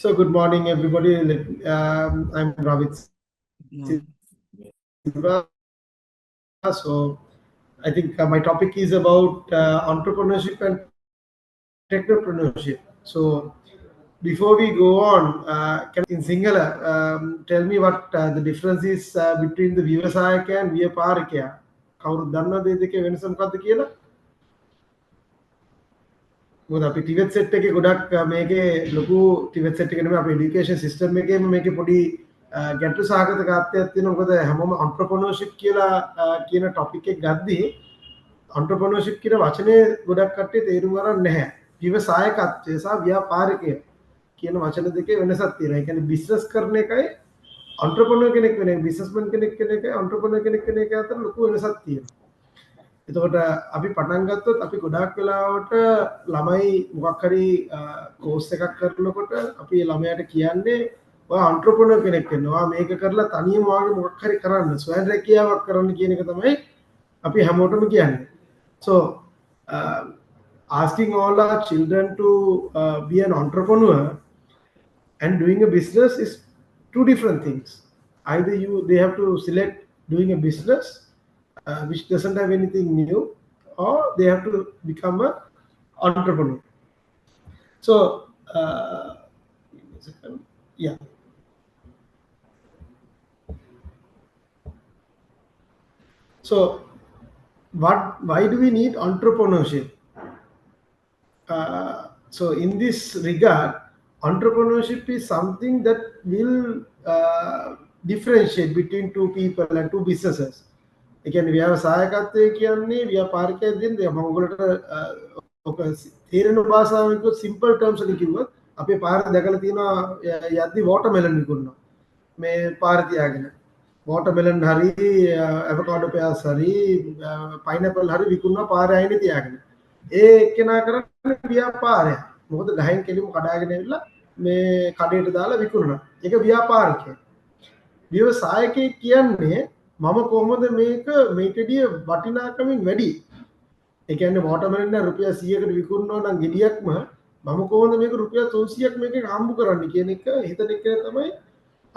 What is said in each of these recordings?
So good morning, everybody. I'm Ravit Silva. So I think my topic is about entrepreneurship and technopreneurship. So before we go on, can in Sinhala tell me what the difference is between the Vyavasayaka and Vyaparikaya? කවුරු දන්නවද මේ දෙකේ වෙනස මොකක්ද කියලා? මොකද අපි TVET set එකේ ගොඩක් මේකේ ලොකු TVET set එක නෙමෙයි අපේ এডুকেෂන් සිස්ටම් එකේම මේකේ පොඩි ගැටලු සහගත කාර්යයක් තියෙනවා. මොකද හැමෝම entrepreneurship කියලා කියන topic එක ගද්දී entrepreneurship කියන වචනේ ගොඩක් කට්ටිය තේරුම් ගන්න නැහැ. ව්‍යවසායකත්වය සහ ව්‍යාපාරිකය කියන වචන දෙකේ වෙනසක් තියෙනවා. ඒ කියන්නේ business කරන එකයි entrepreneur කෙනෙක් වෙන එක businessman කෙනෙක් වෙන එකයි entrepreneur කෙනෙක් වෙන එක අතර ලොකු වෙනසක් තියෙනවා. එතකොට අපි පටන් ගත්තොත් අපි ගොඩාක් වෙලාවට ළමයි මොකක් හරි කෝස් එකක් කරනකොට අපි ළමයාට කියන්නේ ඔයා entrepreneur කෙනෙක් වෙන්න. ඔයා මේක කරලා තනියම වාගේ මොකක් හරි කරන්න. ස්වයං රැකියාවක් කරන්න කියන එක තමයි අපි හැමෝටම කියන්නේ. So asking all our children to be an entrepreneur and doing a business is two different things. Either they have to select doing a business which doesn't have anything new, or they have to become an entrepreneur. So, yeah. So, why do we need entrepreneurship? So, in this regard, entrepreneurship is something that will differentiate between two people and two businesses. ඒ කියන්නේ ව්‍යවසායකත්වය කියන්නේ ව්‍යාපාරිකයෙක්ගෙන් මම ඔයගොල්ලන්ට ඔක තේරෙන භාෂාවෙන් කිව්වොත් simple terms වලින් කිව්වොත් අපේ පාර දැකලා තියෙනවා යද්දි වෝටර්මෙලන් විකුණනවා මේ පාර තියාගෙන වෝටර්මෙලන් හරි ඇවෝකාඩෝ පෙයාස් හරි පයිනැපල් හරි විකුණනවා පාර අයිනේ තියාගෙන ඒ එක්කෙනා කරන්නේ ව්‍යාපාරයක් මොකද ගහෙන් කෙලිම කඩාගෙන ඇවිල්ලා මේ කඩේට දාලා විකුණනවා ඒක ව්‍යාපාරිකය ව්‍යවසායකයෙක් කියන්නේ මම කොහොමද මේක මේකදී වටිනාකමින් වැඩි ඒ කියන්නේ වෝටර්මෙලන් එක රුපියල් 100කට විකුණනවා නම් ගෙඩියක්ම මම කොහොමද මේක රුපියල් 300ක් මේකෙන් හම්බ කරන්නේ කියන එක හිතන එක තමයි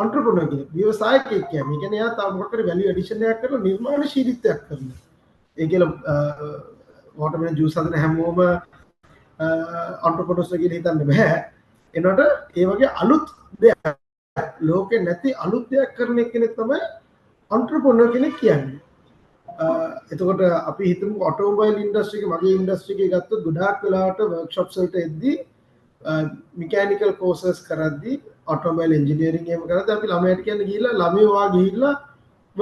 entrepreneur කියන්නේ ව්‍යවසායකයෙක් කියන්නේ. ඒ කියන්නේ එයා තව මොකක් හරි value addition එකක් කරලා නිර්මාණශීලීත්වයක් කරනවා. ඒ කියලා වෝටර්මෙලන් ජූස් හදන හැමෝම entrepreneurs කියලා හිතන්න බෑ. එනකොට ඒ වගේ අලුත් දෙයක් ලෝකේ නැති අලුත් දෙයක් කරන කෙනෙක් තමයි entrepreneur කෙනෙක් කියන්නේ. එතකොට අපි හිතමු ඔටෝමොබයිල් ඉන්ඩස්ට්‍රි එක මගේ ඉන්ඩස්ට්‍රි එකේ ගත්තොත් ගොඩාක් වෙලාවට වර්ක්ෂොප්ස් වලට එද්දී මෙකැනිකල් කෝසස් කරද්දී ඔටෝමොබයිල් ඉන්ජිනියරින් එහෙම කරද්දී අපි ළමයට කියන්නේ ගිහිල්ලා ළමයෝ වා ගිහිල්ලා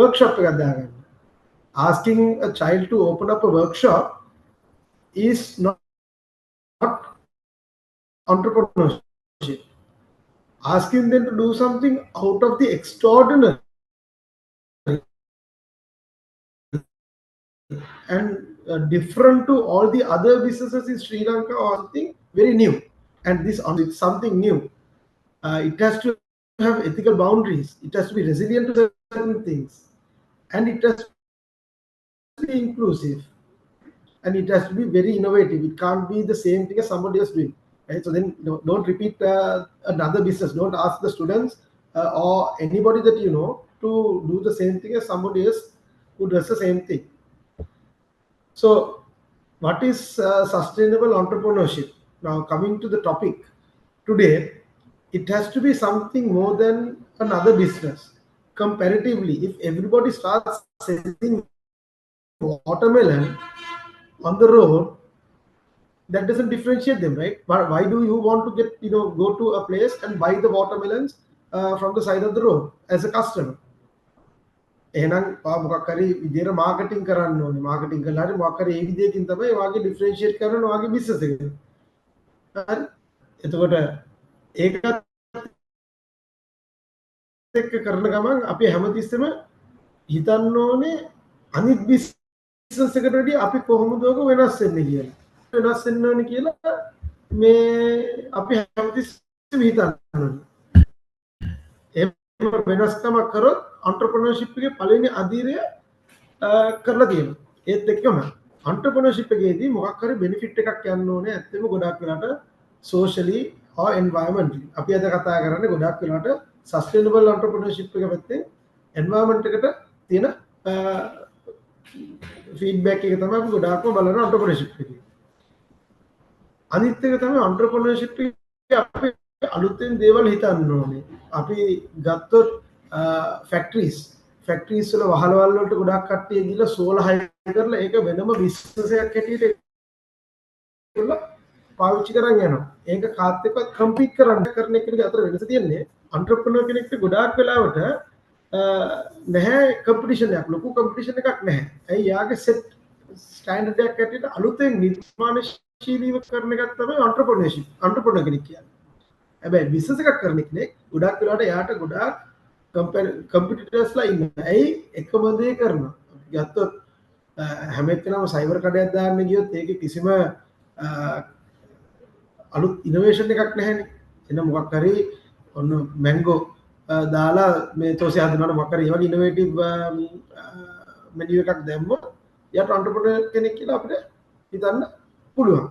වර්ක්ෂොප් එකක් දාගන්න. Asking a child to open up a workshop is not entrepreneurship. Asking them to do something out of the extraordinary and different to all the other businesses in Sri Lanka or something very new. And this is something new. It has to have ethical boundaries. It has to be resilient to certain things. And it has to be inclusive. And it has to be very innovative. It can't be the same thing as somebody else doing. Right? So then don't repeat another business. Don't ask the students or anybody that you know to do the same thing as somebody else who does the same thing. So, what is sustainable entrepreneurship? Now, coming to the topic today, it has to be something more than another business. Comparatively, if everybody starts selling watermelon on the road, that doesn't differentiate them, right? But why do you want to go to a place and buy the watermelons from the side of the road as a customer? එහෙනම් මොකක් හරි විදියට marketing කරන්න ඕනේ. Marketing කරලා හරි මොකක් හරි ඒ විදියකින් තමයි වාගේ ඩිෆරෙන්ෂিয়েට් කරන වාගේ බිස්නස් එක. හරි. එතකොට ඒකත් එක්ක කරන ගමන් අපි හැමතිස්සෙම හිතන්න ඕනේ අනිත් බිස්නස් එකට වඩා අපි කොහොමද ඔක වෙනස් වෙන්නේ කියලා. වෙනස් වෙන්න ඕනේ කියලා මේ අපි හැමතිස්සෙම හිතන්න ඕනේ. එහෙම වෙනස්කමක් කරොත් entrepreneurship එකේ පළවෙනි අදියරය කරලා තියෙනවා. ඒත් එක්කම entrepreneurship එකේදී මොකක් හරි benefit එකක් යන්න ඕනේ. ඇත්තම ගොඩක් වෙලාට socially or environmentally. අපි අද කතා කරන්නේ ගොඩක් වෙලාවට sustainable entrepreneurship එක පැත්තෙන් environment එකට තියෙන feedback එක තමයි අපි ගොඩාක්ම බලන entrepreneurship එකේ. අනිත් එක තමයි entrepreneurship එකේ අපි අලුතෙන් දේවල් හිතන්න ඕනේ. අපි ගත්තොත් ෆැක්ටරිස් වල වහලවල් වලට ගොඩක් කට්ටිය ගිහලා සෝලා හයි කරලා ඒක වෙනම බිස්නස් එකක් හැටියට ඒගොල්ලෝ පාවිච්චි කරන් යනවා. ඒක කාත් එක්ක කම්පීට් කරන්න කරන එකේ අතර වෙනස තියෙන්නේ entrepreneur කෙනෙක්ට ගොඩාක් වෙලාවට නැහැ කම්පිටිෂන් එකක් ලොකු කම්පිටිෂන් එකක් නැහැ. ඇයි යාගේ සෙට් ස්ටෑන්ඩඩ් එකක් හැටියට අලුතෙන් නිර්මාණශීලීව කරන එකක් තමයි entrepreneur කෙනෙක් කියන්නේ. හැබැයි බිස්නස් එකක් කරන කෙනෙක් ගොඩක් වෙලාවට යාට ගොඩාක් කම්පිටිටර්ස්ලා ඉන්නවා. ඇයි එකම දේ කරනවා. ගත්තොත් හැම එක්කනම සයිබර් කඩයක් දාන්න ගියොත් ඒකේ කිසිම අලුත් ඉනෝවේෂන් එකක් නැහැනේ. එන මොකක් හරි ඔන්න මැංගෝ දාලා මේ තෝසේ හදනකොට මොකක් හරි ඒ වගේ ඉනෝවේටිව් මෙනු එකක් දැම්මොත් යට entrepreneur කෙනෙක් කියලා අපිට හිතන්න පුළුවන්.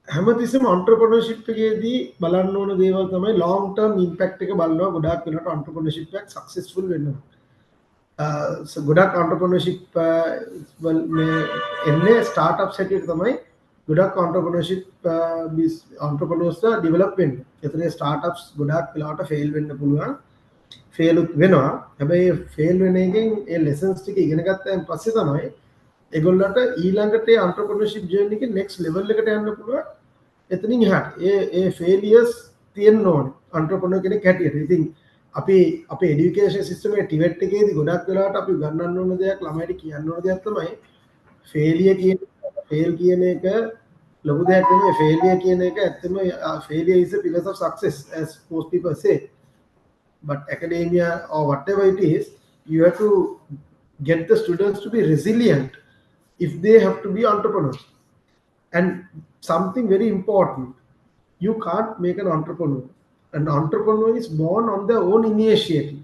හැමතිස්සෙම entrepreneurship එකේදී බලන්න ඕන දේවල් තමයි long term impact එක බලනවා. ගොඩාක් වෙනකොට entrepreneurship එකක් successful වෙනවා. ගොඩක් entrepreneurship වල මේ එන්නේ startups හැටියට තමයි ගොඩක් entrepreneurship entrepreneurs develop වෙන්නේ. ඒතරේ startups ගොඩක් වෙලාවට fail වෙන්න පුළුවන්. fail වෙනවා. හැබැයි fail වෙන එකෙන් ඒ lessons ටික ඉගෙන ගත්තයින් පස්සේ තමයි ඒගොල්ලන්ට ඊළඟට ඒ entrepreneurship journey එකේ next level එකට යන්න පුළුවන්. එතනින් එහාට ඒ failures තියෙන්න ඕනේ entrepreneur කෙනෙක් හැටියට. ඉතින් අපි අපේ education system එකේ TVET එකේදී ගොඩක් වෙලාවට අපි ගන්නන්න ඕන දෙයක් ළමයිට කියන්න ඕන දෙයක් තමයි failure කියන එක ලොකු දෙයක් නෙමෙයි. failure කියන එක ඇත්තම failure is a pillar of success as most people say. But academia or whatever it is, you have to get the students to be resilient if they have to be entrepreneurs. And something very important, you can't make an entrepreneur. An entrepreneur is born on their own initiative.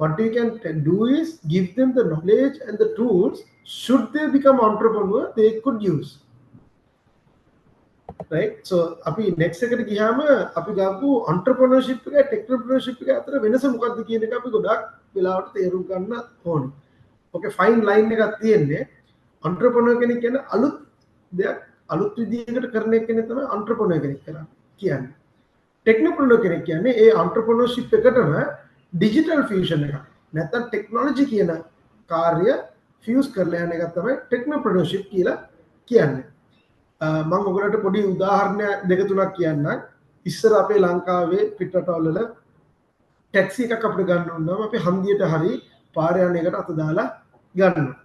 What you can do is give them the knowledge and the tools. Should they become entrepreneur, they could use. Right? So අපි next එකට ගියාම අපි ගාපු entrepreneurship එක technopreneurship එක අතර වෙනස මොකක්ද කියන එක අපි ගොඩක් වෙලාවට තේරුම් ගන්න ඕනේ. Okay, fine line එකක් තියෙන්නේ. entrepreneur කෙනෙක් කියන්නේ අලුත් දෙයක් අලුත් විදිහකට කරන කෙනෙක් තමයි entrepreneur කෙනෙක් කියන්නේ. technopreneur කෙනෙක් කියන්නේ ඒ entrepreneurship එකටම digital fusion එකක්. නැත්නම් technology කියන කාර්ය fuse කරලා යන එක තමයි technopreneurship කියලා කියන්නේ. මම ඔයගලට පොඩි උදාහරණ දෙක තුනක් කියන්නම්. ඉස්සර අපේ ලංකාවේ පිටරටවල ටැක්සි එකක් අපිට ගන්න ඕනම අපි හන්දියට හරි පාර යන එකට අත දාලා ගන්නවා.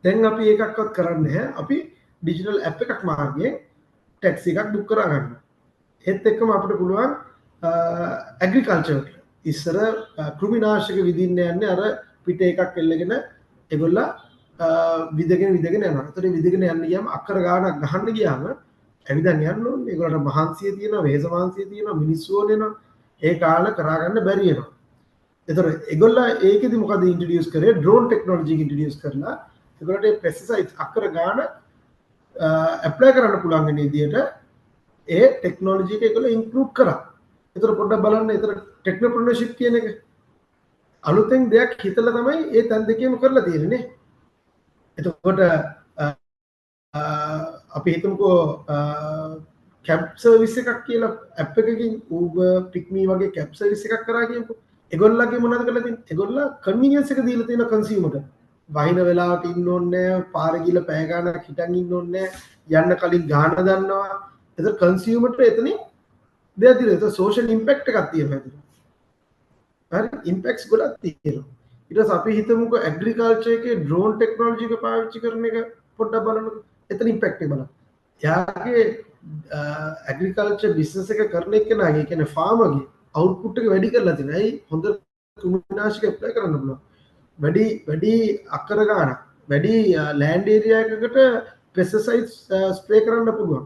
දැන් අපි ඒකක්වත් කරන්නේ නැහැ. අපි ඩිජිටල් ඇප් එකක් මාර්ගයෙන් ටැක්සි එකක් බුක් කරා ගන්නවා. ඒත් එක්කම අපිට පුළුවන් ඇග්‍රිකල්චර් ඉස්සර කෘමිනාශක විදින්න යන්නේ අර පිට එකක් එල්ලගෙන ඒගොල්ලා විදගෙන යනවා. ඒතර විදගෙන යන්න ගියාම අක්කර ගානක් ගහන්න ගියාම ඇවිදන් යන්න ඕනේ. ඒගොල්ලන්ට මහන්සිය තියෙනවා, වෙහෙස මහන්සිය තියෙනවා, මිනිස්සු ඕනෙනවා. ඒ කාලේ කරා ගන්න බැරි වෙනවා. ඒතර ඒගොල්ලා ඒකෙදි මොකද ඉන්ට්‍රොඩියුස් කරේ? ඩ්‍රෝන් ටෙක්නොලොජි ඉන්ට්‍රොඩියුස් කරලා ඒගොල්ලන්ට ඒ පෙස්ටිසයිඩ්ස් අක්කර ගාන ඇප්ලයි කරන්න පුළුවන් වෙන විදියට ඒ ටෙක්නොලොජි එක ඒගොල්ලෝ ඉන්ක්ලූඩ් කරා. ඒතර පොඩ්ඩක් බලන්න ඒතර ටෙක්නොප්‍රෙනර්ෂිප් කියන එක අලුතෙන් දෙයක් හිතලා තමයි ඒ තැන් දෙකේම කරලා තියෙන්නේ නේ. එතකොට අපි හිතමුකෝ කැබ් සර්විස් එකක් කියලා ඇප් එකකින් Uber, Pick Me වගේ කැබ් සර්විස් එකක් කරා කියමුකෝ. ඒගොල්ලන්ගේ මොනවද කරලා තියෙන්නේ? ඒගොල්ලෝ කන්වීනියන්ස් එක දීලා තියෙන කන්සියුමර්ට. වහින වෙලාවට ඉන්න ඕනේ නැහැ, පාර ගිහලා පැය ගානක් හිටන් ඉන්න ඕනේ නැහැ, යන්න කලින් ගාන දන්නවා. ඒතර කන්සියුමර්ට එතනින් දෙයක් දිලා. ඒතර සෝෂල් ඉම්පැක්ට් එකක් තියෙනවා එතන. හරි ඉම්පැක්ට්ස් ගොඩක් තියෙනවා. ඊට පස්සේ අපි හිතමුකෝ ඇග්‍රිකල්චර් එකේ ඩ්‍රෝන් ටෙක්නොලොජි එක පාවිච්චි කරන එක පොඩ්ඩක් බලන්නකෝ. එතන ඉම්පැක්ට් එක බලන්න. යාගේ ඇග්‍රිකල්චර් බිස්නස් එක කරන එකනාගේ කියන්නේ ෆාමර්ගේ අවුට්පුට් එක වැඩි කරලා තියෙනවා. ඒ හොඳ ක්‍රිමිනාශක ඇප්ලයි කරන්න පුළුවන්. වැඩි අක්කර ගානක් වැඩි ලෑන්ඩ් ඒරියා එකකට පෙස්ටිසයිඩ්ස් ස්ප්‍රේ කරන්න පුළුවන්.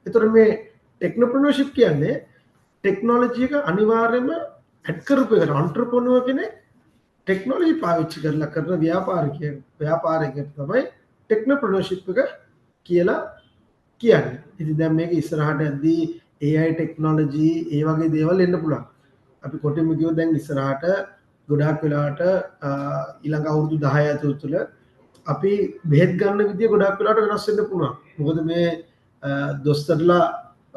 ඒතර මේ ටෙක්නොප්‍රෙනර්ෂිප් කියන්නේ ටෙක්නොලොජි එක අනිවාර්යයෙන්ම ඇඩ් කරපු එකට entrepreneur කෙනෙක් ටෙක්නොලොජි පාවිච්චි කරලා කරන ව්‍යාපාරයකට තමයි ටෙක්නොප්‍රෙනර්ෂිප් එක කියලා කියන්නේ. ඉතින් දැන් මේක ඉස්සරහට යද්දී AI ටෙක්නොලොජි ඒ වගේ දේවල් එන්න පුළුවන්. අපි කොටින්ම කිව්වොත් දැන් ඉස්සරහට ගොඩාක් වෙලාවට ඊළඟ අවුරුදු 10 ඇතුළත තුළ අපි බෙහෙත් ගන්න විදිය ගොඩාක් වෙලාවට වෙනස් වෙන්න පුළුවන්. මොකද මේ දොස්තරලා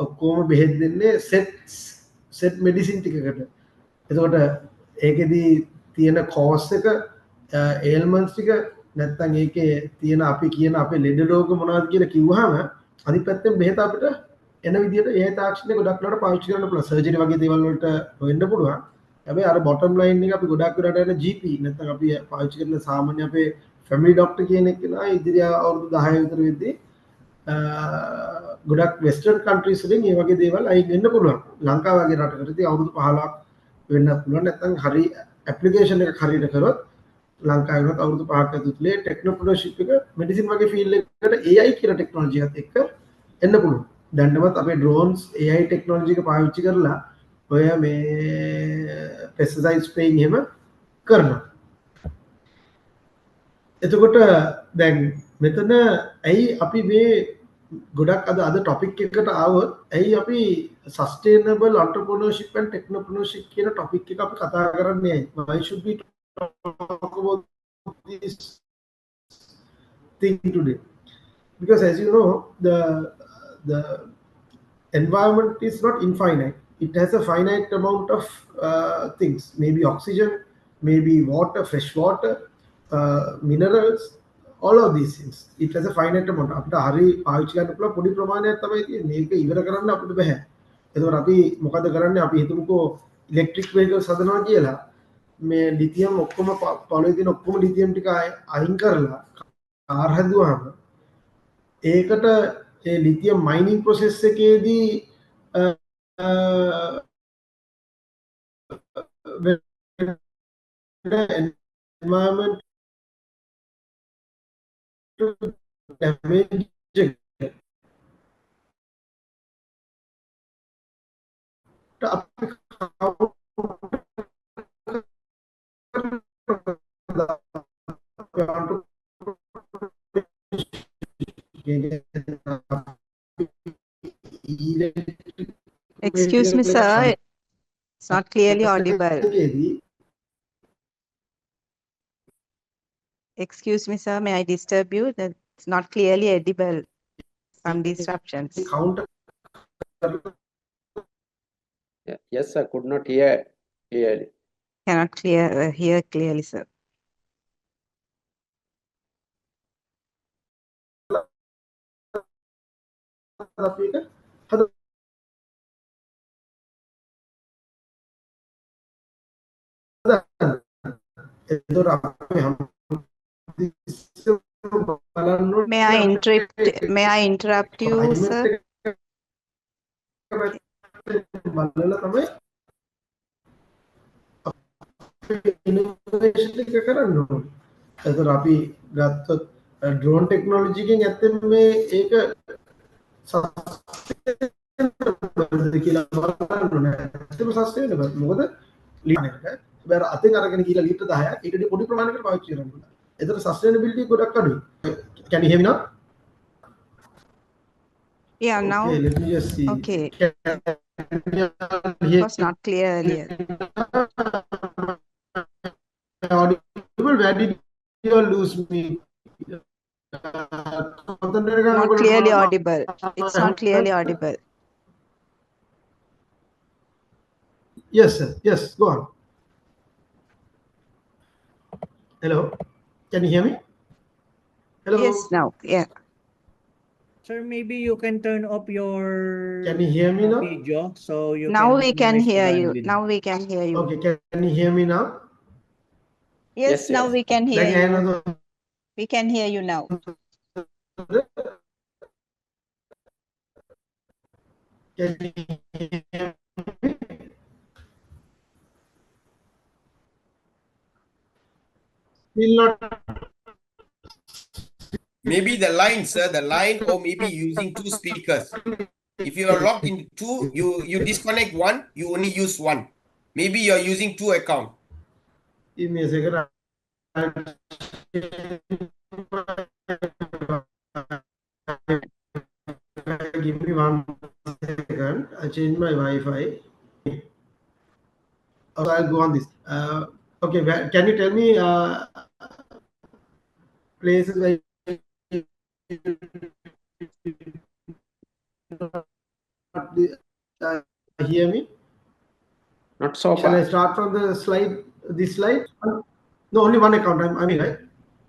ඔක්කොම බෙහෙත් දෙන්නේ සෙට් මෙඩිසින් ටිකකට. එතකොට ඒකෙදි තියෙන කෝස් එක ඒල්මන්ට්ස් ටික නැත්නම් ඒකේ තියෙන අපි කියන අපේ ලෙඩ රෝග මොනවද කියලා කිව්වහම අනිත් පැත්තෙන් බෙහෙත අපිට එන විදිහට ඒ තාක්ෂණය ගොඩක් වෙලාවට පාවිච්චි කරන්න පුළුවන්. සර්ජරි වගේ දේවල් වලට වෙන්න පුළුවන්. හැබැයි අර බොටම් ලයින් එක අපි ගොඩක් වෙලාවට යන GP නැත්නම් අපි පාවිච්චි කරන සාමාන්‍ය අපේ ෆැමිලි ડોක්ටර් කියන එක කෙනා ඉදිරි අවුරුදු 10 විතර වෙද්දී ගොඩක් වෙස්ටර්න් කන්ට්‍රීස් වලින් මේ වගේ දේවල් අයින් වෙන්න පුළුවන්. ලංකාව වගේ රටකටදී අවුරුදු 15ක් වෙන්නත් පුළුවන්. නැත්නම් හරි ඇප්ලිකේෂන් එකක් හරියට කරොත් ලංකාවේ වුණත් අවුරුදු 5ක් ඇතුළේ ටෙක්නොප්‍රෙනර්ෂිප් එක මෙඩිසින් වගේ ෆීල්ඩ් එකකට AI කියන ටෙක්නොලොජි එකත් එක්ක එන්න පුළුවන්. දැන්ටමත් අපේ ඩ්‍රෝන්ස් AI ටෙක්නොලොජි එක පාවිච්චි කරලා ඔය මේ පෙස්ටිසයිඩ් ස්ප්‍රේයින් එහෙම කරනවා. එතකොට දැන් මෙතන ඇයි අපි මේ ගොඩක් අද ටොපික් එකකට ආවොත් ඇයි අපි සස්ටේනබල් entrepreneurship and technopreneurship කියන ටොපික් එක අපි කතා කරන්නේ ඇයි? Why should we talk about this thing today? Because as you know, the environment is not infinite. It has a finite amount of things. Maybe oxygen, maybe water, fresh water, minerals, all of these things. It has a finite amount. අපිට හරි පාවිච්චි කරන්න පුළුවන් පොඩි ප්‍රමාණයක් තමයි තියෙන්නේ. මේක ඉවර කරන්න අපිට බෑ. ඒකෝර අපි මොකද කරන්නේ? අපි හිතමුකෝ ඉලෙක්ට්‍රික් වෙහිකල්ස් හදනවා කියලා. මේ ලිතියම් ඔක්කොම පොළොවේ තියෙන ඔක්කොම ලිතියම් ටික අයින් කරලා කාර් හදුවාම ඒකට ඒ ලිතියම් මයිනින් ප්‍රොසෙස් එකේදී environment damage Excuse me, sir. It's not clearly audible. Excuse me, sir. May I disturb you? That's not clearly audible. Some disruptions. Yes, sir. Could not hear clearly. Cannot hear clearly, sir. May I interrupt you, sir? එතකොට අපි ගත්තොත් drone technology එකෙන් ඇත්තටම මේ ඒක sustainable කියලා බලන්න ඕනේ. ඒක සස්ටේනබල්. මොකද ලියනක බර අතෙන් අරගෙන ගිහලා ලීටර් 10ක් ඊටදී පොඩි ප්‍රමාණයකට පාවිච්චි කරන්න ඕනේ. එතකොට සස්ටේනබිලිටි ගොඩක් අඩුයි. Can you hear me now? Yeah, now. Okay, let me just see. Okay. It was not clear earlier. Where did you lose me? Not clearly audible. It's not clearly audible. Yes, sir. Yes, go on. Hello, can you hear me? Hello. Yes, now. Yeah. Sir, maybe you can turn off your Can you hear me now? video so you Now we can minimize the hear you. bandwidth. Now we can hear you. Okay, can you hear me now? Yes, Yes, now yes. we can hear you. Another. We can hear you now. Can you hear me? Still not. Maybe the line, sir, the line, or maybe using two speakers. If you are logged in two, you disconnect one, you only use one. Maybe you're using two accounts. Give me a second. Give me 1 second. I change my Wi-Fi. So I'll go on this. Okay, can you tell me places where you hear me? Not so Shall I far. start from the slide? This slide? No, only one account. I'm right.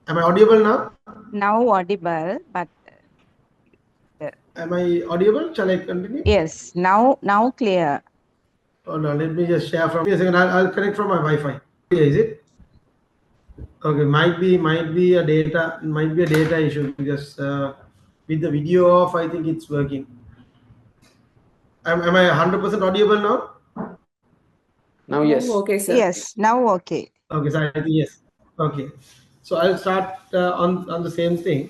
Am I audible now? Now audible, but Am I audible? Shall I continue? yes, now clear. Oh no, let me just share from. Give me a second. I'll connect from my Wi-Fi. Yeah, is it? Okay, might be a data issue because with the video off, I think it's working. Am I 100% audible now? Now, yes. Okay, sir. Yes, now okay. Okay, so I think yes. Okay, so I'll start on the same thing.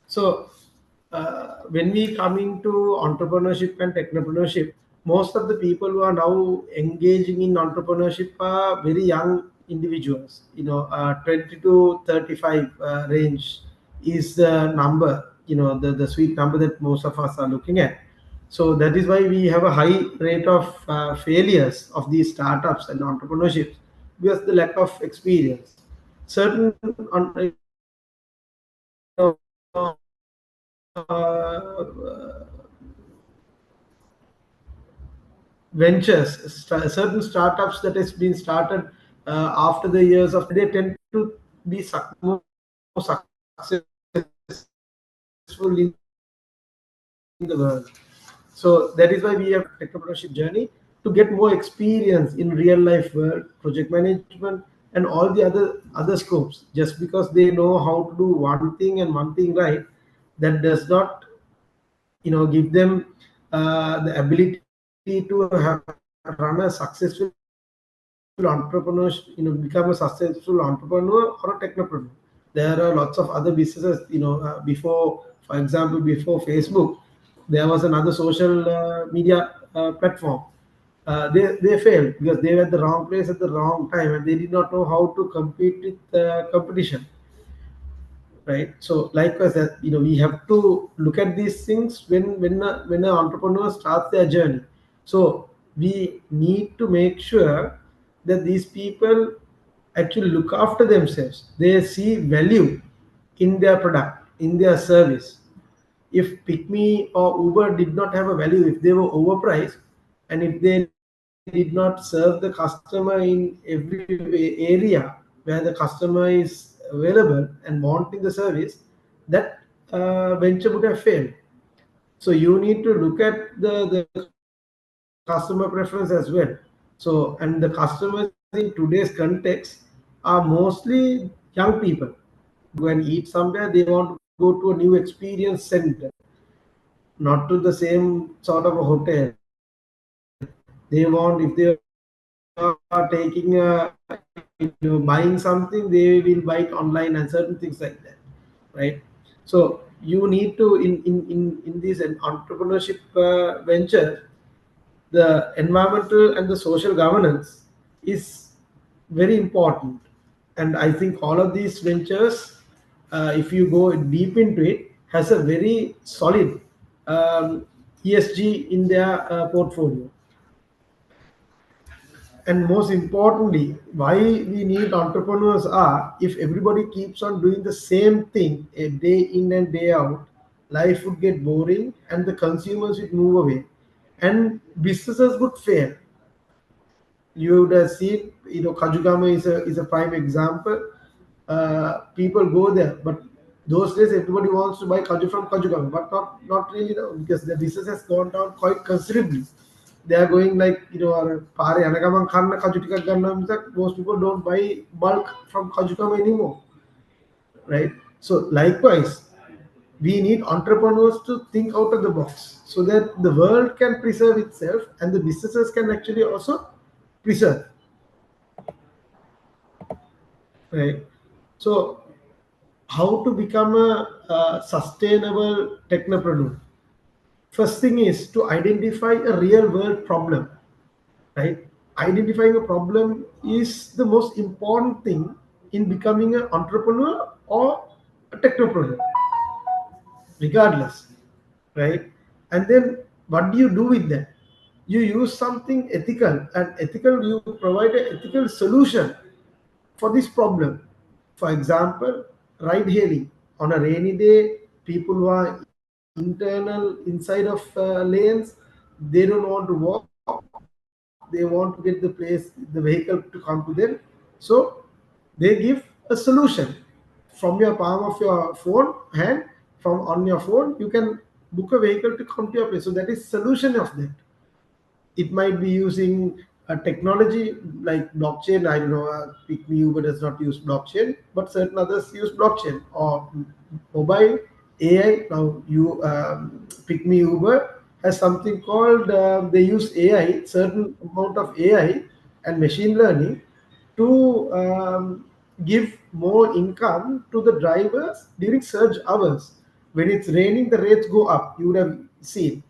So when we coming to entrepreneurship and technopreneurship, most of the people who are now engaging in entrepreneurship are very young individuals. 20 to 35 range is the number. The sweet number that most of us are looking at. So that is why we have a high rate of failures of these startups and entrepreneurships because the lack of experience. Certain certain startups that has been started after the years of they tend to be more successful in the world. So that is why we have entrepreneurship journey to get more experience in real life world, project management, and all the other scopes. Just because they know how to do one thing and one thing right, that does not give them the ability to run a successful entrepreneur, become a successful entrepreneur or a technopreneur. There are lots of other businesses, before, for example, before Facebook, there was another social media platform. They failed because they were at the wrong place at the wrong time and they did not know how to compete with competition, right? So likewise, that we have to look at these things when an entrepreneur starts their journey. So we need to make sure that these people actually look after themselves. They see value in their product, in their service. If Pick or Uber did not have a value, if they were overpriced, and if they did not serve the customer in every area where the customer is available and wanting the service, that venture would have failed. So you need to look at the customer preference as well. So, and the customers in today's context are mostly young people. Go and eat somewhere, they want to go to a new experience center, not to the same sort of a hotel. They want, if they are taking buying something, they will buy it online and certain things like that, right? So you need to in this entrepreneurship venture, the environmental and the social governance is very important. And I think all of these ventures, if you go deep into it, has a very solid ESG in their portfolio. And most importantly, why we need entrepreneurs are, if everybody keeps on doing the same thing a day in and day out, life would get boring and the consumers would move away and businesses would fail. You would have seen, Kajugama is a prime example. People go there, but those days everybody wants to buy kaju from Kajugama, but not really now, because the business has gone down quite considerably. They are going like, පාරේ යන ගමන් කන්න කජු ටිකක් ගන්නවා මිසක් most people don't buy bulk from Kajugama anymore, right? So likewise, we need entrepreneurs to think out of the box so that the world can preserve itself and the businesses can actually also preserve, right? So how to become a sustainable technopreneur? First thing is to identify a real world problem, right? Identifying a problem is the most important thing in becoming an entrepreneur or a technopreneur, regardless, right? And then what do you do with that? You use something ethical, and ethical, you provide an ethical solution for this problem. For example, ride hailing. On a rainy day, people who are inside of lanes, they don't want to walk, they want to get the vehicle to come to them. So they give a solution. From your palm of your phone hand, from on your phone, you can book a vehicle to come to your place. So that is solution of that. It might be using a technology like blockchain. I don't know, Pick Me Uber does not use blockchain, but certain others use blockchain or mobile AI. Now you Pick Me Uber has something called they use AI, certain amount of AI and machine learning to give more income to the drivers during surge hours. When it's raining, the rates go up. You would have seen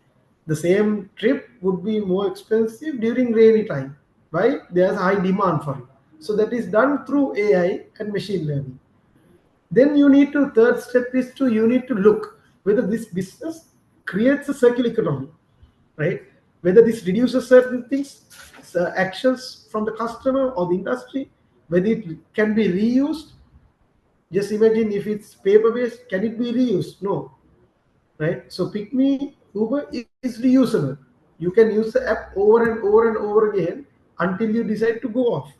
the same trip would be more expensive during rainy time. Why? There's high demand for it. So that is done through AI and machine learning. Then you need to, third step is to, you need to look whether this business creates a circular economy, right? Whether this reduces certain things, actions from the customer or the industry, whether it can be reused. Just imagine if it's paper based, can it be reused? No, right? So Pick Me Uber is reusable. You can use the app over and over and over again until you decide to go off.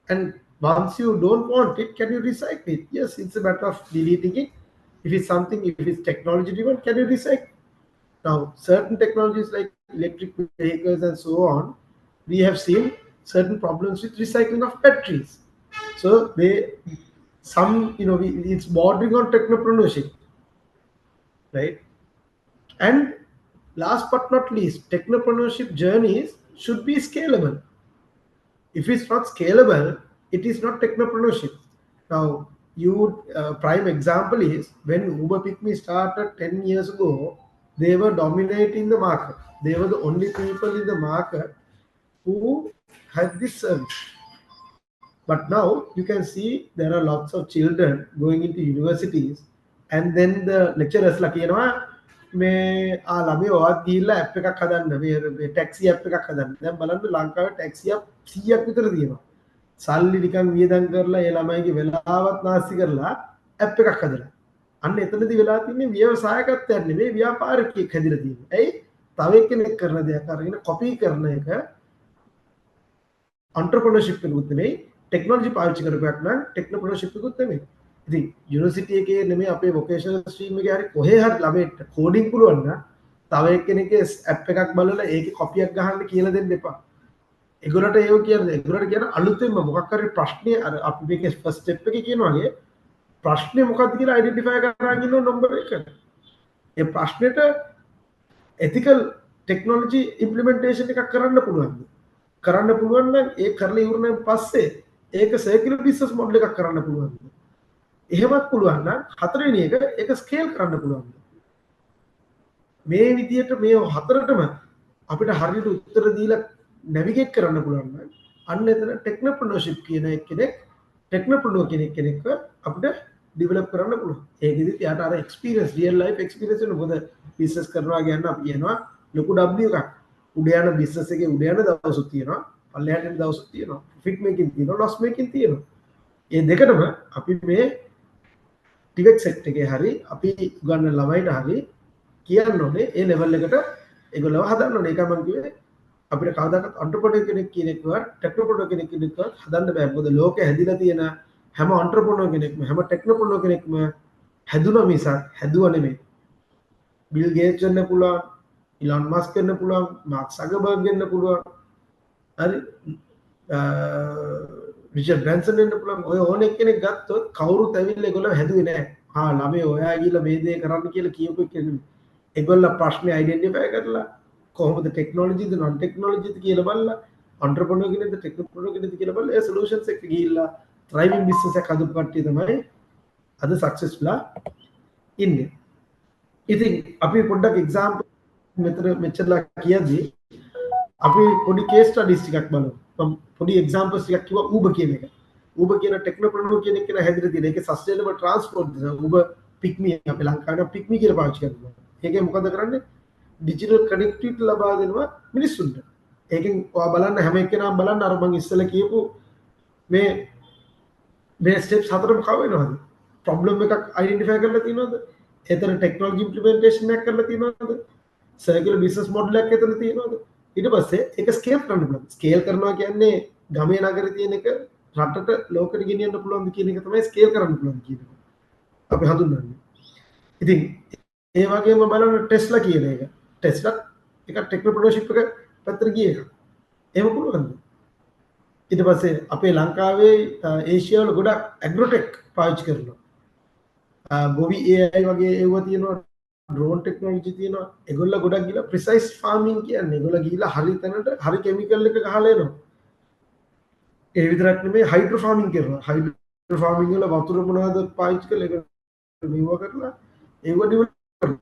And once you don't want it, can you recycle it? Yes, it's a matter of deleting it. If it's something, if it's technology driven, can you recycle? Now, certain technologies like electric vehicles and so on, we have seen certain problems with recycling of batteries. So it's bordering on technopreneurship, right? And last but not least, technopreneurship journeys should be scalable. If it's not scalable, it is not technopreneurship. Now, prime example is when Uber Pick Me started 10 years ago, they were dominating the market. They were the only people in the market who had this service. But now you can see there are lots of children going into universities, and then the lecturers like, මේ ළමයි ඔවත් ගිහිල්ලා app එකක් හදන්න, මේ taxi app එකක් හදන්න. දැන් බලන්න ලංකාවේ ටැක්සි ඇප් 100ක් විතර තියෙනවා. සල්ලි නිකන් වියදම් කරලා ඒ ළමයිගේ වෙලාවත් නාස්ති කරලා ඇප් එකක් හදලා. අන්න එතනදී වෙලා තින්නේ ව්‍යවසායකත්වයක් නෙමෙයි, ව්‍යාපාරිකයෙක් හැදිලා තියෙන්නේ. ඇයි? තව එක්කෙනෙක් කරන දෙයක් අරගෙන කොපි කරන එක entrepreneurship එකකුත් නෙමෙයි, ටෙක්නොලොජි පාවිච්චි කරපයක් නම් ටෙක්නොප්‍රෙනර්ෂිප් එකකුත් නෙමෙයි. ඉතින් යුනිවර්සිටි එකේ නෙමෙයි අපේ වොකේෂනල් ස්ට්‍රීම් එකේ හරි කොහේ හරි ළමයට කෝඩින් පුළුවන් නම් තව එක්කෙනෙක්ගේ ඇප් එකක් බලලා ඒකේ කොපියක් ගහන්න කියලා දෙන්න එපා. ඒගොල්ලන්ට ඒව කියන්නේ, ඒගොල්ලන්ට කියන අලුතෙන්ම මොකක් හරි ප්‍රශ්නේ, අර අපි මේකේ ෆස්ට් ස්ටෙප් එකේ කියනවා වගේ ප්‍රශ්නේ මොකක්ද කියලා අයිඩෙන්ටිෆයි කරගන්න ඉන්න නම්බර් 1. ඒ ප්‍රශ්නෙට ethical technology implementation එකක් කරන්න පුළුවන්. කරන්න පුළුවන් නම් ඒ කරලා ඉවරනන් පස්සේ ඒක circular business model එකක් කරන්න පුළුවන්. එහෙමත් පුළුවන් නම් හතරවෙනි එක ඒක ස්කේල් කරන්න පුළුවන්. මේ විදියට මේ හතරටම අපිට හරියට උත්තර දීලා නැවිගේට් කරන්න පුළුවන් නම් අන්න එතන ටෙක්නොප්‍රෙනර්ෂිප් කියන කෙනෙක්, ටෙක්නොප්‍රෙනර් කෙනෙක්ව අපිට ඩෙවලොප් කරන්න පුළුවන්. ඒකෙදිත් යාට අර එක්ස්පීරියන්ස්, රියල් ලයිෆ් එක්ස්පීරියන්ස් වෙන මොකද බිස්නස් කරනවා කියන්න අපි කියනවා ලොකු W එකක්. උඩ යන බිස්නස් එකේ උඩ යන දවසුත් තියෙනවා, පල්ලෙහාට යන දවසුත් තියෙනවා, ප්‍රොෆිට් මේකින් තියෙනවා, ලොස් මේකින් තියෙනවා. මේ දෙකටම අපි මේ TVET සෙට් එකේ හරි අපි ගන්න ළමයිට හරි කියන්න ඕනේ ඒ ලෙවල් එකට ඒගොල්ලව හදන්න ඕනේ. ඒකයි මම කිව්වේ අපිට කවදාකවත් entrepreneur කෙනෙක් කියන එකවත් technopreneur කෙනෙක් කියන එකවත් හදන්න බෑ. මොකද ලෝකේ හැදිලා තියෙන හැම entrepreneur කෙනෙක්ම, හැම technopreneur කෙනෙක්ම හැදුනා මිසක් හැදුවා නෙමෙයි. බිල් ගේට්ස් වෙන්න පුළුවන්, ඉලොන් මස්ක් වෙන්න පුළුවන්, මාර්ක් සගර්බර්ග් වෙන්න පුළුවන්, හරි රිචඩ් බ්‍රැන්සන් වෙන්න පුළුවන්. ඔය ඕන එක්කෙනෙක් ගත්තොත් කවුරුත් ඇවිල්ලා ඒගොල්ලෝ හැදුවේ නැහැ. ළමයි ඔයා ගිහලා මේ දේ කරන්න කියලා කියපු එක නෙමෙයි. ඒගොල්ලෝ ප්‍රශ්නේ අයිඩෙන්ටිෆයි කරලා කොහොමද ටෙක්නොලොජිද නොන් ටෙක්නොලොජිද කියලා බලලා entrepreneur කෙනෙක්ද ටෙක්නොප්‍රෙනර් කෙනෙක්ද කියලා බලලා ඒ සොලියුෂන්ස් එක ගිහිල්ලා thriving business එකක් හදපු කට්ටිය තමයි අද සක්සස් වෙලා ඉන්නේ. ඉතින් අපි පොඩ්ඩක් එක්සැම්පල් මෙතන මෙච්චරලා කියද්දී අපි පොඩි කේස් ස්ටඩිස් ටිකක් බලමු. මම පොඩි එක්සැම්පල්ස් ටිකක් කිව්වා Uber කියන එක. Uber කියන ටෙක්නොප්‍රෙනර් කියන එක හැදිලා තියෙන. ඒකේ sustainable transport Uber Pick Me, අපේ ලංකාවේ Pick Me කියලා පාවිච්චි කරනවා. ඒකේ මොකද කරන්නේ? digital connectivity ලබා දෙනවා මිනිස්සුන්ට. ඒකෙන් ඔයා බලන්න හැම එක්කෙනාම බලන්න අර මම ඉස්සෙල්ලා කියපු මේ ස්ටෙප්ස් හතරම කව වෙනවද? ප්‍රොබ්ලම් එකක් අයිඩෙන්ටිෆයි කරලා තියෙනවද? එතන ටෙක්නොලොජි ඉම්ප්ලිමන්ටේෂන් එකක් කරලා තියෙනවද? සර්කියුලර් බිස්නස් මොඩල් එකක් එතන තියෙනවද? ඊට පස්සේ ඒක ස්කේල් කරන්න පුළුවන්. ස්කේල් කරනවා කියන්නේ ගමේ නගරේ තියෙන එක රටට ලෝකෙට ගෙනියන්න පුළුවන්ද කියන එක තමයි ස්කේල් කරන්න පුළුවන් කියන එක. අපි හඳුන්වන්නේ. ඉතින් ඒ වගේම බලන්න ටෙස්ලා කියන එක. ටෙස්ලා එක ටෙක්නොප්‍රෙනර්ෂිප් එක පැත්තට ගිය එක. එහෙම පුළුවන්ද? ඊට පස්සේ අපේ ලංකාවේ ඒෂියාවල ගොඩක් ඇග්‍රොටෙක් පාවිච්චි කරනවා. ගොවි AI වගේ ඒවා තියෙනවා, ඩ්‍රෝන් ටෙක්නොලොජි තියෙනවා. ඒගොල්ලෝ ගොඩක් ගිහලා ප්‍රිසයිස් ෆාමින් කියන්නේ. ඒගොල්ලෝ ගිහලා හරි තැනට හරි කෙමිකල් එක ගහලා එනවා. ඒ විතරක් නෙමෙයි හයිඩ්‍රෝ ෆාමින් කරනවා. හයිඩ්‍රෝ ෆාමින් වල වතුර මොනවද පාවිච්චි කරලා ඒක මේවා කරලා ඒව ඩිවලොප් කරනවා.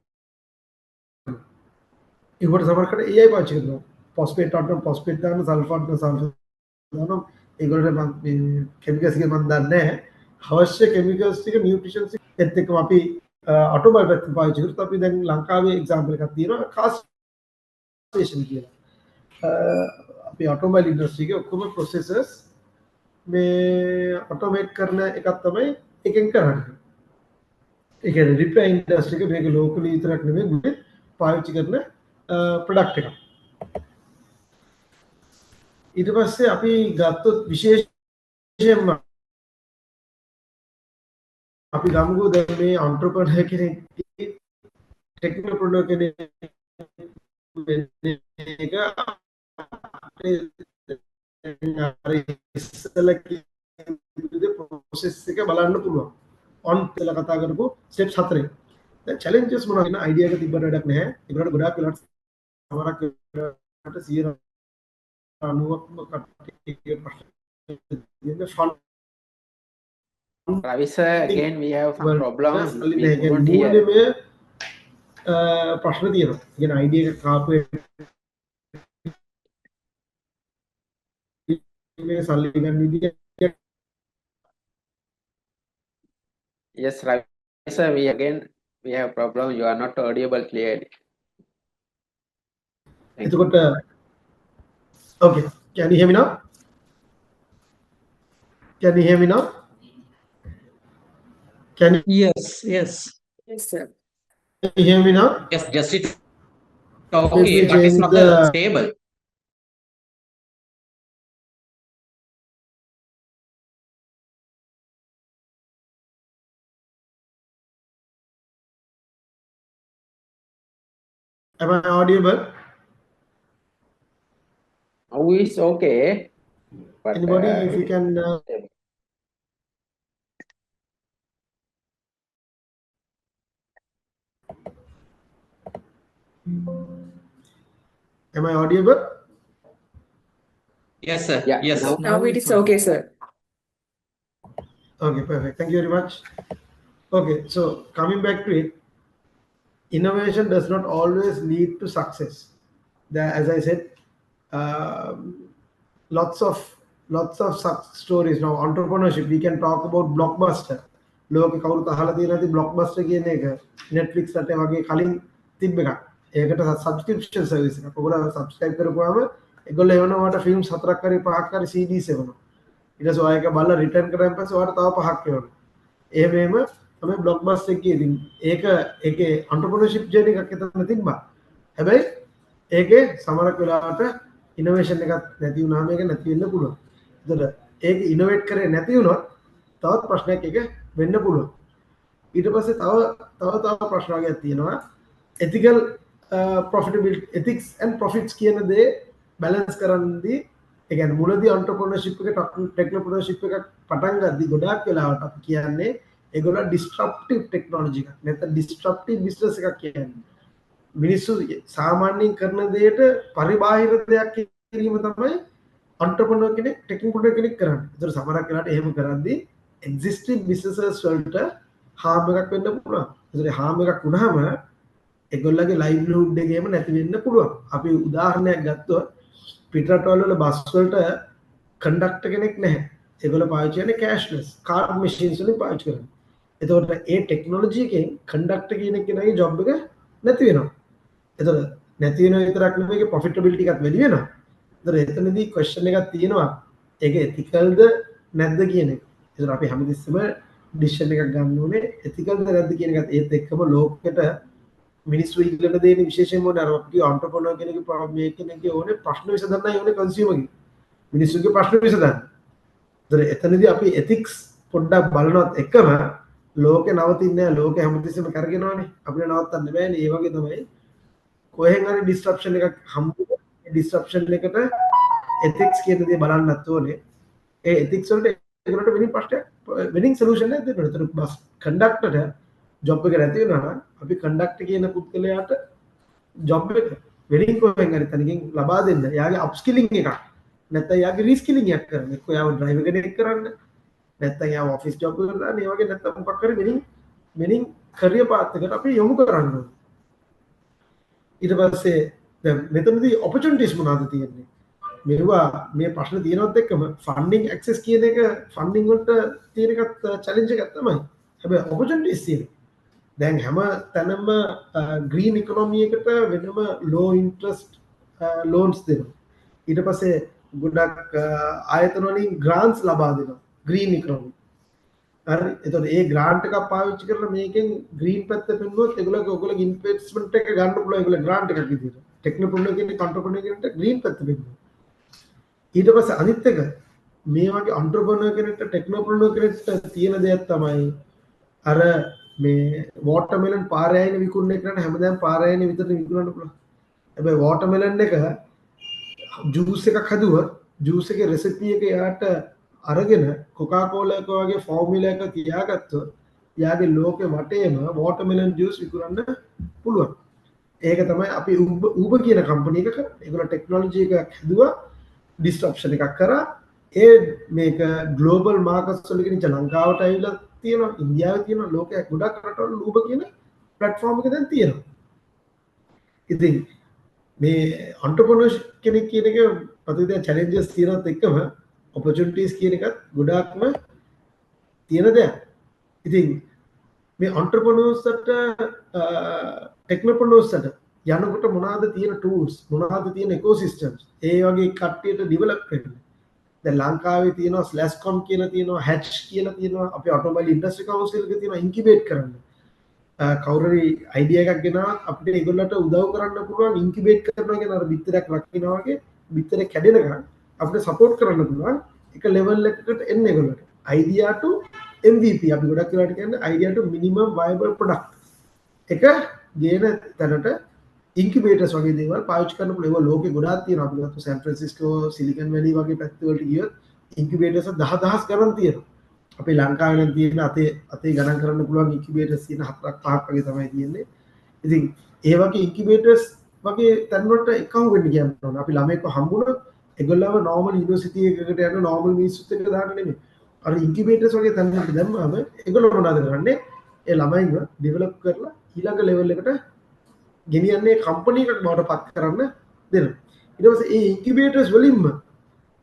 ඒවට සමහරකට AI පාවිච්චි කරනවා. ෆොස්ෆේට් වලට ෆොස්ෆේට් දාන්න, සල්ෆර් වලට සල්ෆර් දානවා. ඒගොල්ලන්ට මම කෙමිකල්ස් එක මම දන්නේ නැහැ. අවශ්‍ය කෙමිකල්ස් ටික නියුට්‍රිෂන්ස් එකත් එක්කම අපි ඔටෝමොබයිල් පැත්තට පාවිච්චි කරත් අපි දැන් ලංකාවේ එක්සැම්පල් එකක් තියෙනවා කාර් ස්ටේෂන් කියලා. අපි ඔටෝමොබයිල් ඉන්ඩස්ට්‍රි එකේ ඔක්කොම ප්‍රොසෙසර්ස් මේ ඔටෝමේට් කරන එකක් තමයි එකෙන් කරන්නේ. ඒ කියන්නේ රිපෙයාර් ඉන්ඩස්ට්‍රි එක මේක ලෝකලි විතරක් නෙමෙයි පාවිච්චි කරන ප්‍රොඩක්ට් එකක්. ඊට පස්සේ අපි ගත්තොත් විශේෂයෙන්ම අපි ගමුකෝ දැන් මේ entrepreneur කෙනෙක් ටෙක්නොප්‍රෙනර් කෙනෙක් එක ප්‍රොසෙස් එක බලන්න පුළුවන්. ඔන් කියලා කතා කරපු ස්ටෙප්ස් හතරේ. දැන් චැලෙන්ජස් මොනවද? කියන අයිඩියා එක තිබ්බට වැඩක් නැහැ. ඒකට ගොඩාක් වෙලාවට සමහරක් වෙලාවට 90ක්ම කට්ටිය ප්‍රශ්න Ravi sir, again we have some problems. We මේ couldn't hear. මූලිකමය ප්‍රශ්න තියෙනවා. කියන අයිඩියා එක කාපු මේ සල්ලි ගන්න විදිය Yes, Ravi sir, we have problem. You are not audible clearly. Thank you. එතකොට okay, can you hear me now? Can you hear me now? Can Yes, yes, Yes, sir. you hear me now? yes, just it. Maybe Okay, but it's change not the- stable. Am I audible? Now it's okay. But, Anybody, if you can am I audible? Yes, sir. Yeah, Yes. now- Now it is okay, sir. Okay, perfect. Thank you very much. Okay, so coming back to it, innovation does not always lead to success. As I said, lots of such stories. Now, entrepreneurship, we can talk about Blockbuster. ලෝක කවුරුත් අහලා තියෙන ඇති Blockbuster කියන එක Netflix රට වගේ කලින් තිබ්බ එකක්. ඒකට subscription service එකක්. ඔයගොල්ලෝ subscribe කරපුවාම ඒගොල්ලෝ එවනවා වට films හතරක් හරි පහක් හරි CDs එවනවා. ඊට පස්සේ ඔයා එක බලලා return කරාන් පස්සේ ඔයාලට තව පහක් එවනවා. එහෙමම තමයි Blockbuster එකේ ඉතින් ඒකේ entrepreneurship journey එකක් එතන තිබ්බා. හැබැයි ඒකේ සමහරක් වෙලාවට innovation එකක් නැති වුණාම ඒක නැති වෙන්න පුළුවන්. ඒතර ඒක innovate කරේ නැති වුණොත් තවත් ප්‍රශ්නයක් එක වෙන්න පුළුවන්. ඊට පස්සේ තව ප්‍රශ්න වර්ගයක් තියෙනවා. ethical profitability, ethics and profits කියන දේ balance කරන්නදී ඒ කියන්නේ මුලදී entrepreneurship එක technopreneurship එකක් පටන් ගද්දි ගොඩාක් වෙලාවට අපි කියන්නේ ඒගොල්ලෝ disruptive technology එකක් නැත්නම් disruptive business එකක් කියන්නේ. මිනිස්සු සාමාන්‍යයෙන් කරන දෙයට පරිබාහිර දෙයක් කිරීම තමයි entrepreneur කෙනෙක් technopreneurship කෙනෙක් කරන්නේ. ඒතර සමහරක් වෙලාවට එහෙම කරද්දී existing businesses වලට harm එකක් වෙන්න පුළුවන්. ඒතර harm එකක් වුණාම ඒගොල්ලන්ගේ livelihood එකේම නැති වෙන්න පුළුවන්. අපි උදාහරණයක් ගත්තොත් පිටරටවල වල බස් වලට කන්ඩක්ටර් කෙනෙක් නැහැ. ඒගොල්ලෝ පාවිච්චි කරන්නේ cashless card machines වලින් පාවිච්චි කරන්නේ. එතකොට ඒ ටෙක්නොලොජි එකෙන් කන්ඩක්ටර් කියන කෙනාගේ ජොබ් එක නැති වෙනවා. එතකොට නැති වෙන විතරක් නෙමෙයි ඒක profitability එකත් වැඩි වෙනවා. ඒතර එතනදී question එකක් තියෙනවා. ඒක ethicalද නැද්ද කියන එක. ඒතර අපි හැමතිස්සෙම decision එකක් ගන්න ඕනේ ethicalද නැද්ද කියන එකත් ඒත් එක්කම ලෝකෙට මිනිස්සු ඉල්ලන දේනේ විශේෂයෙන්ම ඕනේ අර අපි entrepreneur කෙනෙක්ගේ මේ කෙනෙක්ගේ ඕනේ ප්‍රශ්න විසඳන්නයි ඕනේ consumer ගේ. මිනිස්සුගේ ප්‍රශ්න විසඳන්න. ඒතර එතනදී අපි ethics පොඩ්ඩක් බලනවත් එකම ලෝකේ නවතින්නේ නැහැ. ලෝකේ හැමතිස්සෙම කරගෙනවනේ. අපිට නවත්තන්න බෑනේ. ඒ වගේ තමයි කොහෙන් හරි disruption එකක් හම්බුනේ. ඒ disruption එකට ethics කියන දේ බලන්නත් ඕනේ. ඒ ethics වලට ඒකට වෙනින් ප්‍රශ්නයක් වෙනින් solution එකක් දෙන්න ඕනේ. ඒතර බස් conductor job එක නැති වෙනවා නම් අපි conductor කියන පුද්ගලයාට job එක වෙනින් කොහෙන් හරි තනියෙන් ලබා දෙන්න. එයාගේ upskilling එකක්. නැත්නම් එයාගේ reskilling එකක් කරන්න. එක්ක එයාව driver කෙනෙක් කරන්න. නැත්නම් එයාව office job එකට දාන්න. ඒ වගේ නැත්නම් මොකක් හරි වෙනින් career path එකට අපි යොමු කරන්න ඕනේ. ඊට පස්සේ දැන් මෙතනදී opportunities මොනවද තියෙන්නේ? මේවා මේ ප්‍රශ්න තියෙනවත් එක්කම funding access කියන එක funding වලට තියෙන එකත් challenge එකක් තමයි. හැබැයි opportunities තියෙනවා. දැන් හැම තැනම green economy එකට වෙනම low interest loans දෙනවා. ඊට පස්සේ ගොඩක් ආයතන වලින් grants ලබා දෙනවා green economy. හරි. එතකොට ඒ grant එකක් පාවිච්චි කරලා මේකෙන් green පැත්ත පෙන්නුවොත් ඔයගොල්ලෝගේ investment එක ගන්න පුළුවන් ඒගොල්ලෝ grant එකක් විදියට. technopreneur කෙනෙක් entrepreneur කෙනෙක්ට green පැත්ත පෙන්නුවා. ඊට පස්සේ අනිත් එක මේ වගේ entrepreneur කෙනෙක්ට technopreneur කෙනෙක්ට තියෙන දෙයක් තමයි අර මේ watermelon පාරේ ආයින විකුණන එක නට හැමදාම පාරේ ආයින විතරට විකුණන්න පුළුවන්. හැබැයි watermelon එක juice එකක් හදුවා juice එකේ recipe එක යාට අරගෙන Coca-Cola එක වගේ formula එක තියාගත්තොත් යාගේ ලෝකෙ වටේම watermelon juice විකුණන්න පුළුවන්. ඒක තමයි අපි Uber කියන කම්පැනි එක කරන්නේ. ඒගොල්ලෝ ටෙක්නොලොජි එකක් හදුවා disruption එකක් කරා. ඒ මේක global markets වල කියන ලංකාවට ඇවිල්ලා තියෙනවා, ඉන්දියාවේ තියෙනවා, ලෝකයේ ගොඩක් රටවල Uber කියන platform එක දැන් තියෙනවා. ඉතින් මේ entrepreneurship කෙනෙක් කියන එක ප්‍රතිදේ challenges තියෙනත් එක්කම opportunities කියන එකත් ගොඩාක්ම තියෙන දෙයක්. ඉතින් මේ entrepreneursට technopreneursට යනකොට මොනවාද තියෙන tools මොනවාද තියෙන ecosystems ඒ වගේ කට්ටියට develop වෙන්න. දැන් ලංකාවේ තියෙනවා /com කියලා තියෙනවා hatch කියලා තියෙනවා අපි automobile industry council එකේ තියෙනවා incubate කරන්න. කවුරුරි idea එකක් ගෙනාවත් අපිට ඒගොල්ලන්ට උදව් කරන්න පුළුවන් incubate කරනවා කියන අර බිත්තරයක් රකින්නවා වගේ බිත්තරේ කැඩෙනකන් අපිට support කරන්න පුළුවන් එක level එකකට එන්න ඒගොල්ලන්ට. idea to MVP අපි ගොඩක් වෙලාවට කියන්නේ idea to minimum viable product එක ගේන තැනට incubators වගේ දේවල් පාවිච්චි කරන්න පුළුවන්. ඒවා ලෝකේ ගොඩාක් තියෙනවා. අපි ගත්ත සෑන් ෆ්‍රැන්සිස්කෝ සිලිකන් වැලි වගේ පැත්තවලට ගියොත් incubators 10,000 ගණන් තියෙනවා. අපේ ලංකාවේ නම් තියෙන අතේ ගණන් කරන්න පුළුවන් incubators තියෙන 4ක් 5ක් වගේ තමයි තියෙන්නේ. ඉතින් ඒ වගේ incubators වගේ තැන් වලට එකහුව වෙන්න කියනවා. අපි ළමයෙක්ව හම්බුනොත් ඒගොල්ලව normal university එකකට යන normal මිනිස්සුත් එක්ක දාන්න නෙමෙයි. අර incubators වගේ තැන් වලට දැම්මම ඒගොල්ලෝ මොනවද කරන්නේ? ඒ ළමයින්ව develop කරලා ඊළඟ level එකට ගෙනියන්නේ කම්පැනි එකක් බවට පත් කරන්න දෙනවා. ඊට පස්සේ ඒ ඉන්කියුබේටර්ස් වලින්ම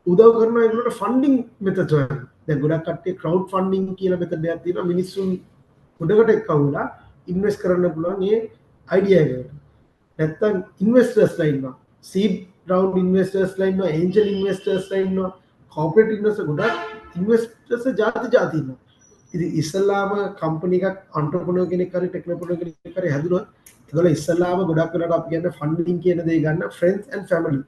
උදව් කරනවා ඒගොල්ලන්ට ෆන්ඩින් මෙතඩ්ස් වලින්. දැන් ගොඩක් කට්ටිය ක්‍රවුඩ් ෆන්ඩින් කියලා මෙතඩ් එකක් තියෙනවා. මිනිස්සුන් ගොඩකට එක්කවුලා ඉන්වෙස්ට් කරන්න පුළුවන් ඒ අයිඩියා එකට. නැත්තම් ඉන්වෙස්ටර්ස්ලා ඉන්නවා. සීඩ් රවුන්ඩ් ඉන්වෙස්ටර්ස්ලා ඉන්නවා. ඒන්ජල් ඉන්වෙස්ටර්ස්ලා ඉන්නවා. කෝපරේට් ඉන්වෙස්ටර් ගොඩක් ඉන්වෙස්ටර්ස් ಜಾති ඉන්නවා. ඉතින් ඉස්සල්ලාම කම්පැනි එකක් entrepreneur කෙනෙක් හරි ටෙක්නොප්‍රෙනර් කෙනෙක් හරි හැදුනොත් ඒගොල්ලෝ ඉස්සල්ලාම ගොඩක් වෙලාවට අපි කියන්නේ ෆන්ඩින් කියන දේ ගන්න friends and family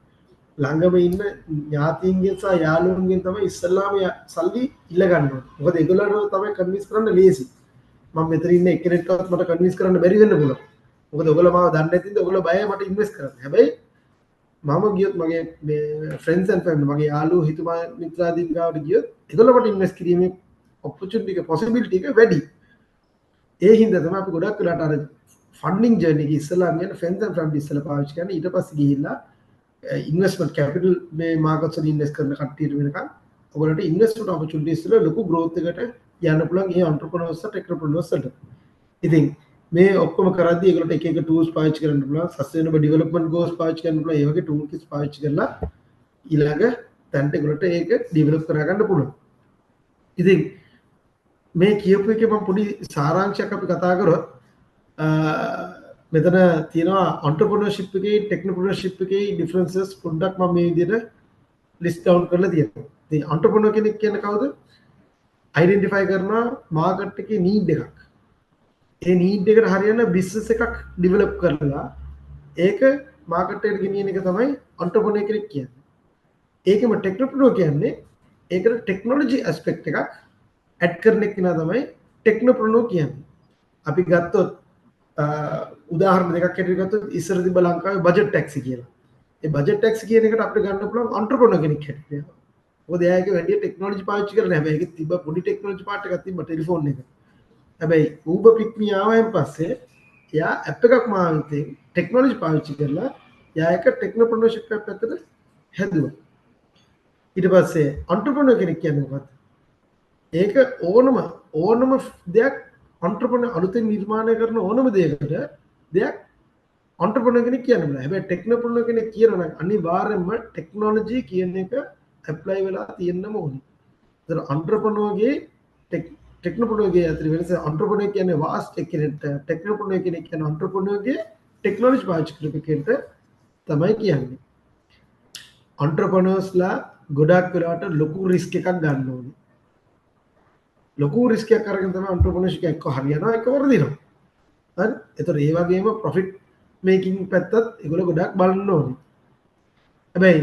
ළඟම ඉන්න ඥාතීන්ගෙන් සහ යාළුවන්ගෙන් තමයි ඉස්සල්ලාම සල්ලි ඉල්ල ගන්න ඕනේ. මොකද ඒගොල්ලන්ව තමයි කන්වින්ස් කරන්න ලේසි. මම මෙතන ඉන්න එක්කෙනෙක්වත් මට කන්වින්ස් කරන්න බැරි වෙන්න පුළුවන්. මොකද ඔයගොල්ලෝ මාව දන්නේ නැතිද ඔයගොල්ලෝ බයයි මට ඉන්වෙස්ට් කරන්න. හැබැයි මම ගියොත් මගේ මේ friends and family මගේ යාළුවෝ හිතුමා මිත්‍රාදීන් ගාවට ගියොත් ඒගොල්ලෝ මට ඉන්වෙස්ට් කිරීමේ opportunity එක possibility එක වැඩි. ඒ හින්දා තමයි අපි ගොඩක් වෙලාට අර ෆන්ඩින් ජර්නි එක ඉස්සලා කියන්නේ friends and family ඉස්සලා පාවිච්චි කරන්නේ. ඊට පස්සේ ගිහිල්ලා ඉන්වෙස්ට්මන්ට් කැපිටල් මේ මාකට්ස් වලින් ඉන්වෙස්ට් කරන කට්ටියට වෙනකන් ඔයගොල්ලන්ට ඉන්වෙස්ට්මන්ට් ඔපචුනිටිස් වල ලොකු growth එකකට යන්න පුළුවන් ඒ entrepreneurs ටෙක්නොප්‍රෙනර්ස් වලට. ඉතින් මේ ඔක්කොම කරද්දී ඒගොල්ලන්ට එක එක tools පාවිච්චි කරන්න පුළුවන්. sustainable development goals පාවිච්චි කරන්න පුළුවන්. ඒ වගේ tool kits පාවිච්චි කරලා ඊළඟ තැනට ඒගොල්ලන්ට ඒක develop කරගන්න පුළුවන්. ඉතින් මේ කියපු එකේ මම පොඩි සාරාංශයක් අපි කතා කරොත් මෙතන තියෙනවා entrepreneurship එකේ technopreneurship එකේ differences පොඩ්ඩක් මම මේ විදිහට list down කරලා තියෙනවා. ඉතින් entrepreneur කෙනෙක් කියන්නේ කවුද? identify කරනවා market එකේ need එකක්. ඒ need එකට හරියන business එකක් develop කරලා ඒක market එකට ගෙනියන එක තමයි entrepreneur කෙනෙක් කියන්නේ. ඒකම technopreneur කියන්නේ ඒකට technology aspect එකක් add කරන එක කෙනා තමයි technopreneur කියන්නේ. අපි ගත්තොත් උදාහරණ දෙකක් හැටියට ගත්තොත් ඉස්සර තිබ්බ ලංකාවේ බජට් ටැක්සි කියලා. ඒ බජට් ටැක්සි කියන එකට අපිට ගන්න පුළුවන් entrepreneur කෙනෙක් හැටියට. මොකද එයාගේ වැඩි ටෙක්නොලොජි පාවිච්චි කරලා නැහැ. හැබැයි ඒකේ තිබ්බ පොඩි ටෙක්නොලොජි පාර්ට් එකක් තිබ්බ ටෙලිෆෝන් එක. හැබැයි Uber pick me ආවයින් පස්සේ එයා ඇප් එකක් මාවිතේ ටෙක්නොලොජි පාවිච්චි කරලා එයා එක ටෙක්නොප්‍රෙනර්ෂිප් එකක් පැත්තට හැදුවා. ඊට පස්සේ entrepreneur කෙනෙක් කියන්නේ මොකක්ද? ඒක ඕනම දෙයක් entrepreneur අලුතෙන් නිර්මාණය කරන ඕනම දෙයකට දෙයක් entrepreneur කෙනෙක් කියන්න බෑ. හැබැයි technopreneur කෙනෙක් කියනවා නම් අනිවාර්යයෙන්ම technology කියන එක apply වෙලා තියෙන්නම ඕනේ. ඒතර entrepreneur ගේ technopreneur ගේ අතර වෙනස entrepreneur කියන්නේ vast කෙනෙක්ට technopreneur කෙනෙක් කියන්නේ entrepreneur ගේ technology පාවිච්චි කරපු කෙනෙක්ට තමයි කියන්නේ. entrepreneurs ලා ගොඩක් වෙලාවට ලොකු risk එකක් ගන්න ඕනේ. ලොකු රිස්ක් එකක් අරගෙන තමයි entrepreneurship එක හරියනවා එක වර්ධිනවා. හරි? ඒතර ඒ වගේම profit making පැත්තත් ඒගොල්ලෝ ගොඩක් බලන්න ඕනේ. හැබැයි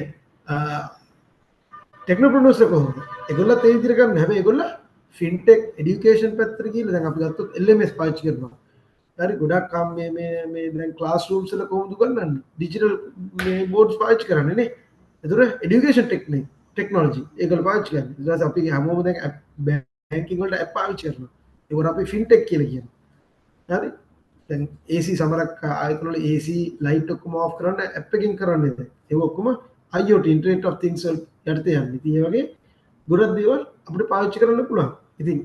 technopreneurs කොහොමද? ඒගොල්ලෝ ඒ විදිහට කරන්නේ. හැබැයි ඒගොල්ලෝ fintech education පැත්තට ගිහලා දැන් අපි ගත්තොත් LMS පාවිච්චි කරනවා. හරි ගොඩක් කම් මේ දැන් classrooms වල කොහොමද උගන්වන්නේ? digital මේ boards පාවිච්චි කරන්නේ නේ. ඒතර education technology ඒගොල්ලෝ පාවිච්චි කරන්නේ. ඊට පස්සේ අපි හැමෝම දැන් banking වලට app පාවිච්චි කරනවා. ඒවට අපි fintech කියලා කියනවා. හරි? දැන් AC සමහරක් ආයතන වල AC light ඔක්කොම off කරන්න app එකකින් කරන්නේ නැහැ. ඒක ඔක්කොම IoT internet of things වල යටතේ යන්නේ. ඉතින් ඒ වගේ ගොඩක් දේවල් අපිට පාවිච්චි කරන්න පුළුවන්. ඉතින්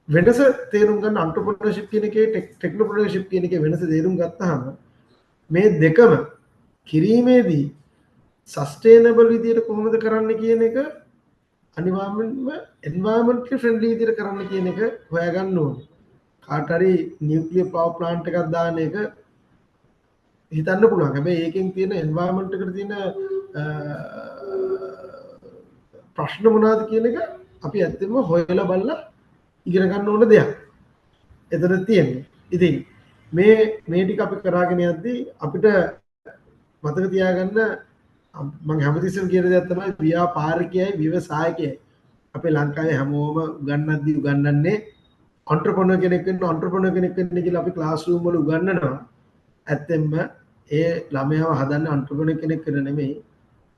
වෙනස තේරුම් ගන්න entrepreneurship කියන එකේ technopreneurship කියන එකේ වෙනස තේරුම් ගත්තාම මේ දෙකම කිරීමේදී sustainable විදියට කොහොමද කරන්න කියන එක අනිවාර්යයෙන්ම environmentally friendly විදියට කරන්න කියන එක හොයාගන්න ඕනේ. කාට හරි නියුක්ලියර් පවර් ප්ලාන්ට් එකක් දාන එක හිතන්න පුළුවන්. හැබැයි ඒකෙන් තියෙන environment එකට තියෙන ප්‍රශ්න මොනවද කියන එක අපි ඇත්තටම හොයලා බලලා ඉගෙන ගන්න ඕන දෙයක්. එතන තියෙන්නේ. ඉතින් මේ ටික අපි කරාගෙන යද්දී අපිට මතක තියාගන්න මම හැමතිස්සෙම කියන දෙයක් තමයි ව්‍යාපාරිකයයි ව්‍යවසායකයයි. අපේ ලංකාවේ හැමෝම උගන්වන්නේ entrepreneur කෙනෙක් වෙන්න කියලා අපි classroom වල උගන්වනවා. ඇත්තෙන්ම ඒ ළමයාව හදන්න entrepreneur කෙනෙක් වෙන්න නෙමෙයි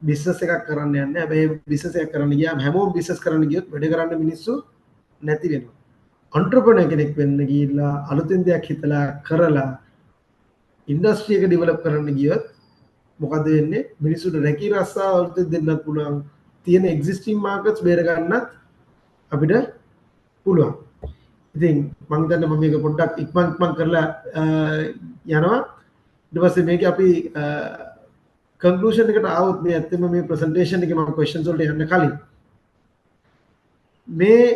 business එකක් කරන්න යන්නේ. හැබැයි business එකක් කරන්න ගියාම හැමෝම business කරන්න ගියොත් වැඩ කරන්න මිනිස්සු නැති වෙනවා. entrepreneur කෙනෙක් වෙන්න ගිහිල්ලා අලුතෙන් දෙයක් හිතලා කරලා industry එක develop කරන්න ගියොත් මොකද වෙන්නේ? මිනිස්සුන්ට රැකී රස්සාව අලුතෙන් දෙන්නත් පුළුවන්. තියෙන existing markets බේර ගන්නත් අපිට පුළුවන්. ඉතින් මම හිතන්නේ මම මේක පොඩ්ඩක් ඉක්මන් කරලා යනවා. ඊට පස්සේ මේක අපි conclusion එකට ආවොත් මේ ඇත්තම මේ presentation එකේ මම questions වලට යන්න කලින් මේ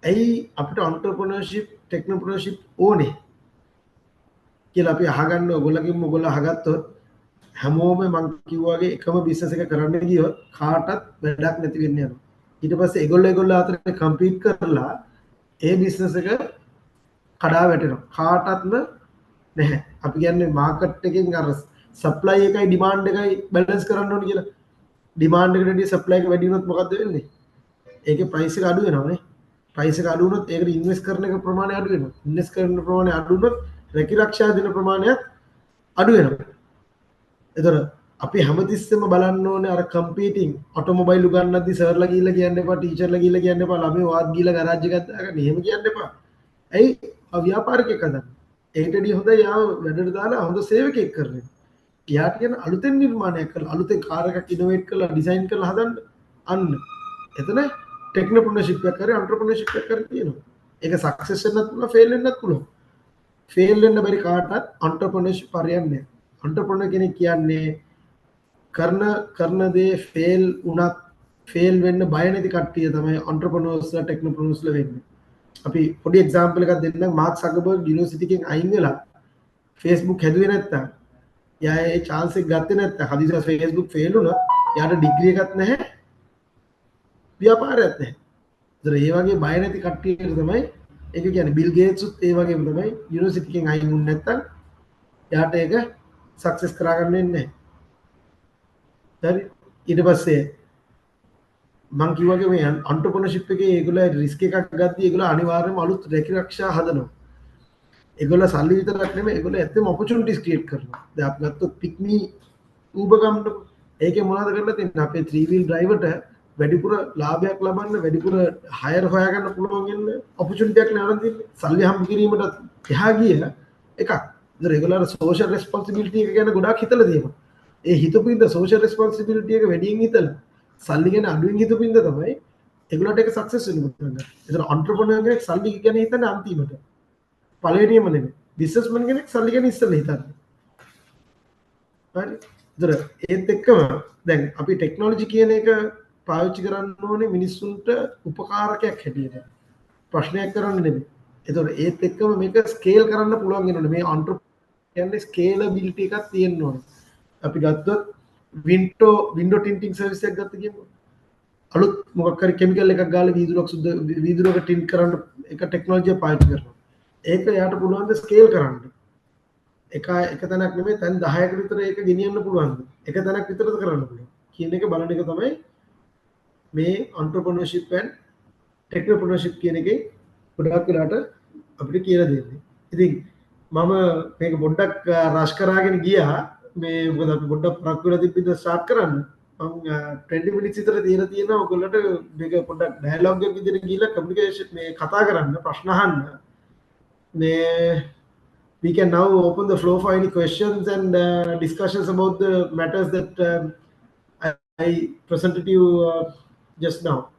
ඇයි අපිට entrepreneurship technopreneurship ඕනේ කියලා අපි අහගන්න ඔයගොල්ලෝ අහගත්තොත් හැමෝම මම කිව්වාගේ එකම බිස්නස් එක කරන්න ගියොත් කාටවත් වැඩක් නැති වෙන්න යනවා. ඊට පස්සේ ඒගොල්ලෝ අතර කම්පීට් කරලා ඒ බිස්නස් එක කඩා වැටෙනවා. කාටවත්ම නැහැ. අපි කියන්නේ මාකට් එකෙන් අර සප්ලයි එකයි ඩිමාන්ඩ් එකයි බැලන්ස් කරන්න ඕනේ කියලා. ඩිමාන්ඩ් එකට වැඩිය සප්ලයි එක වැඩි වුණොත් මොකද වෙන්නේ? ඒකේ ප්‍රයිස් එක අඩු වෙනවානේ. ප්‍රයිස් එක අඩු වුණොත් ඒකට ඉන්වෙස්ට් කරන එක ප්‍රමාණය අඩු වෙනවා. ඉන්වෙස්ට් කරන ප්‍රමාණය අඩු වුණොත් රැකිරක්ෂා දෙන ප්‍රමාණයත් අඩු වෙනවා. එතකොට අපි හැමතිස්සෙම බලන්න ඕනේ අර කම්පීටිං ඔටෝමොබයිල් උගන්නද්දි සර්ලා ගිහිල්ලා කියන්න එපා ටීචර්ලා ගිහිල්ලා කියන්න එපා ළමයි වාත් ගිහිල්ලා ගරාජ් එකක් දාගන්න එහෙම කියන්න එපා. ඇයි? ව්‍යාපාරිකයෙක් හදන්න. ඒකටදී හොඳ යාව වැඩට දාලා හොඳ සේවකයෙක් කරන්න. යාට කියන අලුතෙන් නිර්මාණයක් කරලා අලුතෙන් කාර් එකක් ඉනෝවේට් කරලා ඩිසයින් කරලා හදන්න. අන්න. එතන ටෙක්නොප්‍රෙනර්ෂිප් එක කරේ එන්ටර්ප්‍රෙනර්ෂිප් එක කරේ තියෙනවා. ඒක සක්සස් වෙන්නත් පුළුවන් ෆේල් වෙන්නත් පුළුවන්. ෆේල් වෙන්න බැරි කාටවත් එන්ටර්ප්‍රෙනර්ෂිප් හරියන්නේ නැහැ. entrepreneur කෙනෙක් කියන්නේ කරන දේ ෆේල් වුණත් ෆේල් වෙන්න බය නැති කට්ටිය තමයි entrepreneursලා technopreneurස්ලා වෙන්නේ. අපි පොඩි එක්සැම්පල් එකක් දෙන්නම්. මාක් සගර්බර්ග් යුනිවර්සිටි එකෙන් අයින් වෙලා Facebook හැදුවේ නැත්තම් එයා ඒ chance එක ගත්තේ නැත්තම් හදිසියෙ Facebook fail වුණා එයාට degree එකක් නැහැ ව්‍යාපාරයක් නැහැ. ඒතර ඒ වගේ බය නැති කට්ටියට තමයි ඒක කියන්නේ බිල් ගේට්ස්ුත් ඒ වගේම තමයි යුනිවර්සිටි එකෙන් අයින් වුනේ නැත්තම් එයාට ඒක සක්සස් කරගන්න වෙන්නේ නැහැ. හරි ඊට පස්සේ මං කිව්වාගේ මේ entrepreneurship එකේ ඒගොල්ලෝ රිස්ක් එකක් ගත්තී ඒගොල්ලෝ අනිවාර්යයෙන්ම අලුත් රැකිරක්ෂා හදනවා. ඒගොල්ලෝ සල්ලි විතරක් නෙමෙයි ඒගොල්ලෝ ඇත්තම opportunities create කරනවා. දැන් අපි ගත්තොත් පික්නි Uber ගන්නකො ඒකේ මොනවද කරලා තියෙන්නේ අපේ 3 wheel driverට වැඩිපුර ලාභයක් ලබන්න වැඩිපුර hire හොයාගන්න පුළුවන් වෙන opportunity එකක් නේ අරන් තියෙන්නේ. සල්ලි හම්බ කිරීමට එහා ගිය එකක්. ඒතර ඒගොල්ලන්ට social responsibility එක ගැන ගොඩාක් හිතලා තියෙනවා. ඒ හිතපු ඉඳ social responsibility එක වැඩියෙන් හිතලා සල්ලි ගැන අඩුවෙන් හිතපු ඉඳ තමයි ඒගොල්ලන්ට ඒක සක්සස් වෙන්න පටන් ගන්නේ. ඒතර entrepreneur කෙනෙක් සල්ලි ගැන හිතන්නේ අන්තිමට. පළවෙනියම නෙමෙයි. businessman කෙනෙක් සල්ලි ගැන ඉස්සෙල්ලා හිතන්නේ. හරි. ඒතර ඒත් එක්කම දැන් අපි ටෙක්නොලොජි කියන එක පාවිච්චි කරන්න ඕනේ මිනිස්සුන්ට උපකාරකයක් හැටියට. ප්‍රශ්නයක් කරන්න නෙමෙයි. ඒතර ඒත් එක්කම මේක ස්කේල් කරන්න පුළුවන් වෙනවනේ. මේ entrepreneur කියන්නේ scalability එකක් තියෙන්න ඕනේ. අපි ගත්තොත් window tinting service එකක් ගත්ත කියමු. අලුත් මොකක් හරි chemical එකක් ගාලා වීදුරුවක් සුද්ධ වීදුරුවක tint කරන්න එක ටෙක්නොලොජි එක පාවිච්චි කරනවා. ඒක යාට පුළුවන් ද ස්කේල් කරන්න. එක තැනක් නෙමෙයි තැන් 10කට විතර ඒක ගෙනියන්න පුළුවන්ද? එක තැනක් විතරද කරන්න පුළුවන්. කියන එක බලන එක තමයි මේ entrepreneurship and technopreneurship කියන එකේ ගොඩක් වෙලාට අපිට කියලා දෙන්නේ. ඉතින් මම මේක පොඩ්ඩක් රෂ් කරාගෙන ගියා. මේ මොකද අපි පොඩ්ඩක් පරක් වෙලා තිබ්බින්ද ස්ටාර්ට් කරන්න. මම 20 minutes විතර තියෙනවා ඔයගොල්ලන්ට මේක පොඩ්ඩක් ඩයලොග් එකක් විදිහට ගිහලා කමියුනිකේෂන් මේ කතා කරන්න ප්‍රශ්න අහන්න. We can now open the floor for any questions and discussions about the matters that I presented to you just now.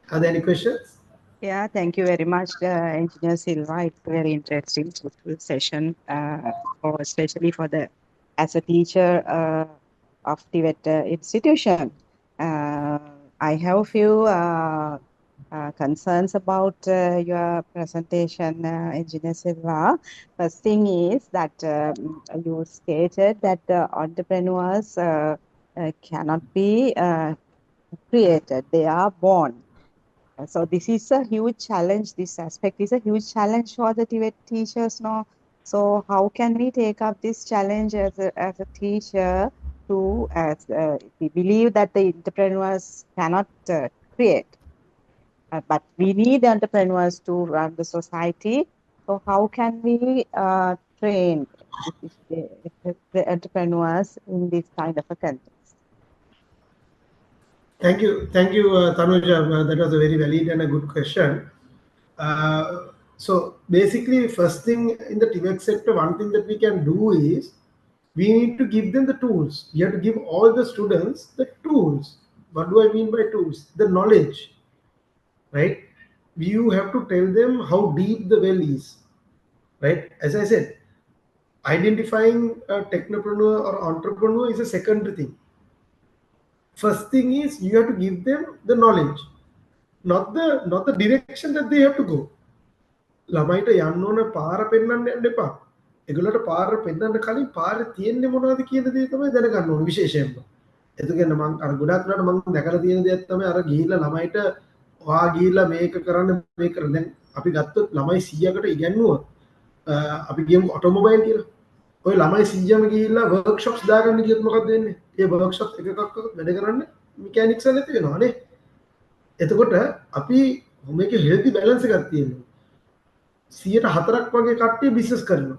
Are there any questions? Yeah, thank you very much, Engineer Silva. It's very interesting, fruitful session, especially for the as a teacher of TVET institution. I have a few concerns about your presentation, Engineer Silva. First thing is that you stated that the entrepreneurs cannot be created; they are born. So this is a huge challenge. This aspect is a huge challenge for the TVET teachers now. So how can we take up this challenge as a teacher to we believe that the entrepreneurs cannot create, but we need entrepreneurs to run the society. So how can we train the entrepreneurs in this kind of a context? Thank you, Tanuja. That was a very valid and a good question. So basically, first thing in the TVET sector, one thing that we can do is we need to give them the tools. You have to give all the students the tools. What do I mean by tools? The knowledge, right? You have to tell them how deep the well is, right? As I said, identifying a technopreneur or entrepreneur is a secondary thing. First thing is you have to give them the knowledge, not the direction that they have to go. ළමයිට යන්න ඕන පාර පෙන්වන්න යන්න එපා. ඒගොල්ලන්ට පාර පෙන්වන්න කලින් පාරේ තියෙන්නේ මොනවද කියන දේ තමයි දැනගන්න ඕනේ විශේෂයෙන්ම. එතකොට මම අර ගොඩක් වෙලාවට මම දැකලා තියෙන දෙයක් තමයි අර ගිහිල්ලා ළමයිට වා ගිහිල්ලා මේක කරන්න මේක කරන්න. දැන් අපි ගත්තොත් ළමයි 100කට ඉගෙනුවා අපි කියමු ඔටෝමොබයිල් කියලා. ඔය ළමයි 100ම ගිහිල්ලා වර්ක්ෂොප්ස් දාගන්න ගියොත් මොකද වෙන්නේ? ඒ වර්ක්ෂොප් එකකක් වැඩ කරන්න මෙකැනික්ස් නැති වෙනවා නේ. එතකොට අපි මේකේ හෙල්ති බැලන්ස් එකක් තියෙනවා. 104ක් වගේ කට්ටිය බිස්නස් කරනවා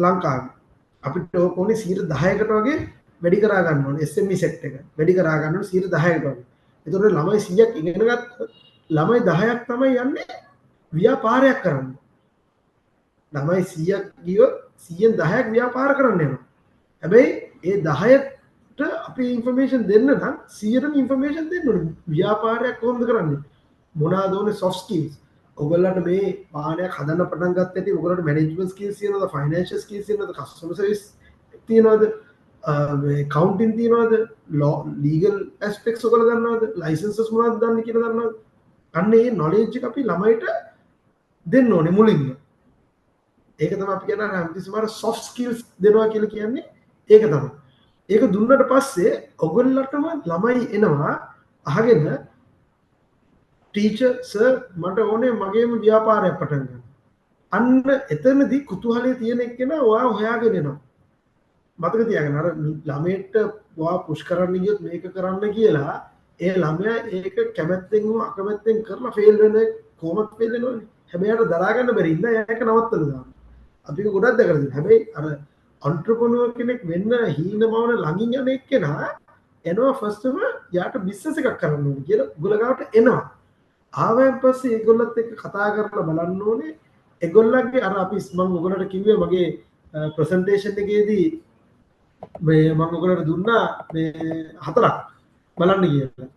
ලංකාවේ. අපිට ඕනේ 10%කට වගේ වැඩි කරා ගන්න ඕනේ SME සෙක්ටර් එක. වැඩි කරා ගන්න ඕනේ 10%කට වගේ. එතකොට ළමයි 100ක් ඉගෙන ගත්ත ළමයි 10ක් තමයි යන්නේ ව්‍යාපාරයක් කරන්න. ළමයි 100ක් ගියොත් 100න් 10ක් ව්‍යාපාර කරන්න යනවා. හැබැයි ඒ 10ට අපි ඉන්ෆර්මේෂන් දෙන්න නම් 100ටම ඉන්ෆර්මේෂන් දෙන්න ඕනේ. ව්‍යාපාරයක් කොහොමද කරන්නේ? මොනවාද ඕනේ soft skills? ඔයගොල්ලන්ට මේ වාහනයක් හදන්න පටන් ගත්තට ඔයගොල්ලන්ට මැනේජ්මන්ට් ස්කිල්ස් තියෙනවද? ෆයිනෑන්ෂල් ස්කිල්ස් තියෙනවද? කස්ටමර් සර්විස් තියෙනවද? accounting තියෙනවද? legal aspects ඔයගොල්ලෝ දන්නවද? licenses මොනවද දන්නේ කියලා දන්නවද? අන්න ඒ knowledge එක අපි ළමයිට දෙන්න ඕනේ මුලින්ම. ඒක තමයි අපි කියන හැමතිස්සෙම soft skills දෙනවා කියලා කියන්නේ ඒක තමයි. ඒක දුන්නට පස්සේ ඔයගොල්ලන්ටම ළමයි එනවා අහගෙන ටීචර් සර් මට ඕනේ මගේම ව්‍යාපාරයක් පටන් ගන්න. අන්න එතනදී කුතුහලයේ තියෙන එක්කෙනා ඔයා හොයාගෙන එනවා. මතක තියාගන්න අර ළමයට ඔයා පුෂ් කරන්න ගියොත් මේක කරන්න කියලා ඒ ළමයා ඒක කැමැත්තෙන් හෝ අකමැත්තෙන් කරලා ෆේල් වෙන කොහොමද ෆේල් වෙනවනේ. හැබැයි යාට දරා ගන්න බැරි ඉන්න ඒක නවත්තලා දානවා. අපි ඒක ගොඩක් දැකලා තියෙනවා. හැබැයි අර entrepreneur කෙනෙක් වෙන්න හීනමවන ළඟින් යන එක්කෙනා එනවා ෆස්ට් of all යාට බිස්නස් එකක් කරන්න ඕනේ කියලා ගොල්ලගාවට එනවා. ආවයන් පස්සේ ඒගොල්ලත් එක්ක කතා කරලා බලන්න ඕනේ ඒගොල්ලන්ගේ අර අපි මම ඔයගොල්ලන්ට කිව්වේ මගේ ප්‍රසන්ටේෂන් එකේදී මේ මම ඔයගොල්ලන්ට දුන්නා මේ 4ක් බලන්න කියලා.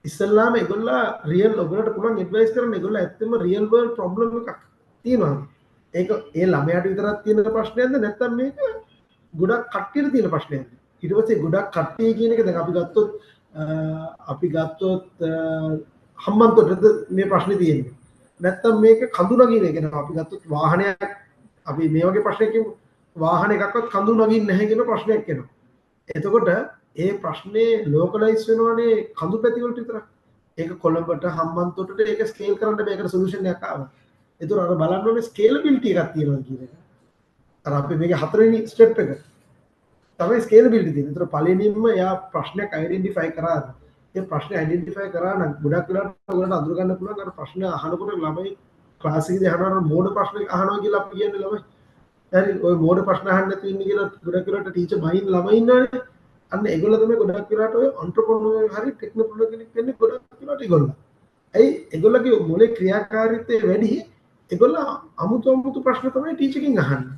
ඉස්සල්ලාම ඒගොල්ලා රියල් ඔයගොල්ලන්ට පුළුවන් ඇඩ්වයිස් කරන්න ඒගොල්ලා ඇත්තම රියල් වර්ල්ඩ් ප්‍රොබ්ලම් එකක් තියෙනවා. ඒක ඒ ළමයාට විතරක් තියෙන ප්‍රශ්නයක්ද නැත්නම් මේක ගොඩක් කට්ටියට තියෙන ප්‍රශ්නයක්ද? ඊට පස්සේ ගොඩක් කට්ටිය කියන එක දැන් අපි ගත්තොත් හම්බන්තොටද මේ ප්‍රශ්නේ තියෙන්නේ. නැත්තම් මේක කඳු නගින එක නේ අපි ගත්තොත් වාහනයක් අපි මේ වගේ ප්‍රශ්නයක් කියමු. වාහන එකක්වත් කඳු නගින්නේ නැහැ කියන ප්‍රශ්නයක් එනවා. එතකොට ඒ ප්‍රශ්නේ ලෝකලයිස් වෙනවනේ කඳු පැති වලට විතරක්. ඒක කොළඹට හම්බන්තොටට ඒක ස්කේල් කරන්න මේකට සොලියුෂන් එකක් ආවා. ඒතර අර බලන්න ඕනේ ස්කේලබිලිටි එකක් තියෙනවා කියන එක. අර අපි මේකේ හතරවෙනි ස්ටෙප් එක තමයි ස්කේලබිලිටි තියෙන්නේ. ඒතර පළවෙනිම එයා ප්‍රශ්නයක් අයිඩෙන්ටිෆයි කරා. ඒ ප්‍රශ්නේ අයිඩෙන්ටිෆයි කරා නම් ගොඩක් වෙලාවට ඔයගොල්ලන්ට අඳුර ගන්න පුළුවන් අර ප්‍රශ්න අහනකොට ළමයි ක්ලාස් එකේදී අහනවා මෝඩ ප්‍රශ්න අහනවා කියලා අපි කියන්නේ ළමයි. හරි ඔය මෝඩ ප්‍රශ්න අහන්න නැතුව ඉන්නේ කියලා ගොඩක් වෙලාවට ටීචර් බයින් ළමයි ඉන්නවනේ. අන්න ඒගොල්ලෝ තමයි ගොඩක් වෙලාවට ඔය entrepreneur හරි ටෙක්නොලොජි කෙනෙක් වෙන්නේ ගොඩක් වෙලාවට ඒගොල්ලෝ. ඇයි ඒගොල්ලෝගේ මොලේ ක්‍රියාකාරීත්වය වැඩි ඒගොල්ලෝ අමුතු ප්‍රශ්න තමයි ටීචර්ගෙන් අහන්නේ.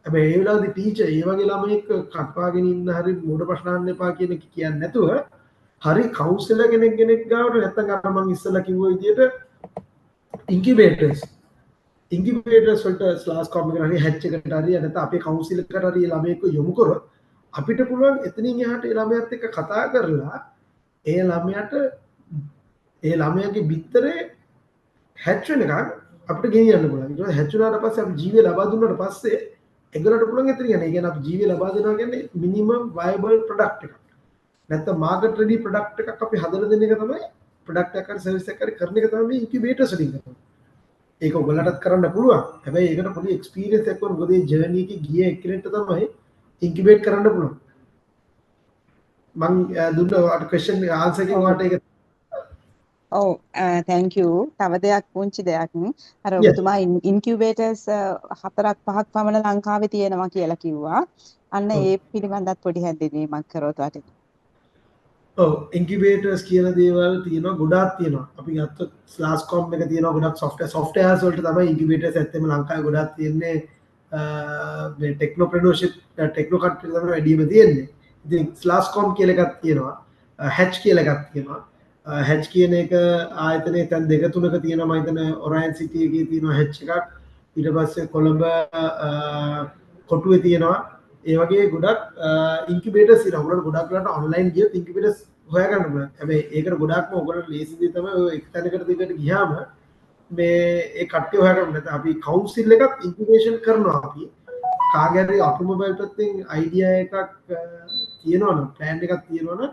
හැබැයි ඒ වෙලාවේදී ටීචර් ඒ වගේ ළමෙක් කට්පාගෙන ඉන්න හරි මෝඩ ප්‍රශ්න අහන්න එපා කියන එක කියන්නේ නැතුව හරි කවුන්සලර් කෙනෙක් ගාවට නැත්නම් අර මම ඉස්සෙල්ලා කිව්ව විදිහට ඉන්කියුබේටර්ස් වලට ස්ලාස් කොම් එකට හරි හැච් එකට හරි නැත්නම් අපේ කවුන්සිල් එකට හරි ළමයෙක්ව යොමු කරොත් අපිට පුළුවන් එතනින් එහාට ඒ ළමයාත් එක්ක කතා කරලා ඒ ළමයාගේ බිත්තරේ හැච් වෙනකන් අපිට ගෙනියන්න පුළුවන්. ඊට පස්සේ හැච් වුණාට පස්සේ අපි ජීවය ලබා දුන්නාට පස්සේ ඒගොල්ලන්ට පුළුවන් එතන යන්න. ඒ කියන්නේ අපි ජීවය ලබා දෙනවා කියන්නේ මිනිමම් වයබල් ප්‍රොඩක්ට් එකක්. නැත්නම් මාකට් රෙඩි ප්‍රොඩක්ට් එකක් අපි හදලා දෙන එක තමයි ප්‍රොඩක්ට් එකක් හරි සර්විස් එකක් හරි කරන එක තමයි මේ ඉන්කියුබේටර්ස් වලින් කරන්නේ. ඒක ඔයගලටත් කරන්න පුළුවන්. හැබැයි ඒකට පොඩි එක්ස්පීරියන්ස් එකක් ඕන. මොකද මේ ජර්නි එකේ ගිය එක්කෙනෙක්ට තමයි ඉන්කියුබේට් කරන්න පුළුවන්. මං දුන්න අර ක්වෙස්චන් ආන්සර් එකෙන් ඔයාලට ඒක ඔව් thank you. තව දෙයක් පුංචි දෙයක්. අර Yes. ඔබතුමා ඉන්කියුබේටර්ස් 4ක් 5ක් පමණ ලංකාවේ තියෙනවා කියලා කිව්වා. අන්න ඔව්. ඒ පිළිබඳවත් පොඩි හැඳින්වීමක් කරොත් වටිනවා. ඔව් ඉන්කියුබේටර්ස් කියන දේවල් තියෙනවා ගොඩාක් තියෙනවා. අපි ගත්තොත් ස්ලාස්කොම් එක තියෙනවා ගොඩක් softwares වලට තමයි ඉන්කියුබේටර්ස් ඇත්තම ලංකාවේ ගොඩාක් තියෙන්නේ. මේ ටෙක්නොප්‍රෙනර්ෂිප් ටෙක්නෝ කන්ට්‍රි තමයි වැඩිම තියෙන්නේ. ඉතින් ස්ලාස්කොම් කියලා එකක් තියෙනවා. හැච් කියලා එකක් තියෙනවා. හැච් කියන එක ආයතනයේ තැන් දෙක තුනක තියෙනවා. මම හිතන්නේ ඔරයන් සිටි එකේ තියෙනවා හැච් එකක්. ඊට පස්සේ කොළඹ කොටුවේ තියෙනවා. ඒ වගේ ගොඩක් ඉන්කියුබේටර්ස් තියෙනවා. ඔයගොල්ලෝ ගොඩක් වෙලාවට ඔන්ලයින් ගියොත් ඉන්කියුබේටර්ස් හොයාගන්න පුළුවන්. හැබැයි ඒකට ගොඩක්ම ඔයගොල්ලෝ ලේසි දේ තමයි ඔය එක තැනකට දෙකට ගියාම මේ ඒ කට්ටිය හොයාගන්න නැත්නම් අපි කවුන්සිල් එකක් ඉන්කියුබේෂන් කරනවා අපි. කාගේ හරි ඔටෝමොබයිල් පැත්තෙන් අයිඩියා එකක් තියෙනවනම් ප්ලෑන් එකක් තියෙනවනම්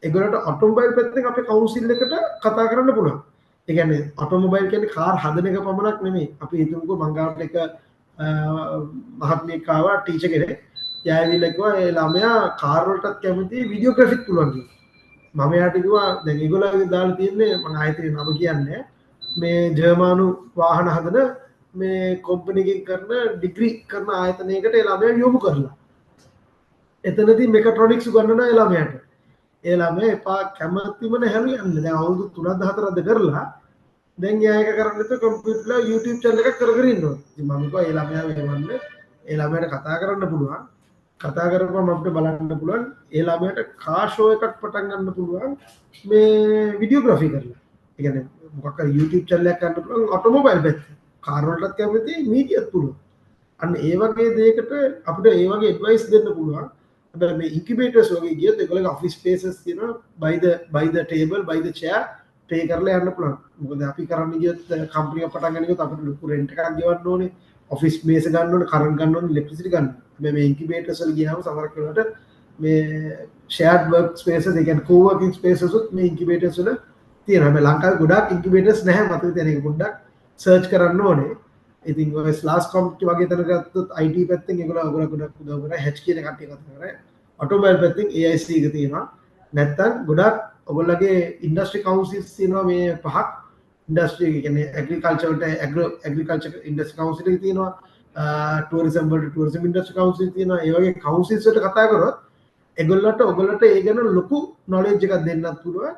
ඒගොල්ලන්ට ඔටෝමොබයිල් පැත්තෙන් අපේ කවුන්සිල් එකට කතා කරන්න පුළුවන්. ඒ කියන්නේ ඔටෝමොබයිල් කියන්නේ කාර් හදන එක පමණක් නෙමෙයි. අපි හිතමුකෝ මංගාවට එක මහත්මියක් ආවා ටීචර් කෙනෙක්. යාවිලා කිව්වා ඒ ළමයා කාර් වලටත් කැමති වීඩියෝග්‍රැෆික් පුළුවන් කියලා. මම යාට කිව්වා දැන් ඒගොල්ලෝ දාලා තියෙන්නේ මම ආයතනයේ නම කියන්නේ මේ ජර්මානු වාහන හදන මේ කම්පැනි එකකින් කරන ඩිග්‍රී කරන ආයතනයකට ඒ ළමයා යොමු කරලා. එතනදී මෙකට්‍රොනික්ස් උගන්වන ඒ ළමයාට. ඒ ළමයා එපා කැමතිම නැහැලු යන්නේ. දැන් අවුරුදු 3ක් 14ක්ද කරලා දැන් එයා එක කරන්නේ නැතුව කම්පියුටර් YouTube channel එකක් කරගෙන ඉන්නවා. ඉතින් මම කිව්වා ඒ ළමයා වෙනවන්න ඒ ළමයාට කතා කරන්න පුළුවන්. කතා කරපුවම අපිට බලන්න පුළුවන් ඒ ළමයාට කාර් ෂෝ එකක් පටන් ගන්න පුළුවන් මේ වීඩියෝග්‍රැෆි කරලා. ඒ කියන්නේ මොකක් හරි YouTube channel එකක් ගන්න පුළුවන් ඔටෝමොබයිල් පැත්තේ. කාර් වලටත් කැමති මීඩියත් පුළුවන්. අන්න ඒ වගේ දෙයකට අපිට ඒ වගේ ඇඩ්වයිස් දෙන්න පුළුවන්. හැබැයි මේ ඉන්කියුබේටර්ස් වගේ ගියොත් ඒගොල්ලෝ ඔෆිස් ස්පේසස් තියෙනවා by the table by the chair පේ කරලා යන්න පුළුවන්. මොකද අපි කරන්න ගියොත් කම්පැනි එක පටන් ගන්න ගියොත් අපිට ලොකු රෙන්ට් එකක් ගෙවන්න ඕනේ. ඔෆිස් මේස ගන්න ඕනේ, කරන්ට් ගන්න ඕනේ, ඉලෙක්ට්‍රිසිටි ගන්න. මේ ඉන්කියුබේටර්ස් වල ගියාම සමහරක් වෙලාවට මේ shared work spaces, ඒ කියන්නේ co-working spaces උත් මේ ඉන්කියුබේටර්ස් වල තියෙනවා. හැබැයි ලංකාවේ ගොඩාක් ඉන්කියුබේටර්ස් නැහැ, මතක තියාගන්න. ඒක පොඩ්ඩක් සර්ච් කරන්න ඕනේ. ඉතින් ඔය ස්ලාස්කොම් වගේ තැන ගත්තොත් IT පැත්තෙන් ඒගොල්ලෝ ගොඩක් උදව් කරා. H කියන කට්ටිය කතා කරා. ඔටෝමොබයිල් පැත්තෙන් AIC එක තියෙනවා. නැත්තම් ගොඩක් ඔයගොල්ලෝගේ ඉන්ඩස්ට්‍රි කවුන්සිල්ස් තියෙනවා මේ 5ක්. ඉන්ඩස්ට්‍රි කියන්නේ ඇග්‍රිකල්චර් වලට ඇග්‍රිකල්චර් ඉන්ඩස්ට්‍රි කවුන්සිල් එක තියෙනවා. ටූරිසම් වලට ටූරිසම් ඉන්ඩස්ට්‍රි කවුන්සිල් තියෙනවා. ඒ වගේ කවුන්සිල්ස් වලට කතා කරොත් ඔයගොල්ලන්ට ඒ ගැන ලොකු නොලෙජ් එකක් දෙන්නත් පුළුවන්.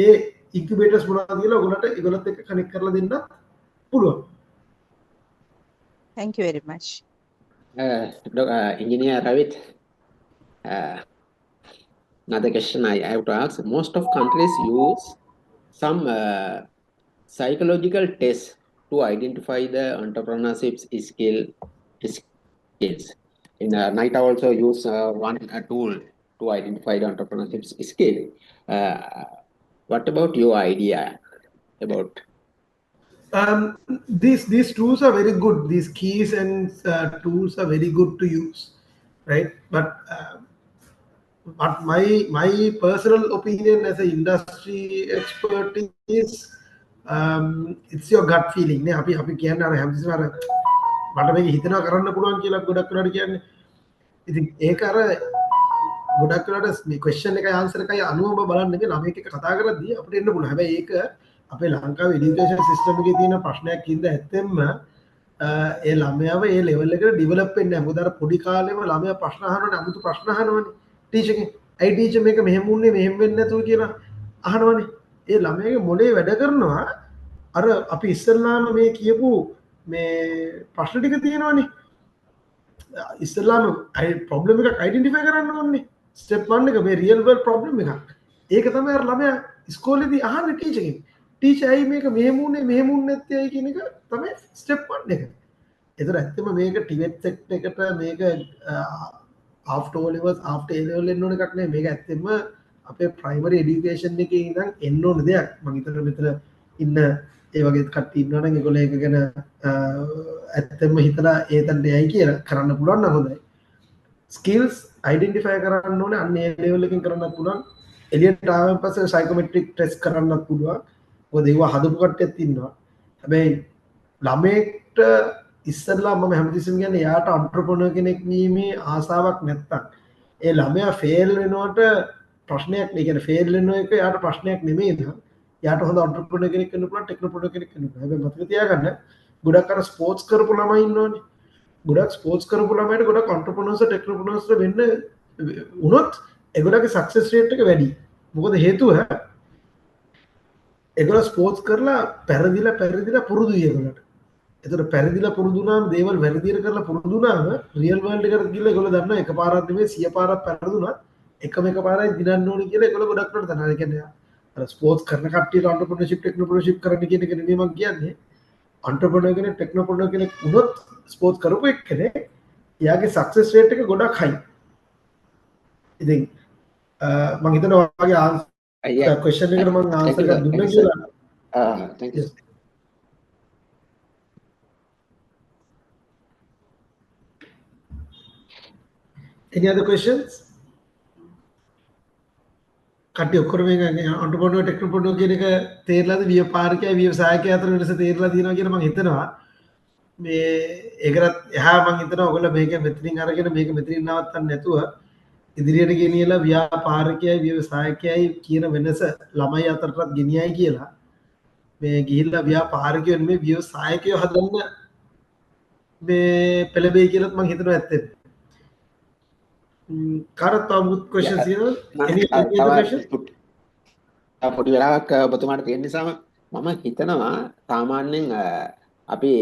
ඒ ඉන්කියුබේටර්ස් මොනවද කියලා ඔයගොල්ලන්ට ඒගොල්ලොත් එක්ක කනෙක්ට් කරලා දෙන්නත් පුළුවන්. Thank you very much. Engineer Ravit, another question I have to ask. Most of countries use some psychological tests to identify the entrepreneurship skills. In NITA also use one tool to identify the entrepreneurship skill. What about your idea about? These tools are very good. These keys and tools are very good to use, right? But my personal opinion as an industry expert is it's your gut feeling. Ne අපි කියන්නේ අර හැමතිස්සෙම අර මට මේක හිතනවා කරන්න පුළුවන් කියලා ගොඩක් වෙලාවට කියන්නේ. ඉතින් ඒක අර ගොඩක් වෙලාවට මේ question එකයි answer එකයි අනුවම බලන්න නෙමෙයි ළමයෙක් එක්ක කතා කරද්දී අපිට එන්න පුළුවන්. හැබැයි ඒක අපේ ලංකාවේ এডুকেෂන් සිස්ටම් එකේ තියෙන ප්‍රශ්නයක් ඉඳ ඇත්තෙන්ම ඒ ළමයාව ඒ ලෙවල් එකට ඩෙවලොප් වෙන්නේ නැහැ. මොකද අර පොඩි කාලේම ළමයා ප්‍රශ්න අහනවනේ, අමුතු ප්‍රශ්න අහනවනේ. ටීචර් කෙනෙක්, "අයි ටීචර් මේක මෙහෙම වුනේ මෙහෙම වෙන්නේ නැතුව" කියලා අහනවනේ. ඒ ළමයාගේ මොලේ වැඩ කරනවා අර අපි ඉස්සෙල්ලාම මේ කියපු මේ ප්‍රශ්න ටික තියෙනවනේ. ඉස්සෙල්ලාම ප්‍රොබ්ලම් එකක් අයිඩෙන්ටිෆයි කරන්න ඕනේ. ස්ටෙප් 1 එක මේ රියල් වර්ල්ඩ් ප්‍රොබ්ලම් එකක්. ඒක තමයි අර ළමයා ඉස්කෝලේදී අහන්නේ ටීචර් කෙනෙක්. ටීචර් ඇයි මේක මෙහෙම වුනේ නැත්තේ ඇයි කියන එක තමයි ස්ටෙප් 1 එක. ඒතර ඇත්තම මේක ටිවෙට් සෙට් එකට මේක after O levels after A level එන්න ඕන එකක් නෙමෙයි. මේක ඇත්තම අපේ ප්‍රයිමරි এডুকেෂන් එකේ ඉඳන් එන්න ඕන දෙයක්. මම හිතනවා මෙතන ඉන්න ඒ වගේ කට්ටිය ඉන්නවා නම් ඒගොල්ලෝ ඒක ගැන ඇත්තම හිතලා ඒ තැනට යයි කියලා කරන්න පුළුවන් නම් හොඳයි. ස්කිල්ස් අයිඩෙන්ටිෆයි කරන්න ඕනේ. අන්න ඒ ලෙවල් එකකින් කරන්නත් පුළුවන්. එලියට ආවන් පස්සේ සයිකෝමෙට්‍රික් ටෙස්ට් කරන්නත් පුළුවන්. මොකද ඒවා හදපු කට්ටියත් ඉන්නවා. හැබැයි ළමයෙක්ට ඉස්සෙල්ලා මම හැමතිස්සෙම කියන්නේ යාට entrepreneur කෙනෙක් වීමේ ආසාවක් නැත්තම් ඒ ළමයා ෆේල් වෙනවට ප්‍රශ්නයක් නේ. කියන්නේ ෆේල් වෙන එක යාට ප්‍රශ්නයක් නෙමෙයි නේද? යාට හොඳ entrepreneur කෙනෙක් වෙන්න පුළුවන්, ටෙක්නොප්‍රෙනර් කෙනෙක් වෙන්න පුළුවන්. හැබැයි මතක තියාගන්න ගොඩක් අර ස්පෝර්ට්ස් කරපු ළමයි ඉන්නවනේ. ගොඩක් ස්පෝර්ට්ස් කරපු ළමයිට ගොඩක් entrepreneurs ටෙක්නොප්‍රෙනර්ස් වෙන්න වුණොත් ඒගොල්ලන්ගේ සක්සස් රේට් එක වැඩි. මොකද හේතුව ඒගොල්ලෝ ස්පෝර්ට්ස් කරලා පැරදිලා පුරුදුයි ඒගොල්ලන්ට. එතකොට පැරදිලා පුරුදු වුණාම දේවල් වැරදියට කරලා පුරුදු වුණාම රියල් වර්ල්ඩ් එකට ගිහලා ඒගොල්ලෝ දන්නවා එකපාරක් නෙමෙයි 100 පාරක් පැරදුනත් එකම පාරයි දිනන්න ඕනේ කියලා ඒගොල්ලෝ ගොඩක් වෙලාවට දන්නවා. ඒ කියන්නේ අර ස්පෝර්ට්ස් කරන කට්ටියට entrepreneurship ටෙක්නොප්‍රෙනර්ෂිප් කරන්න කියන එක නෙමෙයි මම කියන්නේ. entrepreneur කෙනෙක් ටෙක්නොප්‍රෙනර් කෙනෙක් වුණොත් ස්පෝර්ට්ස් කරපු එක්කෙනෙක් එයාගේ සක්සස් රේට් එක ගොඩක් හයි. ඉතින් මම හිතනවා ඔයාගේ question එකට මම answer එකක් දුන්නා කියලා. Thank you. Any other questions? කට්ටිය ඔක්කොම මේක entrepreneur ටෙක්නොප්‍රෙනර් කියන එක තේරලාද ව්‍යාපාරිකය ව්‍යවසායකය අතර වෙනස තේරලා තියෙනවා කියලා මම හිතනවා. මේ ඒකත් එහා මම හිතනවා ඔයගොල්ලෝ මේක මෙතනින් අරගෙන මේක මෙතනින් නවත්තන්න නැතුව ඉදිරියට ගෙනියලා ව්‍යාපාරිකයයි ව්‍යවසායකයයි කියන වෙනස ළමයි අතරටත් ගෙනියයි කියලා. මේ ගිහිල්ලා ව්‍යාපාරිකයෝ නෙමෙයි ව්‍යවසායකයෝ හදන්න මේ පෙළඹෙයි කියලාත් මම හිතනවා ඇත්තට. කාටත් good questions තියෙනවද? Any other questions? පොඩි වෙලාවක් ඔබතුමාට තියෙන නිසාම මම හිතනවා සාමාන්‍යයෙන් අපි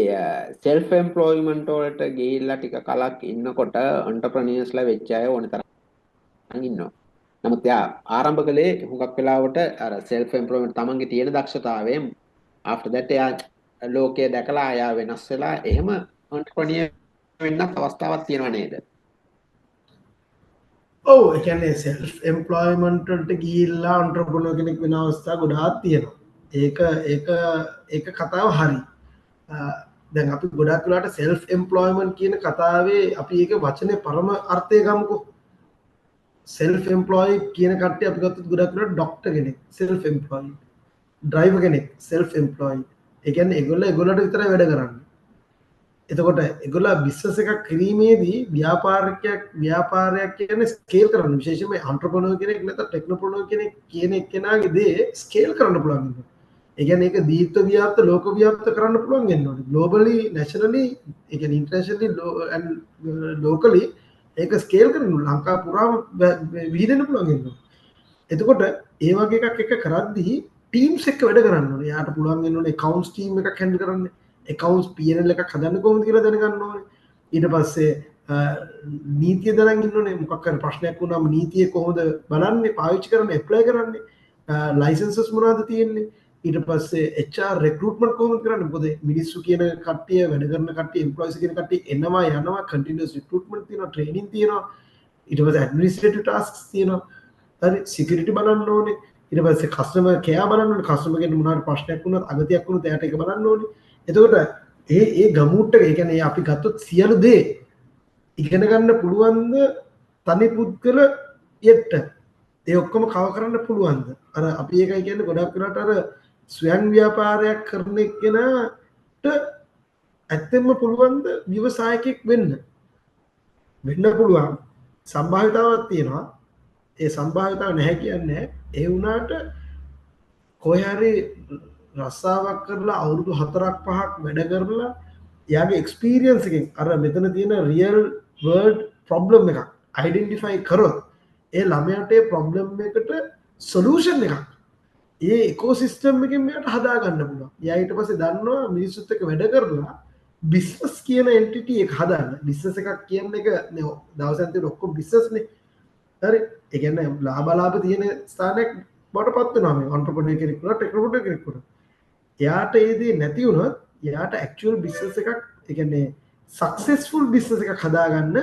self employment වලට ගිහිල්ලා ටික කලක් ඉන්නකොට entrepreneursලා වෙච්ච අය ඕන තරම් ඉන්නවා. නමුත් යා ආරම්භ කළේ හුඟක් වෙලාවට අර self employment තමන්ගේ තියෙන දක්ෂතාවයෙන් after that එයා ලෝකයේ දැකලා එයා වෙනස් වෙලා එහෙම entrepreneur වෙන්නත් අවස්ථාවක් තියෙනව නේද? ඔව් ඒ කියන්නේ self employment වලට ගිහිල්ලා entrepreneur කෙනෙක් වෙන අවස්ථා ගොඩාක් තියෙනවා. ඒක කතාව හරි. දැන් අපි ගොඩක් වෙලාට self employment කියන කතාවේ අපි ඒක වචනේ පරම අර්ථය ගමුකෝ. self employed කියන කට්ටිය අපි ගත්තොත් ගොඩක් වෙලාට ડોක්ටර් කෙනෙක් self employed, driver කෙනෙක් self employed. ඒ කියන්නේ ඒගොල්ලන්ට විතරයි වැඩ කරන්නේ. එතකොට ඒගොල්ලෝ බිස්නස් එකක් කිරීමේදී ව්‍යාපාරයක් කියන්නේ ස්කේල් කරන්න, විශේෂයෙන්ම entrepreneur කෙනෙක් නැත්නම් technopreneur කෙනෙක් කියන එක්කෙනාගේ දේ ස්කේල් කරන්න පුළුවන් වෙනවා. ඒ කියන්නේ ඒක දීප්ත ව්‍යාප්ත ලෝක ව්‍යාප්ත කරන්න පුළුවන් වෙන්න ඕනේ. globally, nationally, ඒ කියන්නේ internationally and locally ඒක ස්කේල් කරන්න ලංකාව පුරාම විහිදෙන්න පුළුවන් වෙන්න ඕනේ. එතකොට ඒ වගේ එකක් එක කරද්දී ටීම්ස් එක්ක වැඩ කරන්න ඕනේ. යාට පුළුවන් වෙන්න ඕනේ accounts team එකක් හැන්ඩල් කරන්න. accounts P&L එකක් හදන්න කොහොමද කියලා දැනගන්න ඕනේ. ඊට පස්සේ නීතිය දැනගෙන ඉන්න ඕනේ. මොකක් හරි ප්‍රශ්නයක් වුණාම නීතිය කොහොමද බලන්නේ, පාවිච්චි කරන්නේ, ඇප්ලයි කරන්නේ, ලයිසන්සස් මොනවද තියෙන්නේ. ඊට පස්සේ HR recruitment කොහොමද කරන්නේ. මොකද මිනිස්සු කියන කට්ටිය, වැඩ කරන කට්ටිය, employees කියන කට්ටිය එනවා යනවා, continuous recruitment තියෙනවා, training තියෙනවා. ඊට පස්සේ administrative tasks තියෙනවා. හරි security බලන්න ඕනේ. ඊට පස්සේ customer care බලන්න ඕනේ. customer කෙනෙක් මොනවාරි ප්‍රශ්නයක් වුණොත්, අගතියක් වුණොත් එයාට ඒක බලන්න ඕනේ. එතකොට ඒ ගමුට්ට එක, ඒ කියන්නේ අපි ගත්තොත් සියලු දේ ඉගෙන ගන්න පුළුවන්ද තනි පුද්ගලයෙක්ට? ඒ ඔක්කොම කව කරන්න පුළුවන්ද? අර අපි ඒකයි කියන්නේ ගොඩක් වෙලාවට අර ස්වයං ව්‍යාපාරයක් කරන එක්කෙනාට ඇත්තෙන්ම පුළුවන්ද ව්‍යවසායකයෙක් වෙන්න? වෙන්න පුළුවන්. සම්භාවිතාවක් තියෙනවා. ඒ සම්භාවිතාව නැහැ කියන්නේ ඒ වුණාට කොහේ හරි රස්සාවක් කරලා අවුරුදු 4ක් 5ක් වැඩ කරලා එයාගේ එක්ස්පීරියන්ස් එකෙන් අර මෙතන තියෙන රියල් වර්ල්ඩ් ප්‍රොබ්ලම් එකක් අයිඩෙන්ටිෆයි කරොත් ඒ ළමයාට ඒ ප්‍රොබ්ලම් එකට සොලියුෂන් එකක් ඒ ඉකෝසිස්ටම් එකෙන් මෙයාට හදා ගන්න පුළුවන්. එයා ඊට පස්සේ දන්නවා මිනිස්සුත් එක්ක වැඩ කරලා බිස්නස් කියන එන්ටිටි එක හදාන්න. බිස්නස් එකක් කියන එක දවස් අන්තිමට ඔක්කොම බිස්නස් නේ. හරි. ඒ කියන්නේ ලාභ තියෙන ස්ථානයක් බඩපත් වෙනවා මේ entrepreneur කෙනෙක් වුණා, technopreneur කෙනෙක් වුණා. එයාට ඒ දේ නැති වුණොත් එයාට ඇක්චුවල් බිස්නස් එකක්, ඒ කියන්නේ සක්සස්ෆුල් බිස්නස් එකක් හදාගන්න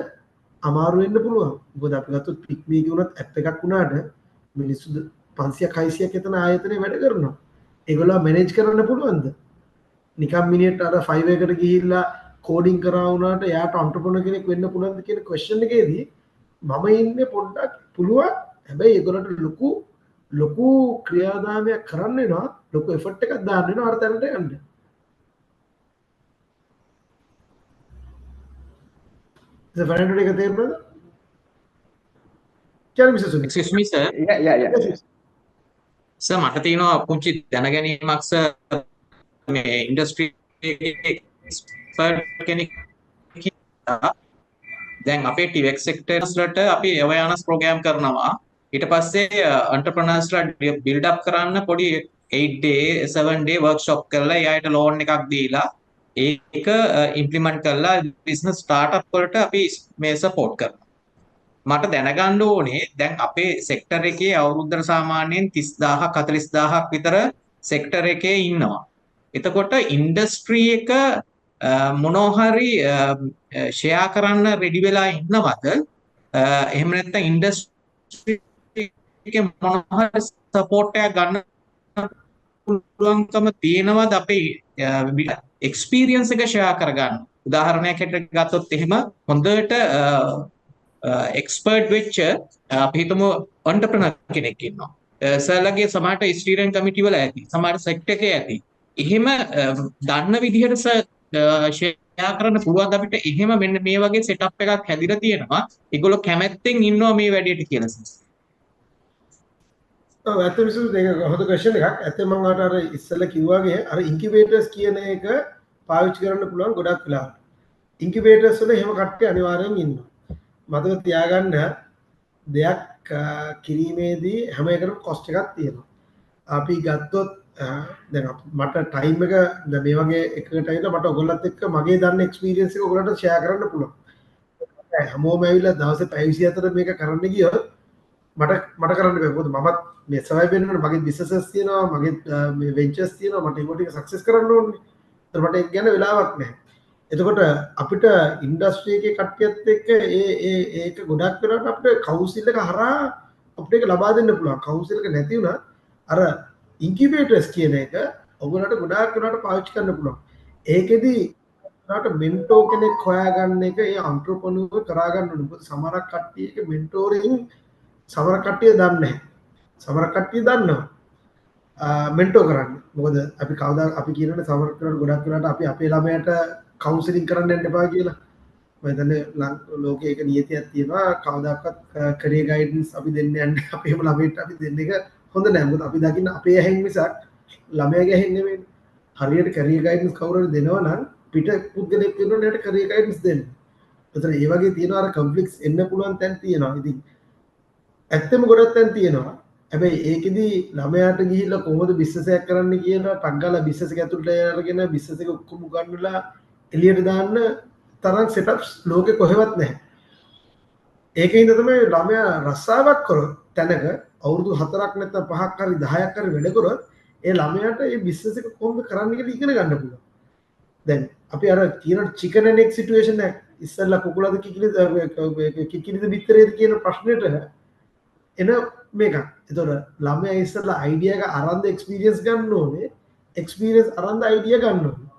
අමාරු වෙන්න පුළුවන්. මොකද අපි ගත්තොත් පික්මී කියුණත් ඇප් එකක් වුණාට මිනිස්සු 500ක් 600ක් එතන ආයතනයේ වැඩ කරනවා. ඒගොල්ලෝ මැනේජ් කරන්න පුළුවන්ද? නිකම් මිනිහට අර 5 එකට ගිහිල්ලා කෝඩින් කරා වුණාට එයාට entrepreneur කෙනෙක් වෙන්න පුළුවන්ද කියන ක්වෙස්චන් එකේදී මම ඉන්නේ පොඩ්ඩක් පුළුවන්. හැබැයි ඒගොල්ලන්ට ලොකු ක්‍රියාදාමයක් කරන්න වෙනවා, ලොකු එෆර්ට් එකක් දාන්න වෙනවා අර තැනට යන්න. ඉතින් ෆර්නැන්ඩෝ එක තේරුණාද? කියන්න Mrs Sunil. Excuse me, sir. Yeah. Sir, මට තියෙනවා පුංචි දැනගැනීමක් sir. මේ ඉන්ඩස්ට්‍රි එක්ස්පර්ට් කෙනෙක් කියලා. දැන් අපේ TVET sectors වලට අපි awareness program කරනවා. ඊට පස්සේ entrepreneursලා build up කරන්න පොඩි 8 day 7 day workshop කරලා එයාට loan එකක් දීලා ඒක implement කරලා business startup වලට අපි මේ support කරනවා. මට දැනගන්න ඕනේ දැන් අපේ sector එකේ අවුරුද්දට සාමාන්‍යයෙන් 30000ක් 40000ක් විතර sector එකේ ඉන්නවා. එතකොට industry එක මොනවා හරි share කරන්න ready වෙලා ඉන්නවද? එහෙම නැත්නම් industry එකේ මොනවා හරි support එකක් ගන්න පුළුවන්කම තියෙනවද අපේ experience එක share කරගන්න? උදාහරණයක් හැටියට ගත්තොත් එහෙම හොඳට expert වෙච්ච අපි හිතමු entrepreneur කෙනෙක් ඉන්නවා. සර්ලගේ සමහරට ස්ටීරියන් කමිටි වල ඇති. සමහර සෙක්ටර් එකේ ඇති. එහෙම දන්න විදිහට ෂෙයා කරන්න පුළුවන් අපිට. එහෙම මෙන්න මේ වගේ සෙටප් එකක් හැදිලා තියෙනවා. ඒගොල්ලෝ කැමැත්තෙන් ඉන්නවා මේ වැඩේට කියලා. ඔව් ඇත්තටම මේක හොඳ ක්වෙස්චන් එකක්. ඇත්තටම මම අර ඉස්සෙල්ලා කිව්වාගේ අර ඉන්කියුබේටර්ස් කියන එක පාවිච්චි කරන්න පුළුවන් ගොඩක් වෙලාවට. ඉන්කියුබේටර්ස් වල එහෙම කට්ටිය අනිවාර්යෙන් ඉන්නවා. මතක තියාගන්න දෙයක් කිරීමේදී හැම එකකටම කොස්ට් එකක් තියෙනවා. අපි ගත්තොත් දැන් මට ටයිම් එක දැන් මේ වගේ එකකට ඇවිල්ලා මට ඔයගොල්ලොත් එක්ක මගේ දන්න එක්ස්පීරියන්ස් එක ඔයගොල්ලන්ට ෂෙයා කරන්න පුළුවන්. හැමෝම ඇවිල්ලා දවසේ පැය 24 මේක කරන්න ගියොත් මට කරන්න බෑ. මොකද මමත් මේ සර්වයිව් වෙන්න ඕනේ. මගේ බිස්නසස් තියෙනවා, මගේ මේ වෙන්චර්ස් තියෙනවා. මට ඒක ටික සක්සස් කරන්න ඕනේ. ඒතර මට ඒක ගැන වෙලාවක් නැහැ. එතකොට අපිට ඉන්ඩස්ට්‍රි එකේ කට්ටියත් එක්ක ඒක ගොඩක් වෙලාවට අපිට කවුන්සිල් එක හරහා අපිට ඒක ලබා දෙන්න පුළුවන්. කවුන්සිල් එක නැති වුණා අර ඉන්කියුබේටර්ස් කියන එක ඔයගොල්ලන්ට ගොඩාක් වෙලාවට පාවිච්චි කරන්න පුළුවන්. ඒකෙදි ඊට මෙන්ටෝ කෙනෙක් හොයාගන්න එක ඒ entrepreneur කරා ගන්න ඕනේ. මොකද සමහරක් කට්ටියක මෙන්ටෝරින් සමහර කට්ටිය දන්නේ නැහැ. සමහර කට්ටිය දන්නවා. මෙන්ටෝ කරන්න. මොකද අපි කවදා අපි කියනනේ සමහර කෙනාට ගොඩක් වෙලාවට අපි අපේ ළමයට කවුන්සලින් කරන්න යන්න එපා කියලා. මම හිතන්නේ ලෝකේ එක නියතියක් තියෙනවා කවදාකවත් කැරියර් ගයිඩන්ස් අපි දෙන්න යන්නේ අපේම ළමයට අපි දෙන්න එක හොඳ නැහැ. මොකද අපි දකින්න අපේ ඇහෙන් මිසක් ළමයාගේ ඇහෙන් නෙමෙයි. හරියට කැරියර් ගයිඩන්ස් කවුරු හරි දෙනවා නම් පිට පුද්ගලෙක් වෙනවා නේද කැරියර් ගයිඩන්ස් දෙන්න. ඒතර ඒ වගේ තියෙනවා අර කන්ෆ්ලික්ට්ස් එන්න පුළුවන් තැන් තියෙනවා. ඉතින් ඇත්තම ගොඩක් තැන් තියෙනවා. හැබැයි ඒකෙදි ළමයාට ගිහිල්ලා කොහොමද බිස්නස් එකක් කරන්න කියලා ටක් ගාලා බිස්නස් එක ඇතුළට අරගෙන බිස්නස් එක ඔක්කොම ගන්නලා එළියට දාන්න තරම් සෙටප්ස් ලෝකේ කොහෙවත් නැහැ. ඒකින්ද තමයි ළමයා රස්සාවක් කරොත් තැනක අවුරුදු 4ක් නැත්නම් 5ක් හරි 10ක් හරි වැඩ කරොත් ඒ ළමයාට මේ බිස්නස් එක කොහොමද කරන්න කියලා ඉගෙන ගන්න පුළුවන්. දැන් අපි අර කියන චිකන් ඇන් එග් සිටුේෂන් එක ඉස්සෙල්ලා කුකුලද කිකිලිද බිත්තරේද කියන ප්‍රශ්නෙට එන මේක. එතකොට ළමයා ඉස්සෙල්ලා අයිඩියා එක අරන්ද එක්ස්පීරියන්ස් ගන්න ඕනේ. එක්ස්පීරියන්ස් අරන්ද අයිඩියා ගන්න ඕනේ.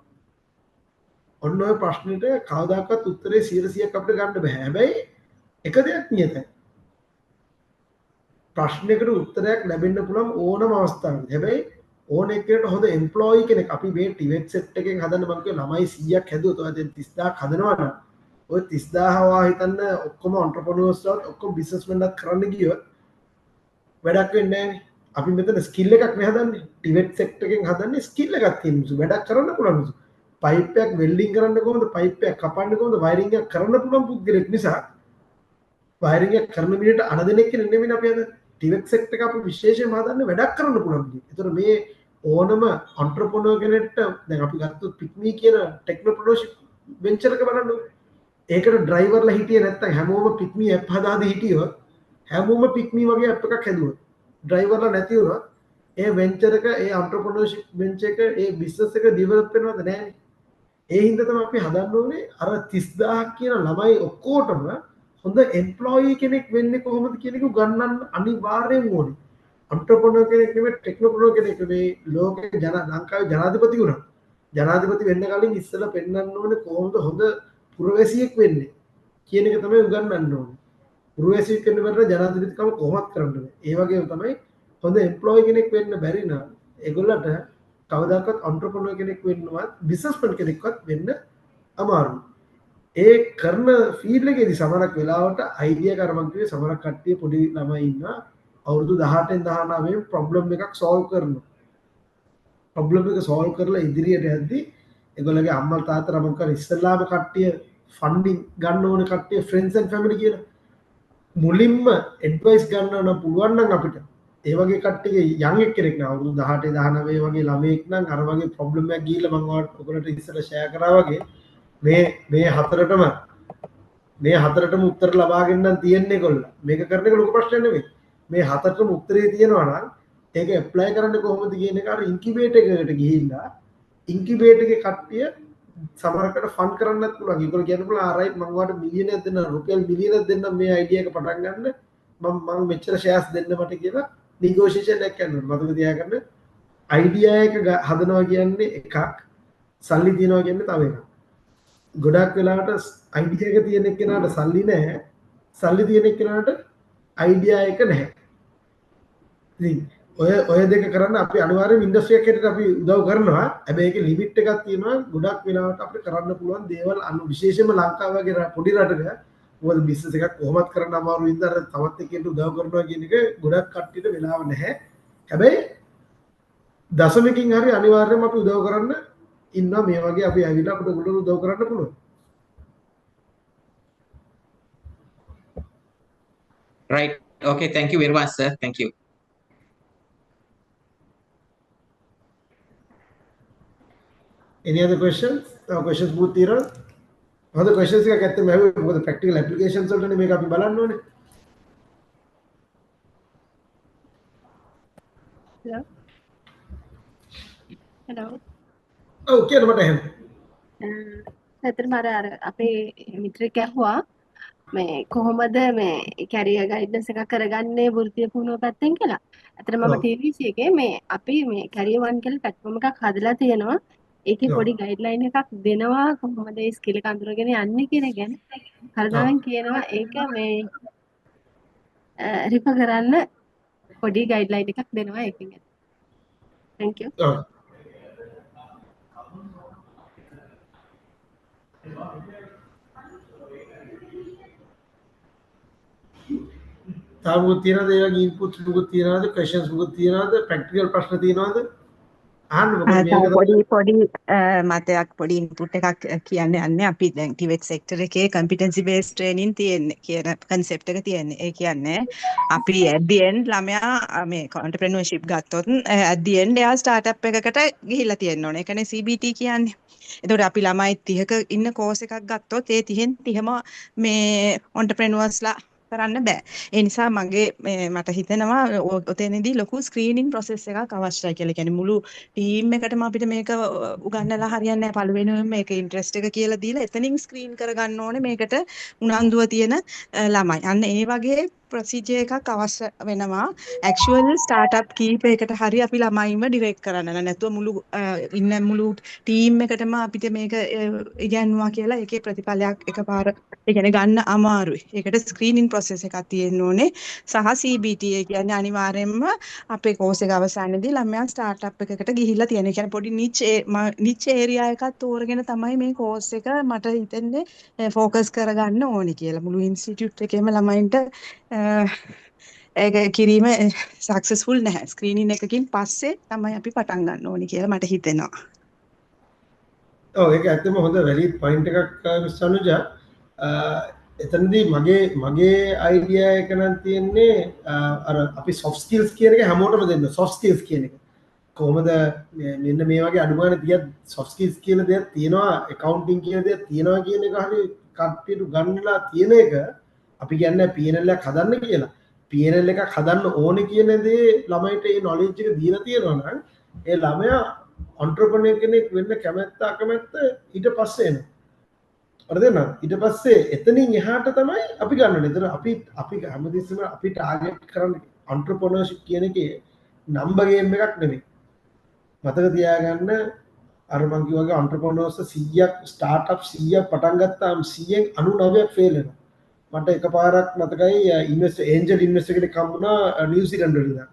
ඔන්න ඔය ප්‍රශ්නෙට කවදාකවත් උත්තරේ 100%ක් අපිට ගන්න බෑ. හැබැයි එක දෙයක් නියතයි. ප්‍රශ්නයකට උත්තරයක් ලැබෙන්න පුළුවන් ඕනම අවස්ථාවක. හැබැයි ඕන එක්කෙනෙකුට හොඳ එම්ප්ලොයි කෙනෙක් අපි මේ ටිවෙට් සෙට් එකෙන් හදන්න මම කිය ළමයි 100ක් හැදුවොත් ඔය දැන් 30000ක් හදනවා නම් ඔය 30000 වා හිතන්න ඔක්කොම entrepreneursලාත් ඔක්කොම businessmenලාත් කරන්න ගියොත් වැඩක් වෙන්නේ නැහැ. අපි මෙතන ස්කිල් එකක් නේ හදන්නේ. ටිවෙට් සෙට් එකෙන් හදන්නේ ස්කිල් එකක් තියෙන මිනිස්සු. වැඩක් කරන්න පුළුවන් මිනිස්සු. පයිප් එකක් වෙල්ඩින් කරන්න කොහොමද? පයිප් එකක් කපන්න කොහොමද? වයරින් එකක් කරන්න පුළුවන් පුද්ගලෙක් නිසා වයරින් එක කරන මිනිහට අනදෙනෙක් කෙනෙක් නෙමෙයි අපි හදන්නේ. ටිවෙට් සෙට් එක අපි විශේෂයෙන්ම හදන්නේ වැඩක් කරන්න පුළුවන් විදිහට. ඒතර මේ ඕනම entrepreneur කෙනෙක්ට දැන් අපි ගත්තොත් පික්මී කියන ටෙක්නොප්‍රෙනර්ෂිප් වෙන්චර් එක බලන්න. ඒකට ඩ්‍රයිවර්ලා හිටියේ නැත්තම් හැමෝම පික්මී ඇප් හදාදී හිටියොත් හැමෝම පික්මී වගේ ඇප් එකක් හැදුවොත් ඩ්‍රයිවර්ලා නැති වුණොත් ඒ වෙන්චර් එක ඒ entrepreneurship වෙන්චර් එක ඒ බිස්නස් එක ඩෙවලොප් වෙනවද නැහැ. ඒ හින්දා තමයි අපි හදන්න ඕනේ අර 30000ක් කියන ළමයි ඔක්කොටම හොඳ එම්ප්ලොයි කෙනෙක් වෙන්නේ කොහොමද කියන එක උගන්වන්න අනිවාර්යෙන් ඕනේ. entrepreneur කෙනෙක් නෙමෙයි ටෙක්නොප්‍රෙනර් කෙනෙක් මේ ලෝකේ ලංකාවේ ජනාධිපති වුණා. ජනාධිපති වෙන්න කලින් ඉස්සෙල්ලා පෙන්වන්න ඕනේ කොහොමද හොඳ පුරවැසියෙක් වෙන්නේ කියන එක තමයි උගන්වන්න ඕනේ. පුරවැසියෙක් වෙන්න බැරි ජනාධිපතිකම කොහොමද කරන්න බෑ. ඒ වගේම තමයි හොඳ එම්ප්ලොයි කෙනෙක් වෙන්න බැරි නම් ඒගොල්ලන්ට කවදාකවත් entrepreneur කෙනෙක් වෙන්නවත් businessman කෙනෙක්වත් වෙන්න අමාරුයි. ඒ කරන ෆීල්ඩ් එකේදී සමහරක් වෙලාවට අයිඩියා කරමක් කිව්වේ සමහරක් කට්ටිය පොඩි ළමයි ඉන්නවා අවුරුදු 18න් 19 ප්‍රොබ්ලම් එකක් සෝල්ව් කරනවා. ප්‍රොබ්ලම් එක සෝල්ව් කරලා ඉදිරියට යද්දී ඒගොල්ලගේ අම්මා තාත්තා නම් කර ඉස්සල්ලාම කට්ටිය ෆන්ඩින් ගන්න ඕනේ කට්ටිය ෆ්‍රෙන්ඩ්ස් ඇන්ඩ් ෆැමිලි කියලා. මුලින්ම ඇඩ්වයිස් ගන්න නම් පුළුවන් නම් අපිට ඒ වගේ කට්ටියගේ යන් එක්කෙනෙක් නා අවුරුදු 18 19 වගේ ළමයෙක් නම් අර වගේ ප්‍රොබ්ලම් එකක් ගිහිල්ලා මම ඔයගොල්ලන්ට ඉස්සෙල්ලා ෂෙයා කරා වගේ මේ හතරටම උත්තර ලබාගෙන නම් තියන්නේ කොල්ල. මේක කරන එක ලොකු ප්‍රශ්නයක් නෙමෙයි. මේ හතරටම උත්තරේ තියෙනවා නම් ඒක ඇප්ලයි කරන්න කොහොමද කියන එක අර ඉන්කියුබේටර් එකකට ගිහිල්ලා ඉන්කියුබේටර් එකේ කට්ටිය සමහරකට ෆන් කරන්නත් පුළුවන්. ඒගොල්ලෝ කියන්න පුළුවන් ආ රයිට් මම ඔයාලට මිලියනයක් දෙන්න රුපියල් මිලියනයක් දෙන්න මේ අයිඩියා එක පටන් ගන්න මම මෙච්චර ෂෙයාර්ස් දෙන්න මට කියලා නිගෝෂියේෂන් එකක් කරනවා. මතක තියාගන්න අයිඩියා එක හදනවා කියන්නේ එකක් සල්ලි තියනවා කියන්නේ තව එකක්. ගොඩක් වෙලාවට අයිඩියා එක තියෙන එක්කෙනාට සල්ලි නැහැ. සල්ලි තියෙන එක්කෙනාට අයිඩියා එක නැහැ. ඉතින් ඔය දෙක කරන්න අපි අනිවාර්යයෙන් ඉන්ඩස්ට්‍රි එකකට අපි උදව් කරනවා. හැබැයි ඒකේ ලිමිට් එකක් තියෙනවා. ගොඩක් වෙලාවට අපිට කරන්න පුළුවන් දේවල් විශේෂයෙන්ම ලංකාව වගේ පොඩි රටක මොකද බිස්නස් එකක් කොහොමත් කරන්න අමාරු වින්දා අර තවත් එක්කෙනෙකුට උදව් කරනවා කියන එක ගොඩක් කට්ටියට වෙලාව නැහැ. හැබැයි දශමකින් හරි අනිවාර්යයෙන්ම අපි උදව් කරන්න ඉන්නවා මේ වගේ අපි ඇවිල්ලා අපිට උගලට උදව් කරන්න පුළුවන්. Right. Okay. Thank you very much, sir. Thank you. Any other questions? Questions booth තියෙනවා. හොඳ questions එකක් ඇත්තම ඇහුවේ මොකද practical applications වලටනේ මේක අපි බලන්න ඕනේ. Hello. ඔව් කියන්න මට එහෙම. ඇත්තටම අර අපේ මිත්‍රෙක් ඇහුවා මේ කොහොමද මේ කැරියර් ගයිඩන්ස් එකක් කරගන්නේ වෘත්තීය පුහුණුව පැත්තෙන් කියලා. ඇත්තට මම TVC එකේ මේ අපි මේ කැරියර් වන් කියලා platform එකක් හදලා තියෙනවා. ඒකේ ඔව්. පොඩි ගයිඩ්ලයින් එකක් දෙනවා කොහොමද මේ ස්කිල් එක අඳුරගෙන යන්නේ කියන එක ගැන. කරුණාවෙන් කියනවා ඒක මේ රිෆර් කරන්න පොඩි ගයිඩ්ලයින් එකක් දෙනවා ඒකෙන්. thank you. ඔව්. තව මොකද තියනද ඒ වගේ ඉන්පුට්ස් මොකද තියනද ක්වෙස්චන්ස් මොකද තියනද ප්‍රැක්ටිකල් ප්‍රශ්න තියනද අහන්න මොකද මේක පොඩි මතයක් පොඩි ඉන්පුට් එකක් කියන්න යන්නේ අපි දැන් ටිවෙට් සෙක්ටර් එකේ කම්පිටන්සි බේස් ට්‍රේනින් තියෙන්නේ කියන කන්සෙප්ට් එක තියෙන්නේ. ඒ කියන්නේ අපි at the end ළමයා මේ entrepreneurship ගත්තොත් at the end එයා ස්ටාර්ට්අප් එකකට ගිහිල්ලා තියෙන්න ඕනේ. ඒ කියන්නේ CBT කියන්නේ. එතකොට අපි ළමයි 30ක ඉන්න කෝස් එකක් ගත්තොත් ඒ 30න් 30ම මේ entrepreneursලා කරන්න බෑ. ඒ නිසා මට හිතෙනවා ඔතනදී ලොකු ස්ක්‍රීනින් ප්‍රොසෙස් එකක් අවශ්‍යයි කියලා. කියන්නේ මුළු ටීම් එකටම අපිට මේක උගන්වලා හරියන්නේ නැහැ. පළවෙනිම මේක ඉන්ට්‍රස්ට් එක කියලා දීලා එතනින් ස්ක්‍රීන් කරගන්න ඕනේ මේකට උනන්දුව තියෙන ළමයි. අන්න ඒ වගේ ප්‍රොසීජර් එකක් අවශ්‍ය වෙනවා. ඇක්චුවල් ස්ටාර්ට්අප් කීපයකට හරි අපි ළමයින්ව ඩිරෙක්ට් කරන්න. නැත්නම් මුළු ටීම් එකටම අපිට මේක ඉගන්වුවා කියලා ඒකේ ප්‍රතිඵලයක් එකපාර ඒ කියන්නේ ගන්න අමාරුයි. ඒකට ස්ක්‍රීනින් ප්‍රොසෙස් එකක් තියෙන්න ඕනේ. සහ CBT කියන්නේ අනිවාර්යයෙන්ම අපේ කෝස් එක අවසානයේදී ළමයා ස්ටාර්ට්අප් එකකට ගිහිල්ලා තියෙන. ඒ කියන්නේ පොඩි නිච් ඒරියා එකක් තෝරගෙන තමයි මේ කෝස් එක මට හිතෙන්නේ ફોකස් කරගන්න ඕනේ කියලා. මුළු ඉන්ස්ටිටියුට් එකේම ළමයින්ට ඒක කිරීම සක්සස්ෆුල් නැහැ. ස්ක්‍රීනින් එකකින් පස්සේ තමයි අපි පටන් ගන්න ඕනේ කියලා මට හිතෙනවා. ඔව් ඒක ඇත්තම හොඳ වැලිඩ් පොයින්ට් එකක් මිස් අනුජා. එතනදී මගේ අයිඩියා එක නම් තියෙන්නේ අර අපි soft skills කියන එක හැමෝටම දෙන්න. soft skills කියන එක කොහොමද මෙන්න මේ වගේ අනුමාන තියත් soft skills කියලා දෙයක් තියෙනවා, accounting කියලා දෙයක් තියෙනවා කියන එක හරි කට්ටියට ගන්නලා තියෙන එක අපි කියන්නේ PNL එකක් හදන්න කියලා. PNL එකක් හදන්න ඕනේ කියන දේ ළමයිට ඒ knowledge එක දීලා තියෙනවා නම් ඒ ළමයා entrepreneur කෙනෙක් වෙන්න කැමැත්ත අකමැත්ත ඊට පස්සේ එනවා. හරිද? ඊට පස්සේ එතනින් එහාට තමයි අපි ගන්න ඕනේ. එතන අපි හැමදෙස්සම අපි ටාගට් කරන්නේ entrepreneurship කියන එකේ නම්බර් ගේම් එකක් නෙමෙයි. මතක තියාගන්න අර මං කිව්වා entrepreneurs 100ක් ස්ටාර්ට්අප් 100ක් පටන් ගත්තාම 100න් 99ක් ෆේල් වෙනවා. මට එකපාරක් මතකයි ඒන්ජල් ඉන්වෙස්ටර් කෙනෙක් හම්බුණා නිව්සීලන්ත වල ඉඳන්.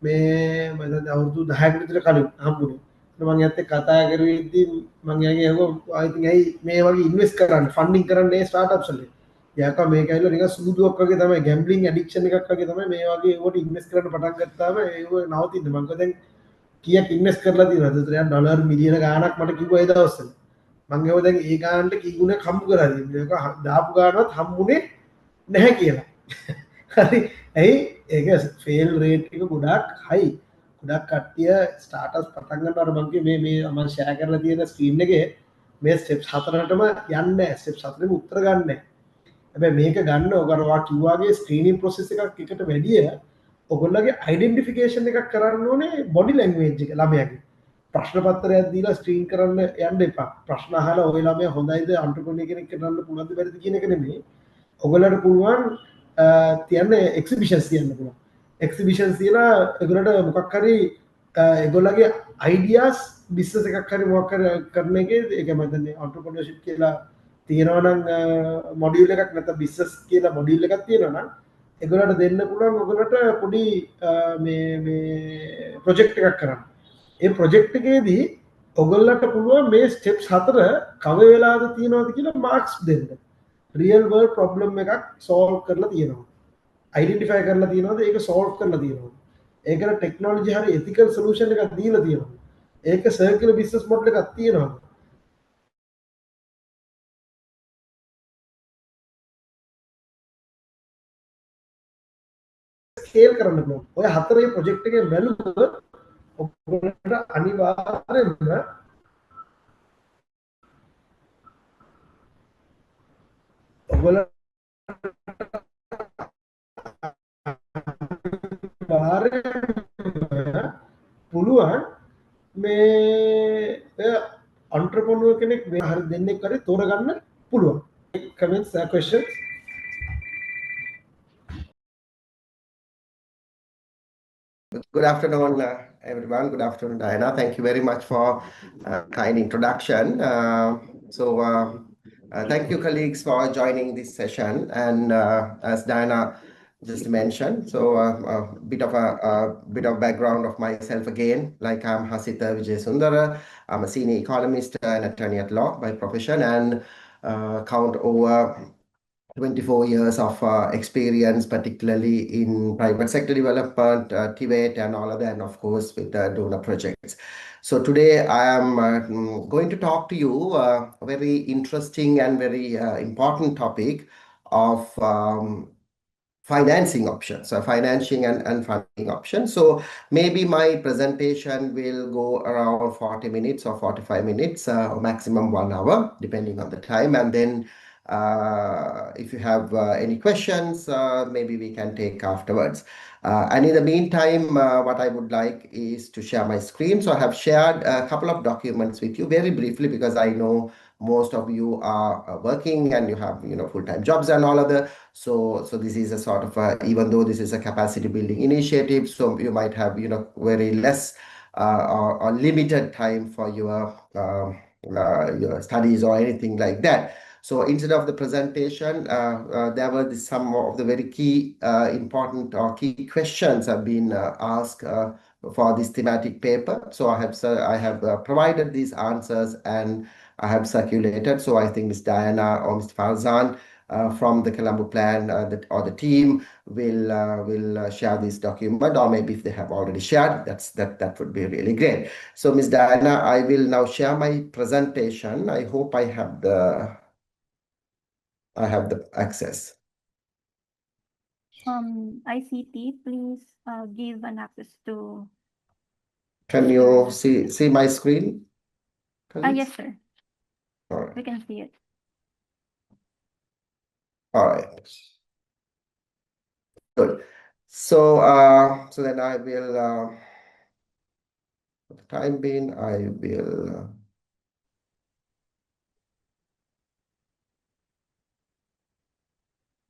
මේ මම අවුරුදු 10ක විතර කලින් හම්බුනේ. මම එයාත් එක්ක කතා කරුවේදී මම එයාගෙන් අහුවා I think ඇයි මේ වගේ ඉන්වෙස්ට් කරන්න ෆන්ඩින් කරන්නේ ස්ටාර්ට්අප්ස් වල. එයා කව මේක ඇවිල්ලා නිකන් සූදුවක් වගේ තමයි ගැම්බ්ලින් ඇඩික්ෂන් එකක් වගේ තමයි මේ වගේ ඒවට ඉන්වෙස්ට් කරන්න පටන් ගත්තාම ඒක නවතින්නේ. මම දැන් කීයක් ඉන්වෙස්ට් කරලා තියෙනවද? එයා ඩොලර් මිලියන ගාණක් මට කිව්වා ඒ දවස්වල. මම ඒව දැන් ඒ ගානට කී ගුණයක් හම්බ කරලා තියෙනවා. මේක දාපු ගානවත් හම්බුනේ නැහැ කියලා. හරි. ඇයි ඒක ෆේල් රේට් එක ගොඩාක් හයි. ගොඩක් කට්ටිය ස්ටාර්ට්අප්ස් පටන් ගන්නකොට මම කිව්වේ මේ මම ෂෙයා කරලා තියෙන ස්ක්‍රීන් එකේ මේ ස්ටෙප්ස් හතරටම යන්නේ නැහැ. ස්ටෙප්ස් හතරෙම උත්තර ගන්න නැහැ. හැබැයි මේක ගන්න ඔයගොල්ලෝ කිව්වාගේ ස්ක්‍රීනින් ප්‍රොසෙස් එකක් එකට වැඩිය ඔයගොල්ලෝගේ අයිඩෙන්ටිෆිකේෂන් එකක් කරන්න ඕනේ බොඩි ලැන්ග්වේජ් එක ළමයාගේ. ප්‍රශ්න පත්‍රයක් දීලා ස්ක්‍රීන් කරන්න යන්න එපා. ප්‍රශ්න අහලා ඔය ළමයා හොඳයිද අන්ටර්ප්‍රෙනර් කෙනෙක් කරන්න පුළුවන්ද බැරිද කියන එක නෙමෙයි. ඔයගොල්ලන්ට පුළුවන් තියන්නේ එක්සිබිෂන්ස් තියන්න පුළුවන්. එක්සිබිෂන්ස් තියලා ඒගොල්ලන්ට මොකක් හරි ඒගොල්ලන්ගේ අයිඩියාස් බිස්නස් එකක් හරි මොකක් හරි කරන එකේ ඒක මම දන්නේ අන්ටර්ප්‍රෙනර්ෂිප් කියලා තියෙනවා නම් මොඩියුල් එකක් නැත්නම් බිස්නස් කියලා මොඩියුල් එකක් තියෙනවා නම් ඒගොල්ලන්ට දෙන්න පුළුවන් ඔයගොල්ලන්ට පොඩි මේ ප්‍රොජෙක්ට් එකක් කරන්න. ඒ ප්‍රොජෙක්ට් එකේදී ඔයගොල්ලන්ට පුළුවන් මේ ස්ටෙප්ස් හතර කවර වෙලාවද තියෙනවද කියලා මාක්ස් දෙන්න. රියල් වර්ල්ඩ් ප්‍රොබ්ලම් එකක් සෝල්ව් කරලා තියෙනවා. අයිඩෙන්ටිෆයි කරලා තියෙනවද ඒක සෝල්ව් කරලා තියෙනවද? ඒකට ටෙක්නොලොජි හරි එතිකල් සොලියුෂන් එකක් දීලා තියෙනවා. ඒක සර්කියුලර් බිස්නස් මොඩල් එකක් තියෙනවා. ස්කේල් කරන්න පුළුවන්. ඔය හතරේ ප්‍රොජෙක්ට් එකේ බැලුවොත් ඔයගොල්ලන්ට අනිවාර්යෙන්ම පුළුවන් මේ entrepreneur කෙනෙක් මේ හරි දෙන්නෙක් හරි තෝරගන්න පුළුවන්. Comments, questions? Good afternoon, everyone. Good afternoon, Diana. Thank you very much for kind introduction. Thank you, colleagues, for joining this session. And as Diana just mentioned, a bit of background of myself again. Like I'm Hasita Vijayasundara. I'm a senior economist and attorney at law by profession, and count over 24 years of experience, particularly in private sector development, TVET and all of that, and of course with the donor projects. So today I am going to talk to you a very interesting and very important topic of financing options, so financing and funding options. So maybe my presentation will go around 40 minutes or 45 minutes, or maximum 1 hour, depending on the time. And then if you have any questions, maybe we can take afterwards. And in the meantime, what I would like is to share my screen. So I have shared a couple of documents with you very briefly, because I know most of you are working and you have full-time jobs and all of that. So this is a sort of even though this is a capacity building initiative, so you might have very less or limited time for your studies or anything like that. So instead of the presentation, there were some of the very key important or key questions have been asked for this thematic paper. So I have provided these answers and I have circulated. So I think Ms. Diana or Mr. Farzan from the Colombo plan or the team will share this document, or maybe if they have already shared, that would be really great. So Ms. Diana, I will now share my presentation. I hope I have the access. ICP, please give an access to. Can you see my screen? Yes, sir. All right. We can see it. All right. Good. So then I will, for the time being, I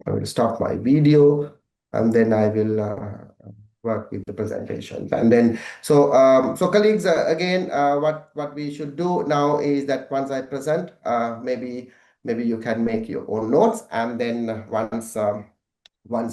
will stop my video, and then I will work with the presentation. And then, so colleagues, again, what we should do now is that once I present, maybe you can make your own notes, and then once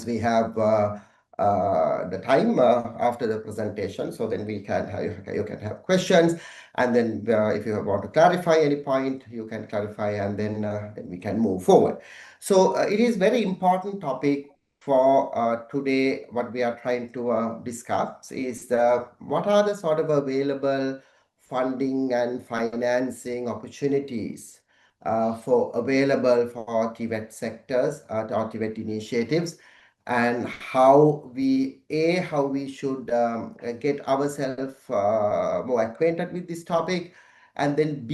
we have the time after the presentation, so then you can have questions, and then if you want to clarify any point, you can clarify, and then we can move forward. So it is very important topic for today. What we are trying to discuss is what are the sort of available funding and financing opportunities available for TVET sectors or TVET initiatives, and how we should get ourselves more acquainted with this topic, and then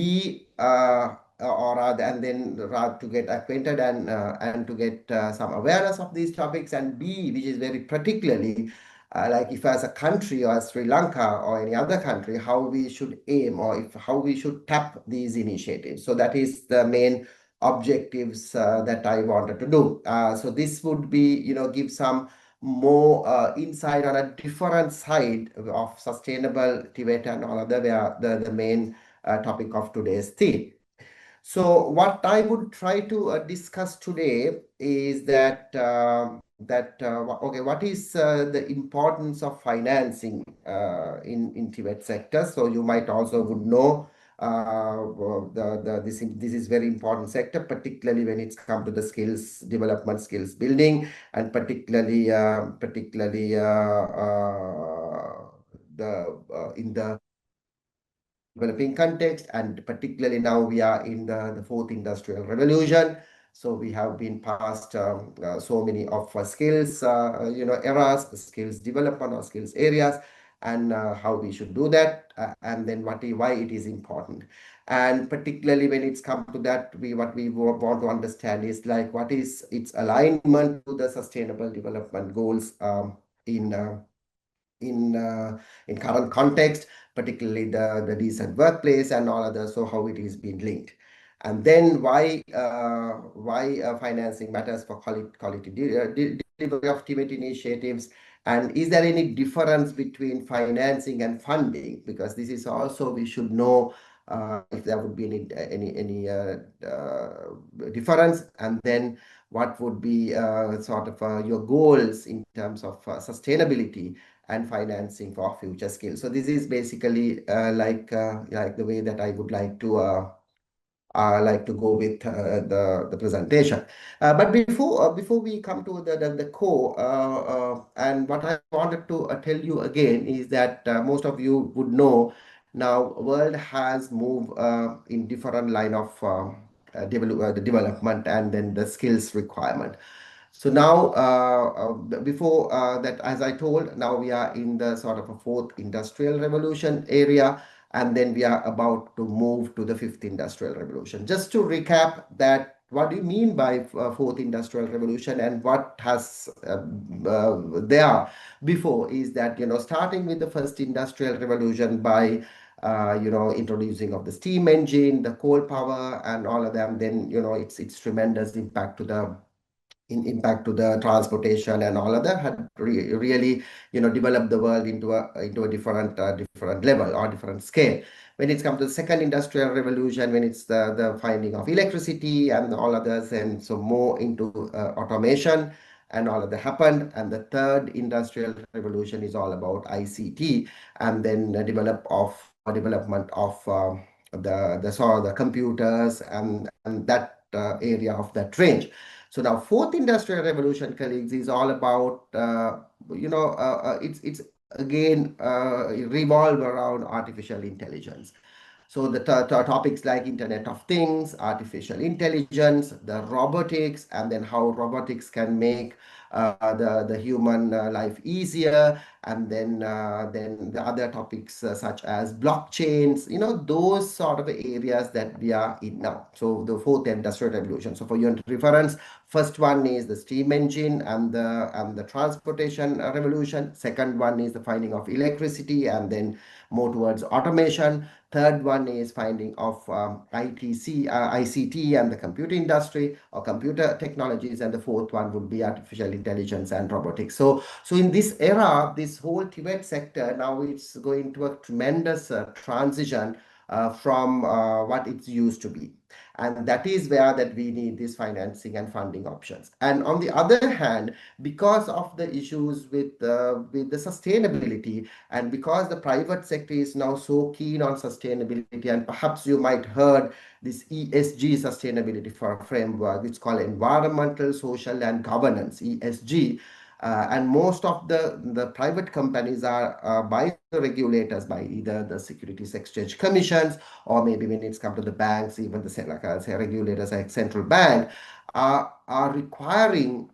to get acquainted and to get some awareness of these topics, and which is very particularly like if as a country or as Sri Lanka or any other country, how we should aim, or how we should tap these initiatives. So that is the main objectives that I wanted to do. So this would be, give some more insight on a different side of sustainable TVET and all other, the main topic of today's theme. So what I would try to discuss today is that okay, what is the importance of financing in TVET sector? So you might also would know this is very important sector, particularly when it's come to the skills development, skills building, and particularly in the developing context, and particularly now we are in the fourth industrial revolution. So we have been past so many of skills, eras, skills development or skills areas, and how we should do that, and then why it is important. And particularly when it's come to that, what we want to understand is like what is its alignment to the sustainable development goals in current context, particularly the decent workplace and all others. So how it is being linked, and then why financing matters for quality delivery of TVET initiatives? And is there any difference between financing and funding? Because this is also, we should know if there would be any difference, and then what would be sort of your goals in terms of sustainability and financing for future skills. So this is basically like the way that I would like to go with the presentation. But before we come to the core, and what I wanted to tell you again is that most of you would know now world has moved in different line of the development and then the skills requirement. So now, before that, as I told, now we are in the sort of a fourth industrial revolution area, and then we are about to move to the fifth industrial revolution. Just to recap that, what do you mean by fourth industrial revolution and what has there before is that, starting with the first industrial revolution by introducing of the steam engine, the coal power and all of them, then, it's tremendous impact to the transportation and all of that had really developed the world into a different level or different scale. When it's come to the second industrial revolution, when it's the finding of electricity and all others, and so more into automation and all of that happened. And the third industrial revolution is all about ICT, and then the development of the computers and that area of that range. So now fourth industrial revolution, colleagues, is all about, it's again revolve around artificial intelligence. So the topics like Internet of Things, artificial intelligence, the robotics, and then how robotics can make the human life easier, and then the other topics such as blockchains, those sort of areas that we are in now. So the fourth industrial revolution. So for your reference, first one is the steam engine and the transportation revolution. Second one is the finding of electricity and then more towards automation. Third one is finding of ICT and the computer industry or computer technologies. And the fourth one would be artificial intelligence and robotics. So in this era, this whole TVET sector, now it's going to a tremendous transition from what it used to be. And that is where that we need this financing and funding options. And on the other hand, because of the issues with the sustainability, and because the private sector is now so keen on sustainability, and perhaps you might heard this ESG sustainability framework, it's called environmental, social, and governance, ESG. And most of the private companies are by the regulators, by either the Securities Exchange Commissions, or maybe when it's come to the banks, even the regulators like central bank are requiring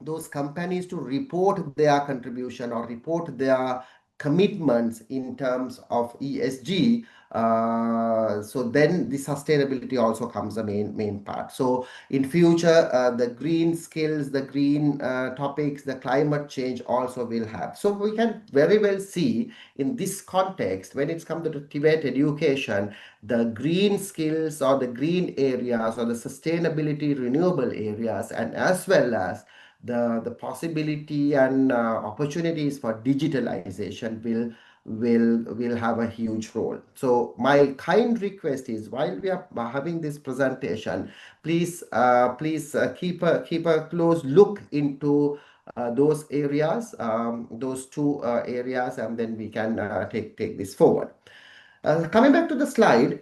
those companies to report their contribution or report their commitments in terms of ESG. So then the sustainability also comes a main part. So in future, the green skills, the green topics, the climate change also will have. So we can very well see in this context, when it's come to the TVET education, the green skills or the green areas or the sustainability renewable areas, and as well as the possibility and opportunities for digitalization will have a huge role. So my kind request is, while we are having this presentation, please keep a close look into those areas, those two areas, and then we can take this forward. Coming back to the slide.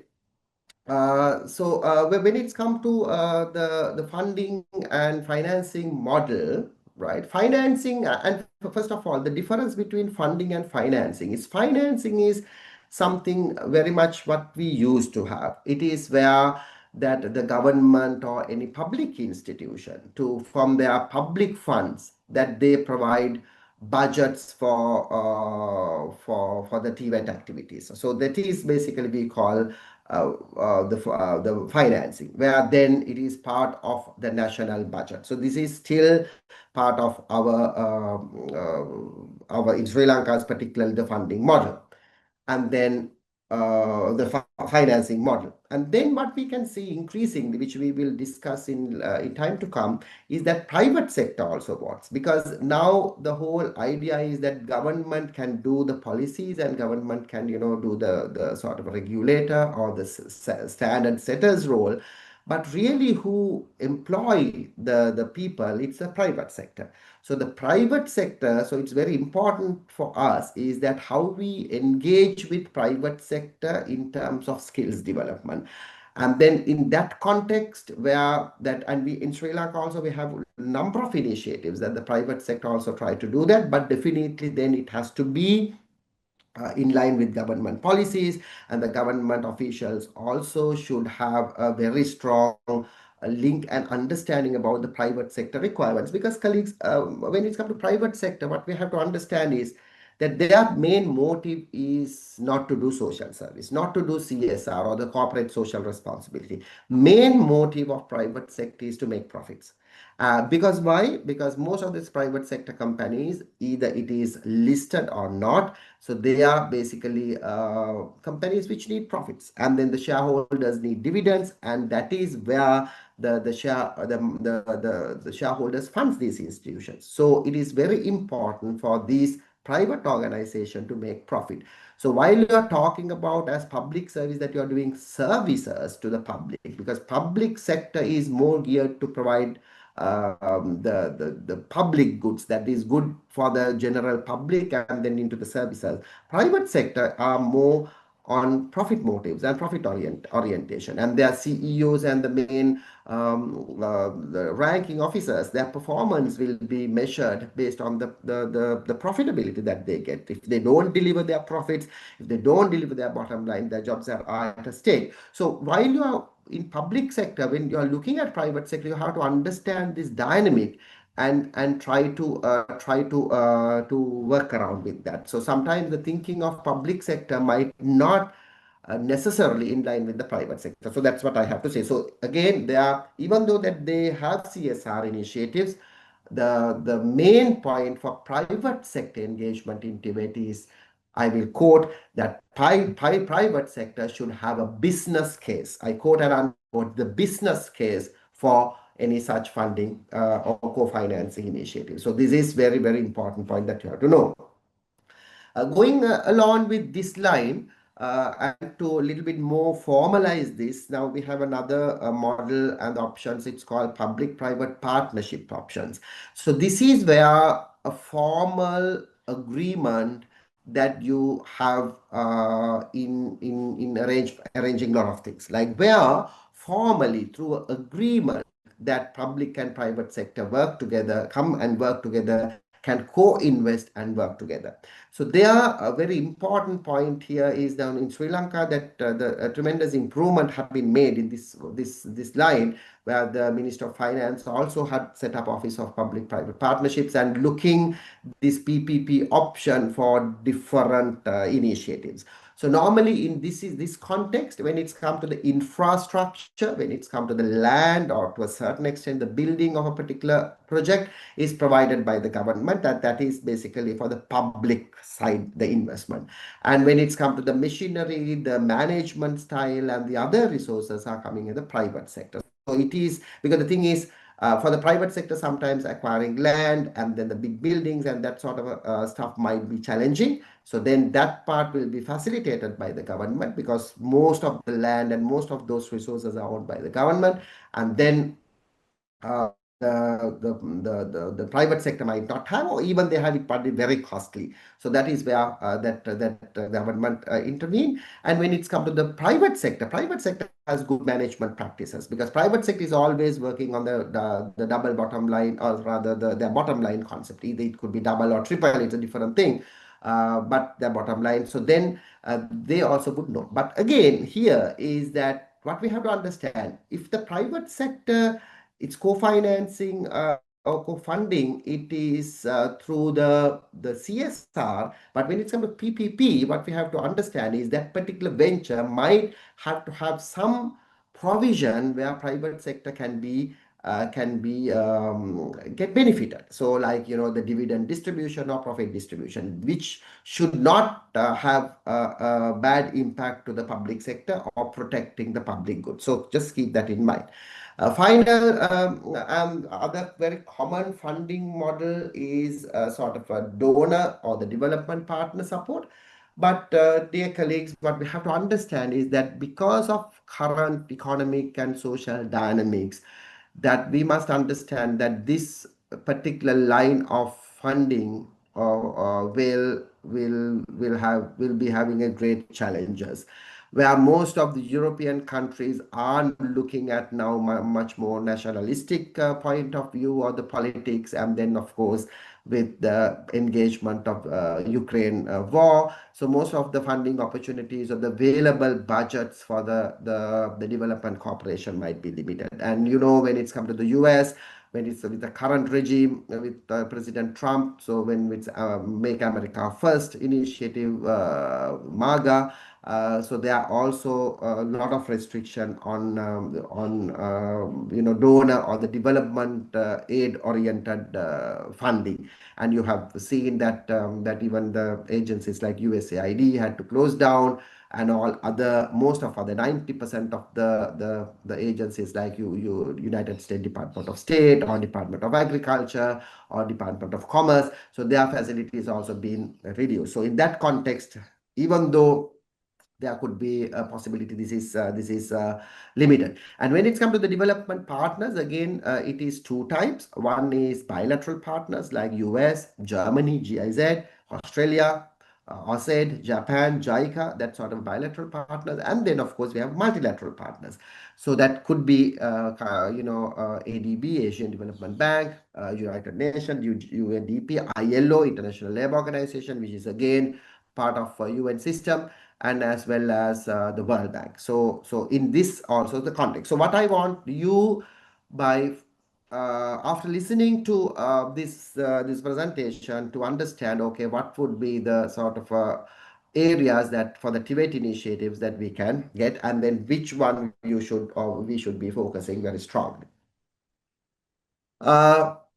When it's come to the funding and financing model, right? Financing, and first of all, the difference between funding and financing is something very much what we used to have. It is where that the government or any public institution from their public funds that they provide budgets for the TVET activities. So that is basically we call the financing, where then it is part of the national budget. So this is still part of our in Sri Lanka's particularly the funding model, and then the financing model. And then what we can see increasingly, which we will discuss in time to come, is that private sector also wants, because now the whole idea is that government can do the policies and government can, do the sort of regulator or the standard setters role. But really who employ the people, it's the private sector. So the private sector, so it's very important for us is that how we engage with private sector in terms of skills development. And then in that context where that, and we in Sri Lanka also, we have a number of initiatives that the private sector also try to do that, but definitely then it has to be in line with government policies, and the government officials also should have a very strong link and understanding about the private sector requirements. Because colleagues, when it comes to private sector, what we have to understand is that their main motive is not to do social service, not to do CSR or the corporate social responsibility. Main motive of private sector is to make profits. Because why? Because most of these private sector companies, either it is listed or not, so they are basically companies which need profits, and then the shareholders need dividends, and that is where the shareholders funds these institutions. So it is very important for these private organization to make profit. So while you are talking about as public service that you are doing services to the public, because public sector is more geared to provide the public goods that is good for the general public, and then into the services. Private sector are more on profit motives and profit orientation, and their CEOs and the main the ranking officers, their performance will be measured based on the profitability that they get. If they don't deliver their profits, if they don't deliver their bottom line, their jobs are at stake. So while you are in public sector, when you are looking at private sector, you have to understand this dynamic and try to work around with that. So sometimes the thinking of public sector might not necessarily in line with the private sector. So that's what I have to say. So again, they are, even though that they have CSR initiatives, the main point for private sector engagement in Tibet is, I will quote, that private sector should have a business case. I quote and unquote, the business case for any such funding or co-financing initiative. So this is very, very important point that you have to know. Going along with this line, and to a little bit more formalize this, now we have another model and options. It's called public-private partnership options. So this is where a formal agreement that you have in arranging a lot of things, like where formally through agreement that public and private sector work together, come and work together, can co-invest and work together. So there, a very important point here is down in Sri Lanka that the tremendous improvement have been made in this line, where the Minister of Finance also had set up Office of Public-Private Partnerships and looking this PPP option for different initiatives. So normally in this context, when it's come to the infrastructure, when it's come to the land, or to a certain extent the building of a particular project is provided by the government, that is basically for the public side, the investment. And when it's come to the machinery, the management style and the other resources are coming in the private sector. So it is, because the thing is, for the private sector, sometimes acquiring land and then the big buildings and that sort of stuff might be challenging. So then that part will be facilitated by the government, because most of the land and most of those resources are owned by the government. And then the private sector might not have, or even they have it, but very costly. So that is where government intervene. And when it's come to the private sector has good management practices, because private sector is always working on the double bottom line, or rather their bottom line concept. Either it could be double or triple, it's a different thing. But their bottom line. So then they also would know. But again, here is that what we have to understand, if the private sector, it's co-financing or co-funding, it is through the CSR. But when it comes to PPP, what we have to understand is that particular venture might have to have some provision where private sector can be can be get benefited. So like, the dividend distribution or profit distribution, which should not have a bad impact to the public sector or protecting the public good. So just keep that in mind. Final other very common funding model is sort of a donor or the development partner support. But dear colleagues, what we have to understand is that because of current economic and social dynamics, that we must understand that this particular line of funding will be having a great challenges, where most of the European countries are looking at now much more nationalistic point of view of the politics, and then of course with the engagement of Ukraine war. So most of the funding opportunities or the available budgets for the development cooperation might be limited. And when it's come to the US, when it's with the current regime with President Trump, so when it's Make America First initiative, MAGA, so there are also a lot of restriction on donor or the development aid oriented funding. And you have seen that that even the agencies like USAID had to close down, and most of other 90% of the agencies like United States Department of State or Department of Agriculture or Department of Commerce, so their facilities also been reduced. So in that context, even though there could be a possibility, this is limited. And when it's come to the development partners, again, it is two types. One is bilateral partners like US, Germany, GIZ, Australia, OSED, Japan, JICA, that sort of bilateral partners. And then, of course, we have multilateral partners. So that could be, ADB, Asian Development Bank, United Nations, UNDP, ILO, International Labour Organization, which is again part of UN system, and as well as the World Bank. So in this also the context. So what I want you by after listening to this presentation to understand, okay, what would be the sort of areas that for the TVET initiatives that we can get, and then which one you should or we should be focusing very strongly.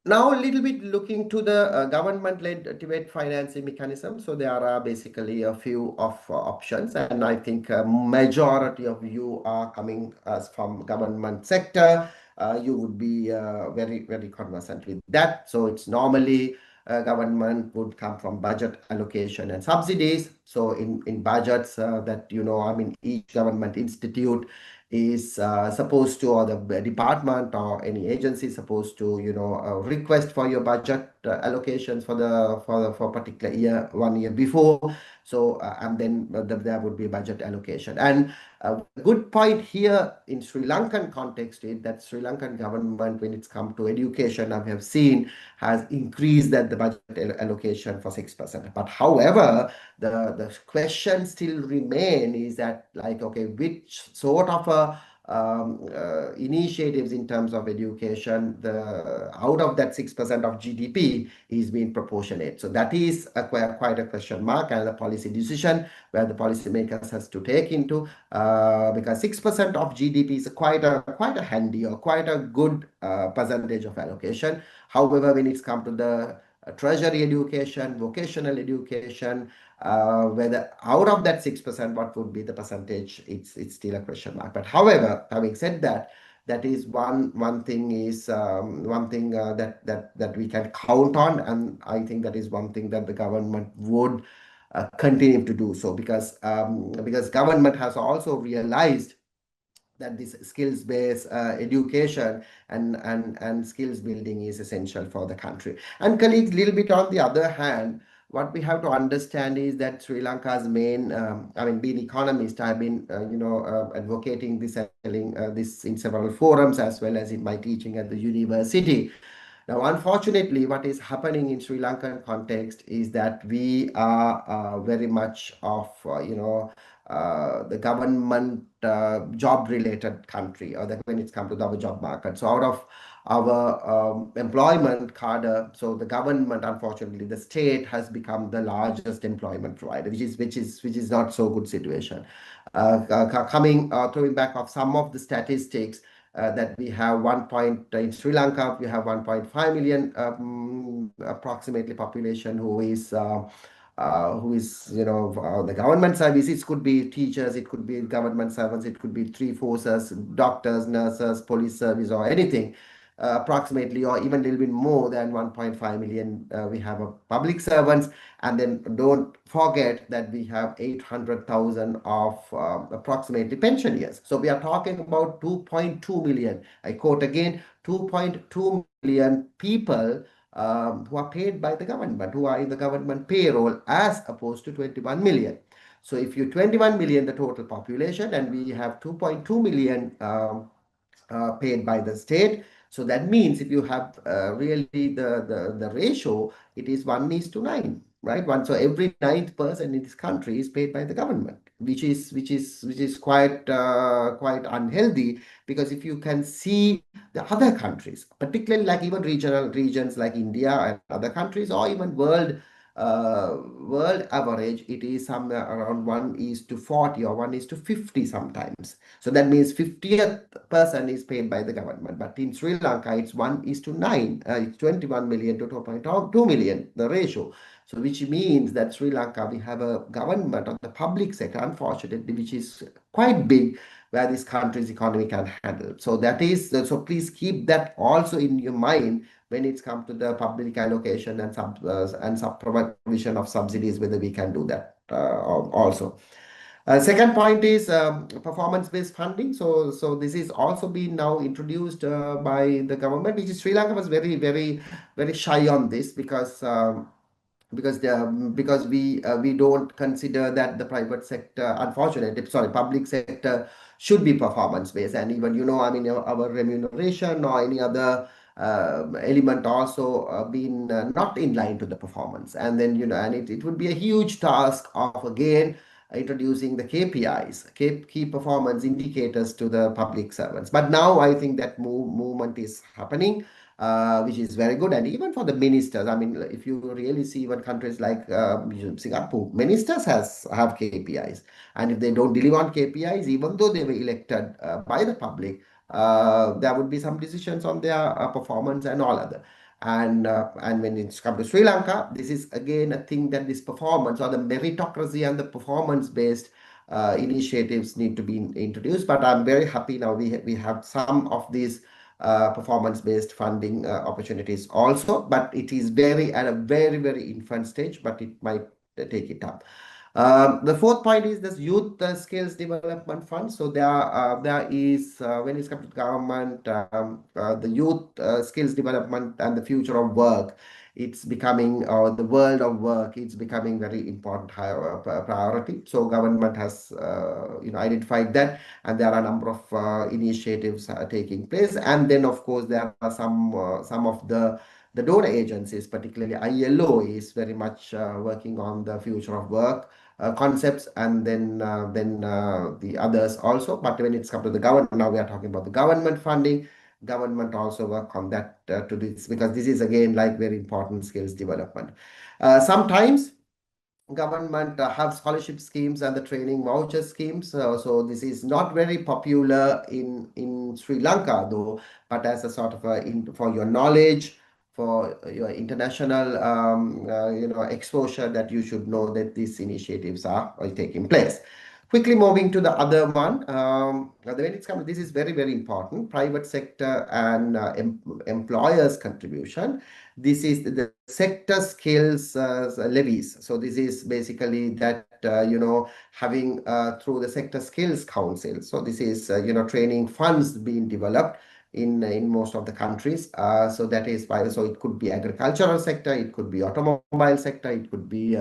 Now a little bit looking to the government-led TVET financing mechanism. So there are basically a few of options, and I think majority of you are coming as from government sector. You would be very, very conversant with that. So it's normally government would come from budget allocation and subsidies. So in budgets that, each government institute is supposed to, or the department or any agency is supposed to, request for your budget allocations for particular year, 1 year before. So and then there would be budget allocation. And a good point here in Sri Lankan context is that Sri Lankan government, when it's come to education, I have seen has increased that the budget allocation for 6%. But however, the question still remain is that, like, okay, which sort of initiatives in terms of education, out of that 6% of GDP is being proportionate. So that is quite a question mark and a policy decision where the policymakers has to take into, because 6% of GDP is quite a handy or quite a good percentage of allocation. However, when it's come to the treasury education, vocational education, whether out of that 6%, what would be the percentage? It's still a question mark. But however, having said that, that is one thing is one thing that we can count on, and I think that is one thing that the government would continue to do so, because government has also realized that this skills-based education and skills building is essential for the country. And colleagues, little bit on the other hand, what we have to understand is that Sri Lanka's main, being economist, I've been, advocating this, this in several forums as well as in my teaching at the university. Now, unfortunately, what is happening in Sri Lankan context is that we are very much of, the government job-related country, or when it's come to our job market. So out of our employment cadre, so the government, unfortunately, the state has become the largest employment provider, which is not so good situation. Throwing back of some of the statistics, that we have in Sri Lanka, we have 1.5 million approximately population who is the government services. Could be teachers, it could be government servants, it could be three forces, doctors, nurses, police service, or anything. Approximately, or even a little bit more than 1.5 million, we have public servants. And then don't forget that we have 800,000 of approximately pensioners. So we are talking about 2.2 million. I quote again, 2.2 million people who are paid by the government, who are in the government payroll, as opposed to 21 million. So if you 21 million, the total population, and we have 2.2 million paid by the state. So that means if you have really the ratio, it is 1:9, right? One, so every ninth person in this country is paid by the government, which is quite unhealthy. Because if you can see the other countries, particularly like even regional regions like India and other countries, or even world average, it is somewhere around 1:40 or 1:50 sometimes. So that means 50th person is paid by the government. But in Sri Lanka, it's 1:9. It's 21 million to 2.2 million, the ratio. So which means that Sri Lanka, we have a government of the public sector, unfortunately, which is quite big, where this country's economy can handle. So so please keep that also in your mind when it's come to the public allocation and provision of subsidies, whether we can do that also. Second point is performance-based funding. So this is also been now introduced by the government, which is Sri Lanka was very, very, very shy on this, because we don't consider that the private sector, unfortunately, sorry, public sector should be performance based. And even, I mean, our remuneration or any other element also been not in line to the performance. And then, and it would be a huge task of, again, introducing the KPIs, key performance indicators, to the public servants. But now I think that movement is happening, which is very good. And even for the ministers, I mean, if you really see even countries like Singapore, ministers have KPIs. And if they don't deliver on KPIs, even though they were elected by the public, there would be some decisions on their performance and all other. And when it's come to Sri Lanka, this is again a thing that this performance, or the meritocracy and the performance-based initiatives need to be introduced. But I'm very happy now we have some of these performance-based funding opportunities also. But it is at a very, very infant stage, but it might take it up. The fourth point is this youth skills development fund. So there is, when it comes to government, the youth skills development and the future of work, it's becoming, the world of work, it's becoming very important priority. So government has identified that, and there are a number of initiatives taking place. And then, of course, there are some of the donor agencies, particularly ILO, is very much working on the future of work concepts, and then the others also. But when it's come to the government, now we are talking about the government funding. Government also work on that to this, because this is again like very important skills development. Sometimes government have scholarship schemes and the training voucher schemes. So this is not very popular in Sri Lanka, though, but as a sort of for your knowledge, for your international exposure, that you should know that these initiatives are taking place. Quickly moving to the other one, when it's come, this is very, very important, private sector and employers' contribution. This is the sector skills levies. So this is basically that, having through the sector skills council. So this is, training funds being developed in most of the countries. So that is why, so it could be agricultural sector, it could be automobile sector, it could be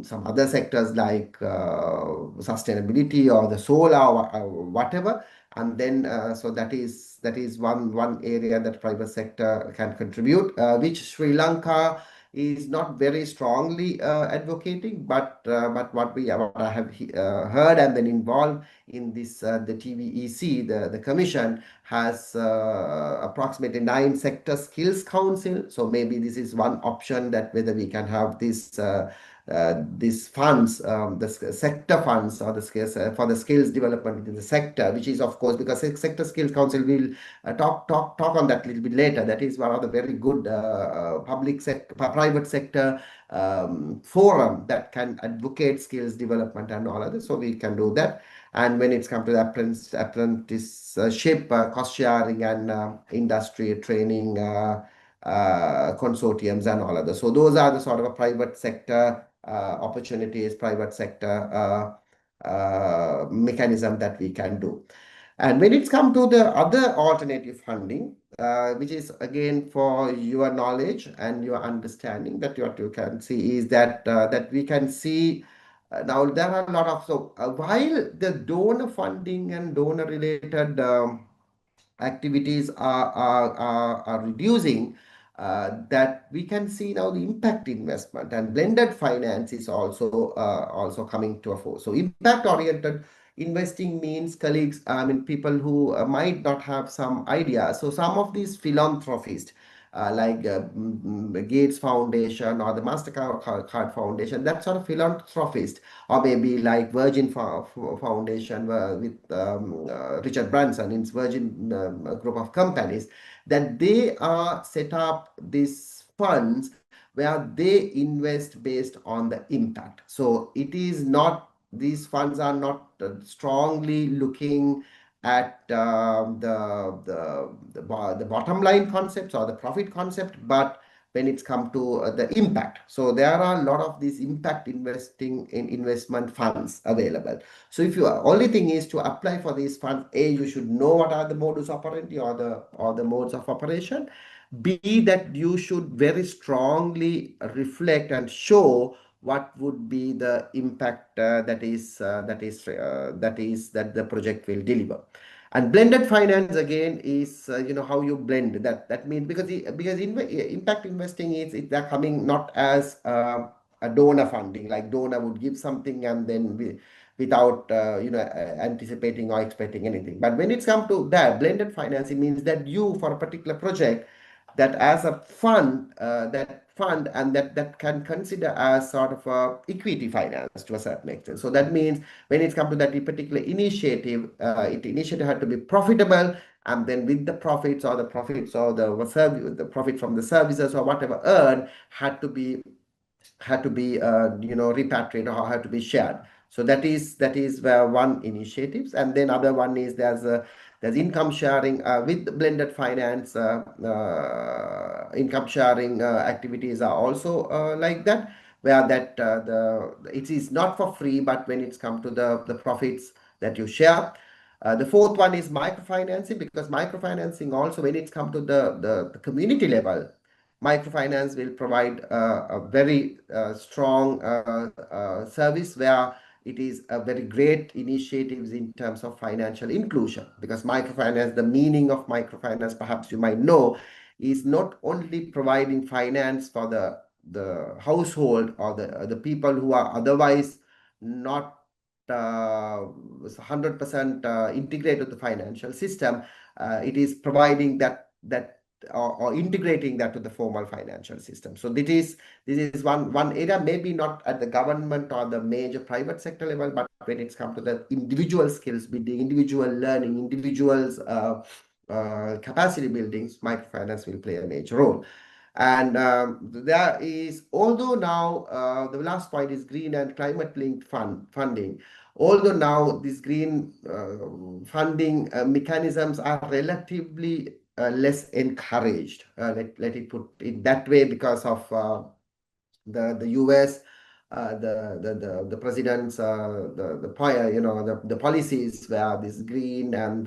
some other sectors like sustainability or the solar or whatever. And then so that is one area that private sector can contribute, which Sri Lanka is not very strongly advocating. But what I have heard and then involved in this, the TVEC, the commission has approximately 9 sector skills council. So maybe this is one option, that whether we can have this these funds, the sector funds or the skills for the skills development in the sector, which is of course because sector skills council will talk on that a little bit later. That is one of the very good public sector, private sector forum that can advocate skills development and all others. So we can do that. And when it's come to the apprenticeship, cost sharing and industry training consortiums and all others. So those are the sort of a private sector opportunities, private sector mechanism that we can do. And when it's come to the other alternative funding, which is again for your knowledge and your understanding, that what you can see is that that we can see now there are a lot of while the donor funding and donor related activities are reducing, that we can see now the impact investment and blended finance is also coming to a fore. So impact oriented investing means, colleagues, I mean people who might not have some idea. So some of these philanthropists like Gates Foundation or the Mastercard Foundation, that sort of philanthropist, or maybe like Virgin Foundation with Richard Branson in its Virgin group of companies, that they are set up these funds where they invest based on the impact. So it is not, these funds are not strongly looking at the bottom line concepts or the profit concept, but when it's come to the impact. So there are a lot of these impact investing in investment funds available. So if your only thing is to apply for these funds, A, you should know what are the modus operandi or the modes of operation. B, that you should very strongly reflect and show what would be the impact that the project will deliver. And blended finance again is how you blend that. That means because impact investing is they're coming not as a donor funding, like donor would give something and then without anticipating or expecting anything. But when it's come to that blended financing means that you, for a particular project, that as a fund, and that can consider as sort of equity finance to a certain extent. So that means when it's come to that particular initiative, initiative had to be profitable, and then with the profits or the profit from the services or whatever earned had to be repatriated or had to be shared. So that is where one initiatives, and then other one is there's income sharing with blended finance. Income sharing activities are also like that, where that it is not for free, but when it's come to the profits that you share. The fourth one is microfinancing, because microfinancing also, when it's come to the community level, microfinance will provide a very strong service where it is a very great initiatives in terms of financial inclusion. Because microfinance, the meaning of microfinance, perhaps you might know, is not only providing finance for the household or the people who are otherwise not 100% integrated to the financial system. It is providing that or integrating that to the formal financial system. So this is one area, maybe not at the government or the major private sector level, but when it's come to the individual skills, with the individual learning, individuals capacity buildings, microfinance will play a major role. And there is, although now the last point is green and climate linked funding. Although now these green funding mechanisms are relatively less encouraged, let it put it that way, because of the US, the president's the policies where this green and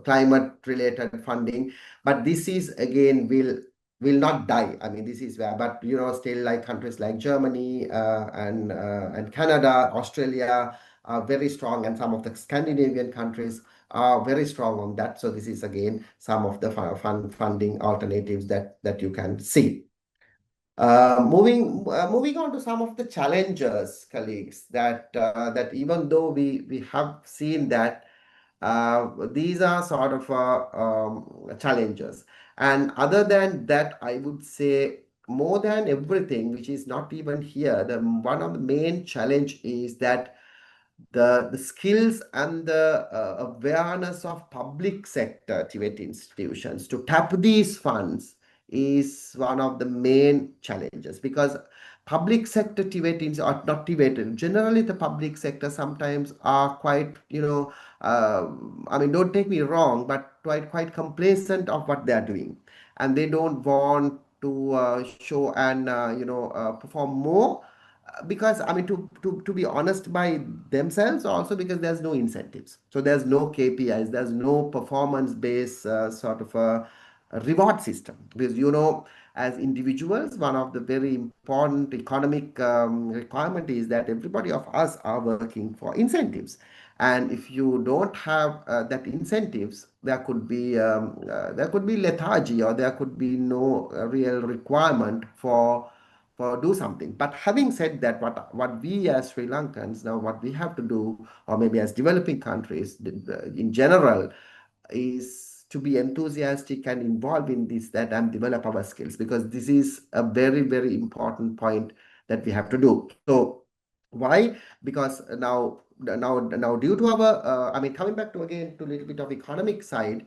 climate related funding. But this is again will not die. I mean, this is where, but still, like countries like Germany and Canada, Australia are very strong, and some of the Scandinavian countries are very strong on that. So this is again some of the funding alternatives that you can see. Moving on to some of the challenges, colleagues, that even though we have seen that these are sort of challenges, and other than that, I would say more than everything, which is not even here, the one of the main challenge is that the skills and the awareness of public sector TVET institutions to tap these funds is one of the main challenges, because public sector TVET are not TVET. Generally, the public sector sometimes are quite, I mean, don't take me wrong, but quite complacent of what they are doing, and they don't want to show and perform more, because I mean, to be honest, by themselves, also because there's no incentives, so there's no KPIs, there's no performance based sort of a reward system, because as individuals, one of the very important economic requirement is that everybody of us are working for incentives, and if you don't have that incentives, there could be lethargy, or there could be no real requirement for do something. But having said that, what we as Sri Lankans now, what we have to do, or maybe as developing countries in general, is to be enthusiastic and involved in this, that and develop our skills, because this is a very, very important point that we have to do. So why? Because now due to our I mean, coming back to again to a little bit of economic side,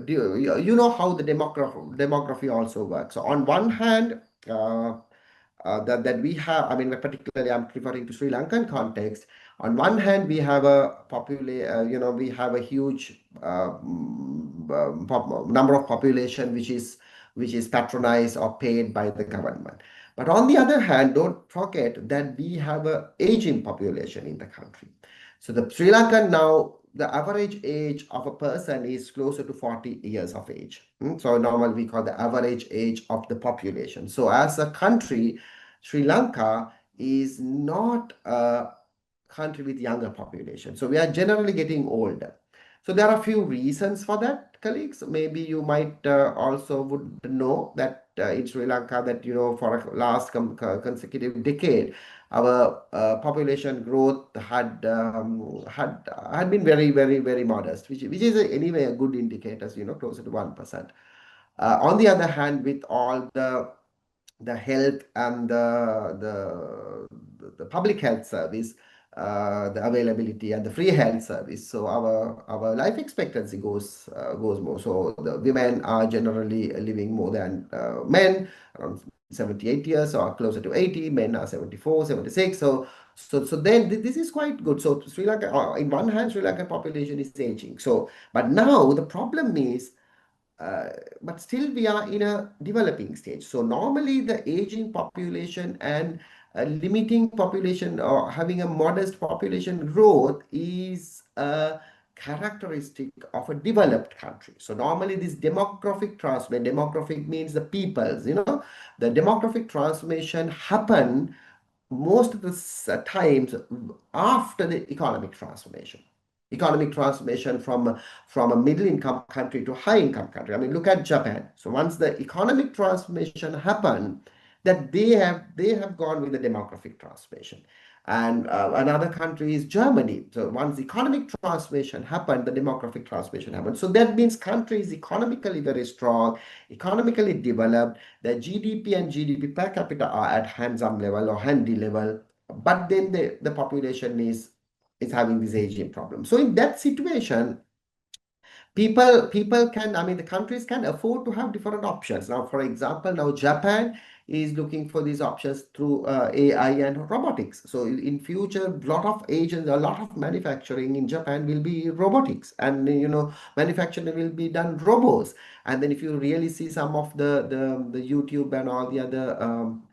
you know how the demography also works. So on one hand, that we have, I mean, particularly I'm referring to Sri Lankan context. On one hand, we have we have a huge number of population which is patronized or paid by the government. But on the other hand, don't forget that we have a aging population in the country. So the Sri Lankan now, the average age of a person is closer to 40 years of age. So normally we call the average age of the population. So as a country, Sri Lanka is not a country with younger population. So we are generally getting older. So there are a few reasons for that, colleagues. Maybe you might also would know that in Sri Lanka, that for a last consecutive decade, our population growth had been very, very, very modest, which is anyway a good indicator, closer to 1%. On the other hand, with all the health and the public health service, the availability and the free health service, so our life expectancy goes more. So the women are generally living more than men, around 78 years or closer to 80. Men are 74, 76. So then this is quite good. So Sri Lanka, in one hand, Sri Lankan population is aging. So, but now the problem is, but still we are in a developing stage. So normally the aging population and limiting population or having a modest population growth is a characteristic of a developed country. So normally this demographic means the peoples, the demographic transformation happen most of the times after the economic transformation from a middle income country to high income country. I mean, look at Japan. So once the economic transformation happened, that they have gone with the demographic transformation. And another country is Germany. So once economic transformation happened, the demographic transformation happened. So that means country is economically very strong, economically developed. The GDP and GDP per capita are at handsome level or handy level, but then the population is having this aging problem. So in that situation, people can, I mean, the countries can afford to have different options. Now, for example, now Japan is looking for these options through AI and robotics. So in future, a lot of agents, a lot of manufacturing in Japan will be robotics, and manufacturing will be done robots. And then if you really see some of the YouTube and all the other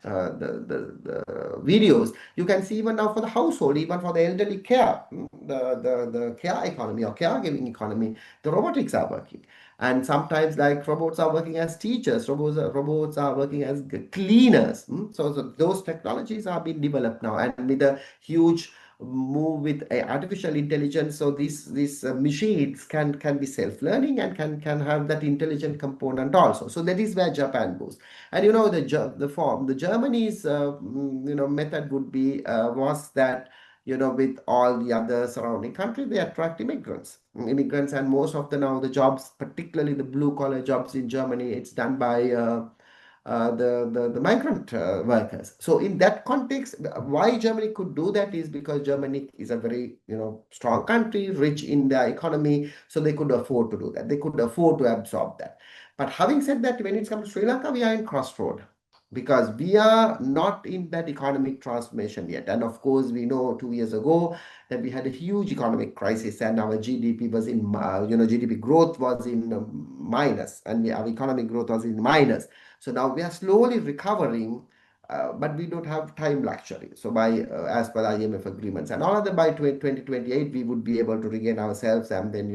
the videos, you can see even now for the household, even for the elderly care, the care economy or caregiving economy, the robotics are working. And sometimes like robots are working as teachers, robots are working as cleaners. So those technologies are being developed now, and with a huge move with artificial intelligence, so these machines can be self-learning and can have that intelligent component also. So that is where Japan goes. And the Germany's method would be was that with all the other surrounding countries, they attract immigrants, and most of the jobs, particularly the blue collar jobs in Germany, it's done by the migrant workers. So in that context, why Germany could do that is because Germany is a very strong country, rich in their economy, so they could afford to do that. They could afford to absorb that. But having said that, when it comes to Sri Lanka, we are in crossroad because we are not in that economic transformation yet. And of course, we know 2 years ago that we had a huge economic crisis and our GDP was in, GDP growth was in minus, and our economic growth was in minus. So now we are slowly recovering, but we don't have time luxury. So by as per IMF agreements and all other, by 2028, we would be able to regain ourselves and then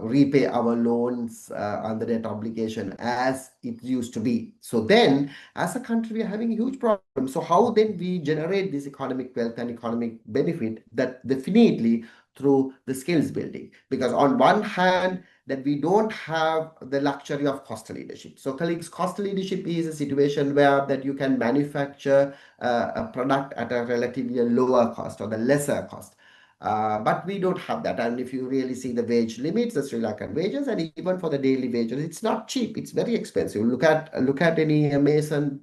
repay our loans under that obligation as it used to be. So then, as a country, we are having a huge problem. So how then we generate this economic wealth and economic benefit? That definitely through the skills building, because on one hand, that we don't have the luxury of cost leadership. So colleagues, cost leadership is a situation where that you can manufacture a product at a relatively lower cost or the lesser cost. But we don't have that. And if you really see the wage limits, the Sri Lankan wages, and even for the daily wages, it's not cheap. It's very expensive. Look at any mason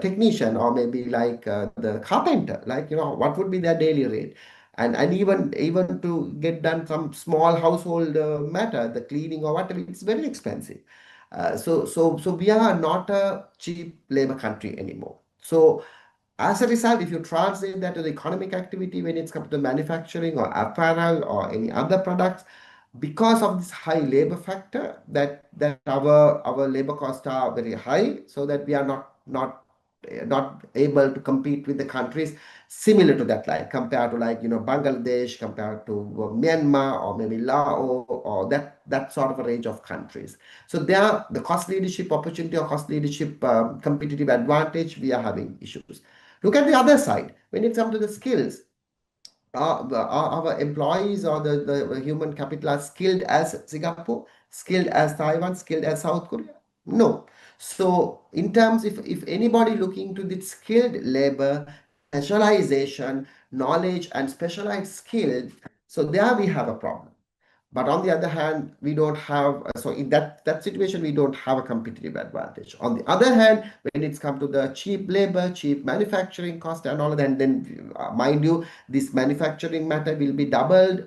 technician, or maybe like the carpenter. Like what would be their daily rate? And even to get done some small household matter, the cleaning or whatever, it's very expensive. So we are not a cheap labor country anymore. So as a result, if you translate that to the economic activity when it's come to manufacturing or apparel or any other products, because of this high labor factor, that our labor costs are very high, so that we are not able to compete with the countries similar to that, like compared to Bangladesh, compared to Myanmar or maybe Laos or that sort of a range of countries. So there, the cost leadership opportunity or cost leadership competitive advantage, we are having issues. Look at the other side. When it comes to the skills, our employees or the human capital are skilled as Singapore, skilled as Taiwan, skilled as South Korea? No. So in terms, if anybody looking to the skilled labor, specialization, knowledge and specialized skills, so there we have a problem. But on the other hand, we don't have, so in that situation, we don't have a competitive advantage. On the other hand, when it's come to the cheap labor, cheap manufacturing cost and all of that, and then mind you, this manufacturing matter will be doubled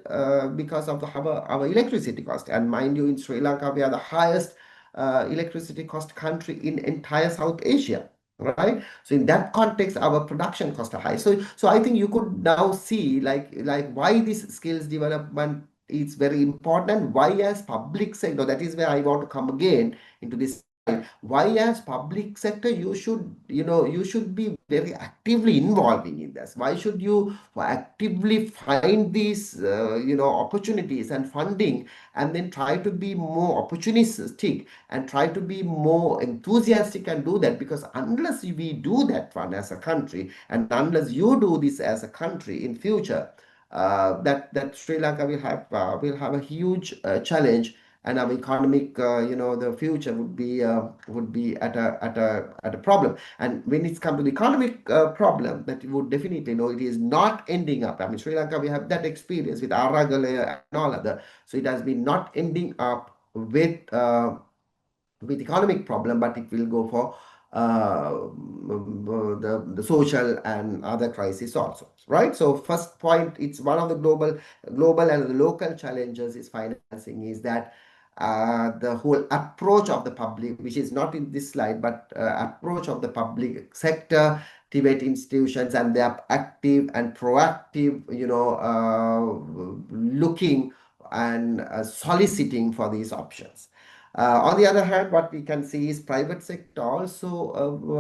because of our electricity cost. And mind you, in Sri Lanka, we are the highest electricity cost country in entire South Asia. Right. So in that context, our production costs are high. So I think you could now see like why this skills development is very important. Why as public sector, that is where I want to come again into this slide. Why as public sector you should be very actively involving in this. Why should you actively find these opportunities and funding, and then try to be more opportunistic and try to be more enthusiastic and do that? Because unless we do that one as a country, and unless you do this as a country in future, that Sri Lanka will have a huge challenge, and our economic the future would be at a problem. And when it's come to the economic problem, that you would definitely know it is not ending up. I mean, Sri Lanka, we have that experience with Aragale and all other. So it has been not ending up with economic problem, but it will go for the social and other crises also, right? So first point, it's one of the global and the local challenges is financing, is that the whole approach of the public, which is not in this slide, but approach of the public sector, TVET institutions, and they are active and proactive, looking and soliciting for these options. On the other hand, what we can see is private sector also,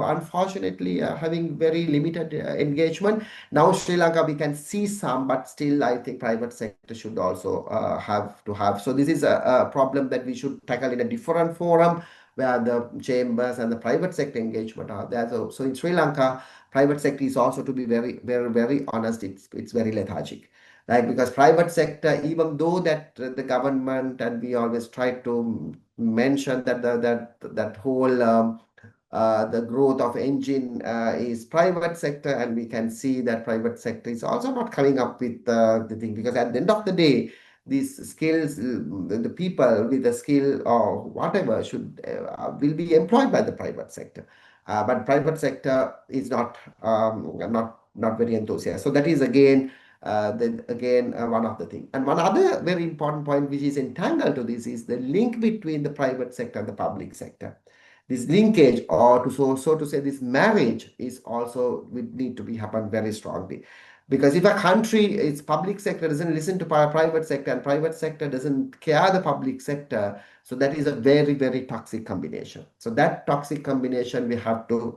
unfortunately, having very limited engagement. Now, Sri Lanka, we can see some, but still, I think private sector should also have to have. So this is a problem that we should tackle in a different forum, where the chambers and the private sector engagement are there. So in Sri Lanka, private sector is also, to be very, very, very honest, it's very lethargic. Like, because private sector, even though that the government, and we always try to mention that that whole the growth of engine is private sector, and we can see that private sector is also not coming up with the thing, because at the end of the day, these skills, the people with the skill or whatever should will be employed by the private sector. But private sector is not very enthusiastic. So that is again one of the things. And one other very important point which is entangled to this is the link between the private sector and the public sector. This linkage, or so to say, this marriage is also would need to be happen very strongly. Because if a country, its public sector doesn't listen to private sector and private sector doesn't care the public sector, so that is a very, very toxic combination. So that toxic combination we have to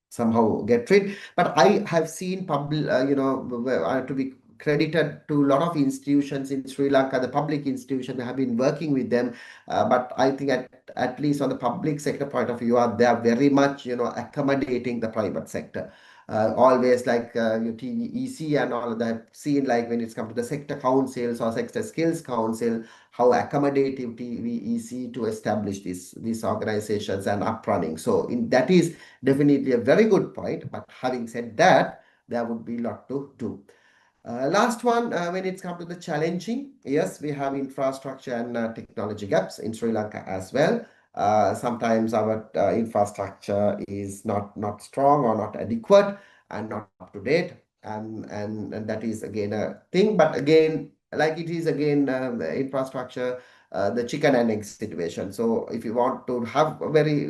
somehow get rid. But I have seen public, to be credited to a lot of institutions in Sri Lanka, the public institutions have been working with them. But I think at least on the public sector point of view, they are very much, accommodating the private sector. Always like your TVEC and all of that. I've seen like when it's come to the sector councils or sector skills council, how accommodative TVEC to establish these organizations and up running. So that is definitely a very good point. But having said that, there would be a lot to do. Last one, when it's come to the challenging, yes, we have infrastructure and technology gaps in Sri Lanka as well. Sometimes our infrastructure is not strong or not adequate and not up to date, and that is again a thing. But again, like it is again the infrastructure, the chicken and egg situation. So if you want to have a very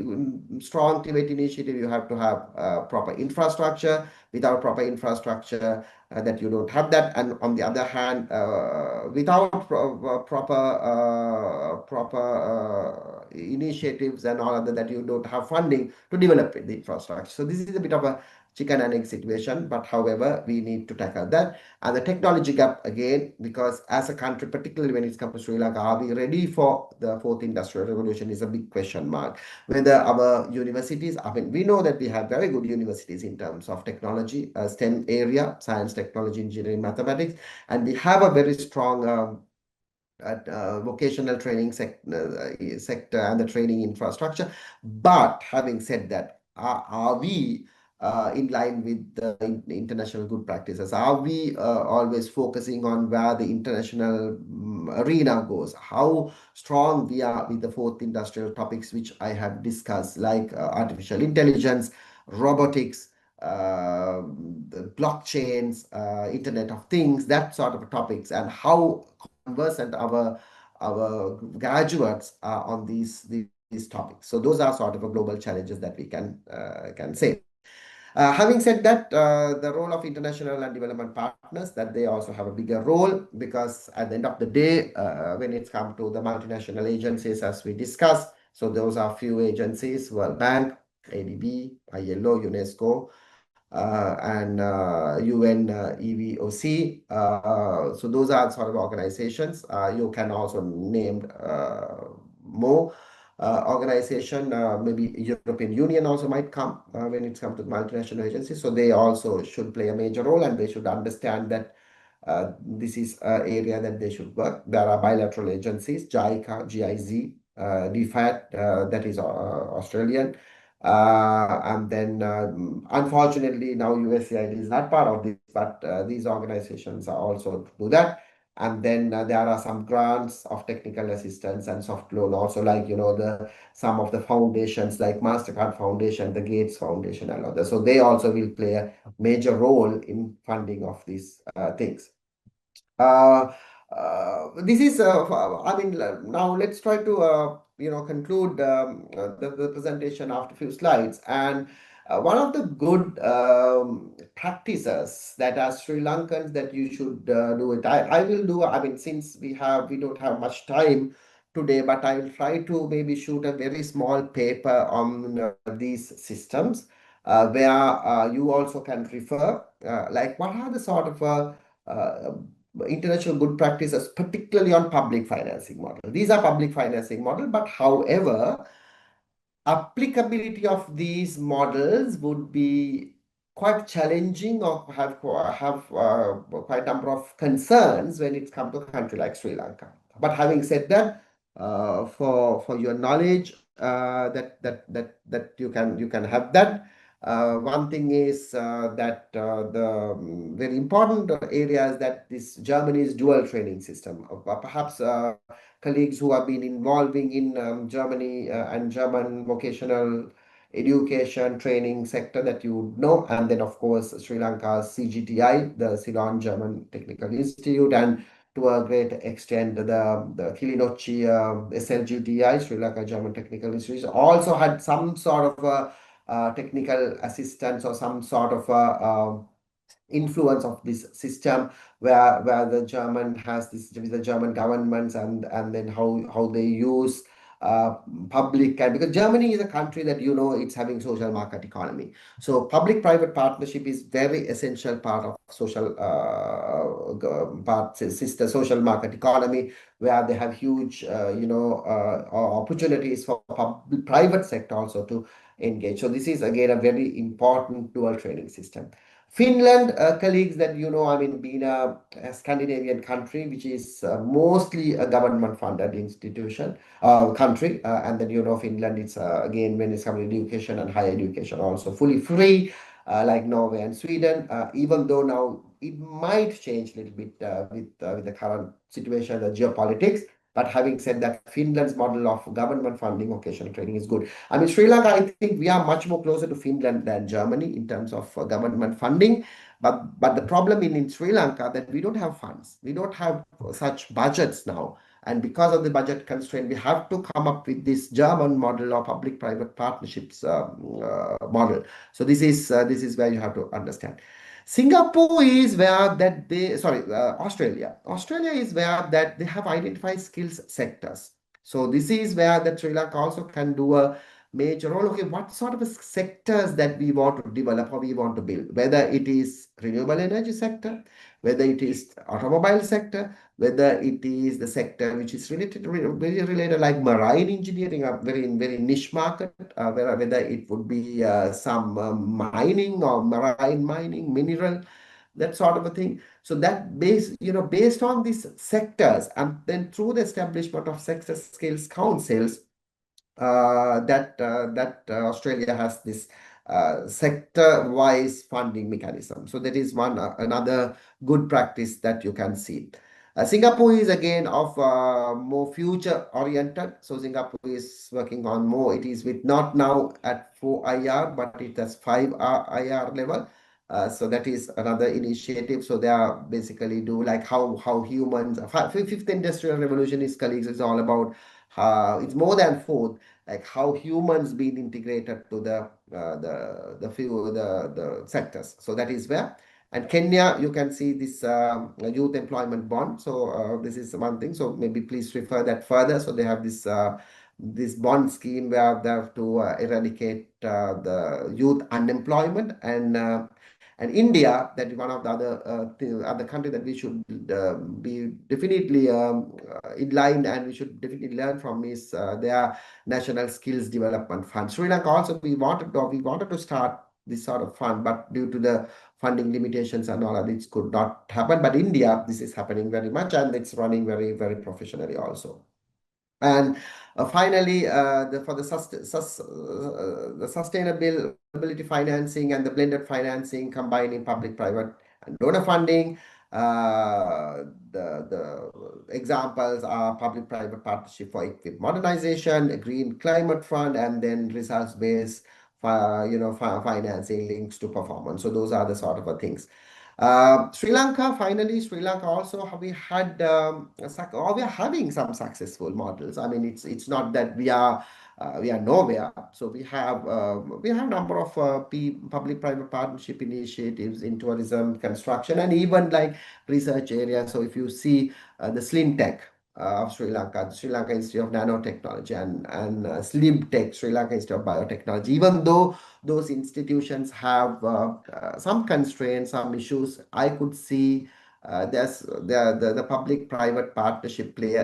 strong TVET initiative, you have to have proper infrastructure. Without proper infrastructure, that you don't have that, and on the other hand, without proper initiatives and all other, that you don't have funding to develop the infrastructure. So this is a bit of a chicken and egg situation, but however, we need to tackle that. And the technology gap again, because as a country, particularly when it comes to Sri Lanka, are we ready for the fourth industrial revolution is a big question mark. Whether our universities, I mean, we know that we have very good universities in terms of technology, STEM area, science, technology, engineering, mathematics, and we have a very strong vocational training sector and the training infrastructure. But having said that, are we in line with the international good practices? Are we always focusing on where the international arena goes? How strong we are with the fourth industrial topics, which I have discussed, like artificial intelligence, robotics, the blockchains, Internet of Things, that sort of topics, and how conversant our graduates are on these topics. So those are sort of a global challenges that we can say. Having said that, the role of international and development partners, that they also have a bigger role, because at the end of the day, when it's come to the multinational agencies, as we discussed, so those are few agencies: World Bank, ADB, ILO, UNESCO, and UN EVOC. So those are sort of organizations. You can also name more organization. Maybe European Union also might come when it's come to multinational agencies. So they also should play a major role, and they should understand that this is an area that they should work. There are bilateral agencies, JICA, GIZ, DFAT, that is Australian. And then, unfortunately, now USAID is not part of this, but these organizations are also do that. And then there are some grants of technical assistance and soft loan also, like, some of the foundations like MasterCard Foundation, the Gates Foundation, and others. So they also will play a major role in funding of these things. This is, I mean, now let's try to, conclude the presentation after a few slides. And one of the good practices that as Sri Lankans that you should do it. I will do, I mean, since we don't have much time today, but I will try to maybe shoot a very small paper on these systems where you also can refer, like what are the sort of international good practices, particularly on public financing model. These are public financing model, but however, applicability of these models would be quite challenging or have quite a number of concerns when it comes to a country like Sri Lanka. But having said that, for your knowledge, that you can have that. One thing is that the very important areas that this Germany's dual training system. Perhaps colleagues who have been involving in Germany and German vocational education training sector that you know, and then of course Sri Lanka's CGTI, the Ceylon German Technical Institute, and to a great extent the Kilinochchi SLGTI, Sri Lanka German Technical Institute, also had some sort of technical assistance or some sort of influence of this system where the German has this with the German governments and then how they use uh, public, and because Germany is a country that you know it's having social market economy, so public-private partnership is very essential part of social part sister social market economy, where they have huge opportunities for private sector also to engage. So this is again a very important dual training system. Finland, colleagues, that you know, I mean, being a Scandinavian country, which is mostly a government-funded institution, country, and then you know, Finland, it's again when it's coming to education and higher education, also fully free, like Norway and Sweden. Even though now it might change a little bit with the current situation, the geopolitics. But having said that, Finland's model of government funding vocational training is good. I mean, Sri Lanka, I think we are much more closer to Finland than Germany in terms of government funding. But the problem in Sri Lanka that we don't have funds. We don't have such budgets now. And because of the budget constraint, we have to come up with this German model or public-private partnerships model. So this is where you have to understand. Singapore is where that they, sorry, Australia. Australia is where that they have identified skills sectors. So this is where that Sri Lanka also can do a major role. Okay, what sort of sectors that we want to develop or we want to build, whether it is renewable energy sector, whether it is automobile sector, whether it is the sector which is related, very related like marine engineering, a very niche market, whether it would be some mining or marine mining, mineral, that sort of a thing. So that based on these sectors, and then through the establishment of sector skills councils, that Australia has this sector-wise funding mechanism. So that is one another good practice that you can see. Singapore is again of more future-oriented. So Singapore is working on more. It is with not now at 4 IR, but it has 5 IR level. So that is another initiative. So they are basically do like how humans. Fifth industrial revolution is, colleagues, is all about. It's more than fourth, like how humans being integrated to the sectors. So that is where. And Kenya, you can see this youth employment bond. So this is one thing. So maybe please refer that further. So they have this bond scheme where they have to eradicate the youth unemployment, and India, that is one of the other country that we should be definitely in line, and we should definitely learn from is their National Skills Development Fund. Sri Lanka also we wanted to start this sort of fund, but due to the funding limitations and all of this could not happen. But India, this is happening very much, and it's running very professionally also. And finally, for the sustainability financing and the blended financing, combining public-private and donor funding. The examples are public-private partnership for equip modernization, a green climate fund, and then results-based financing links to performance. So those are the sort of things. Sri Lanka, finally, Sri Lanka also we had we are having some successful models. I mean, it's not that we are nowhere. So we have a number of public-private partnership initiatives in tourism, construction, and even like research areas. So if you see the Slim Tech of Sri Lanka, the Sri Lanka Institute of Nanotechnology, and Slim Tech, Sri Lanka Institute of Biotechnology, even though those institutions have some constraints, some issues, I could see the public-private partnership play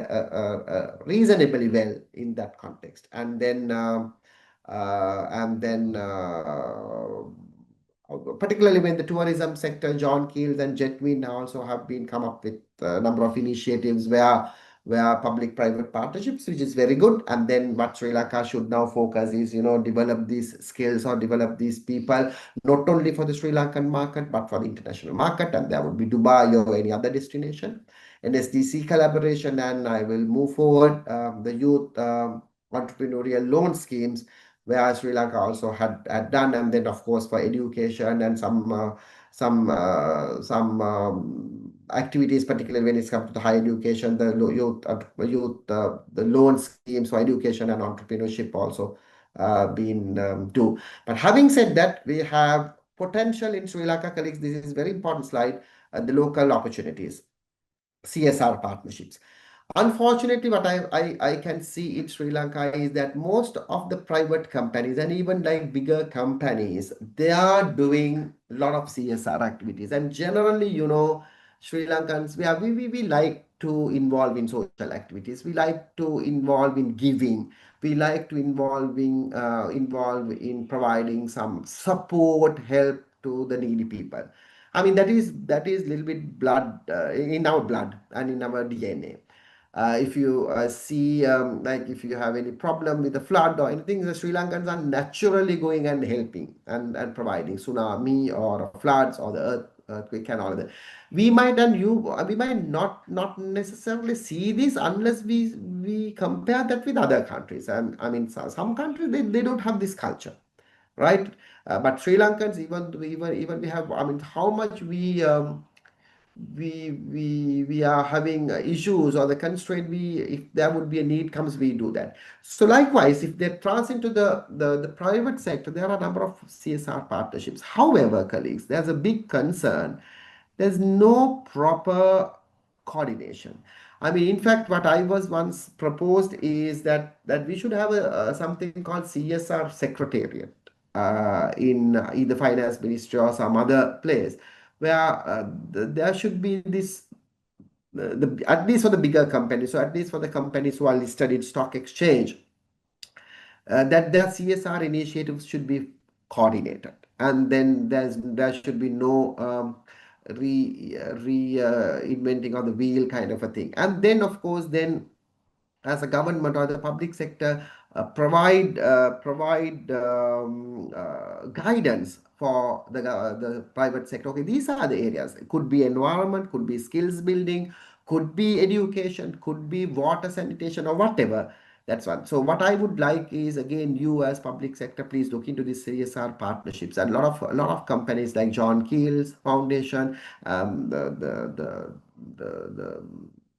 reasonably well in that context. And then particularly when the tourism sector, John Keels and Jetwin also have been come up with a number of initiatives where where public-private partnerships, which is very good. And then what Sri Lanka should now focus is, develop these skills or develop these people, not only for the Sri Lankan market, but for the international market. And there would be Dubai or any other destination. And SDC collaboration, and I will move forward the youth entrepreneurial loan schemes, where Sri Lanka also had done, and then of course for education and some activities, particularly when it comes to the higher education, the the loan schemes for education and entrepreneurship also been do. But having said that, we have potential in Sri Lanka, colleagues. This is very important slide. The local opportunities, CSR partnerships. Unfortunately, what I can see in Sri Lanka is that most of the private companies and even like bigger companies, they are doing a lot of CSR activities. And generally, Sri Lankans, we like to involve in social activities. We like to involve in giving. We like to involve in providing some support, help to the needy people. I mean, that is a little bit blood in our blood and in our DNA. If you see, like if you have any problem with the flood or anything, the Sri Lankans are naturally going and helping and providing tsunami or floods or the earthquake and all that. We might not necessarily see this unless we compare that with other countries. And I mean, some countries they don't have this culture, right? But Sri Lankans, even we have, I mean, how much we are having issues or the constraint, if there would be a need comes, we do that. So likewise, if they trans into the private sector, there are a number of CSR partnerships. However, colleagues, there's a big concern. There's no proper coordination. I mean, in fact, what I was once proposed is that we should have something called CSR secretariat in either finance ministry or some other place, where there should be this at least for the bigger companies, so at least for the companies who are listed in stock exchange, that their CSR initiatives should be coordinated, and then there should be no inventing of the wheel kind of a thing. And then of course, then as a government or the public sector, provide guidance for the private sector. Okay, these are the areas. It could be environment, could be skills building, could be education, could be water sanitation or whatever. That's one. So what I would like is, again, you as public sector, please look into these CSR partnerships. And a lot of companies like John Keel's Foundation, the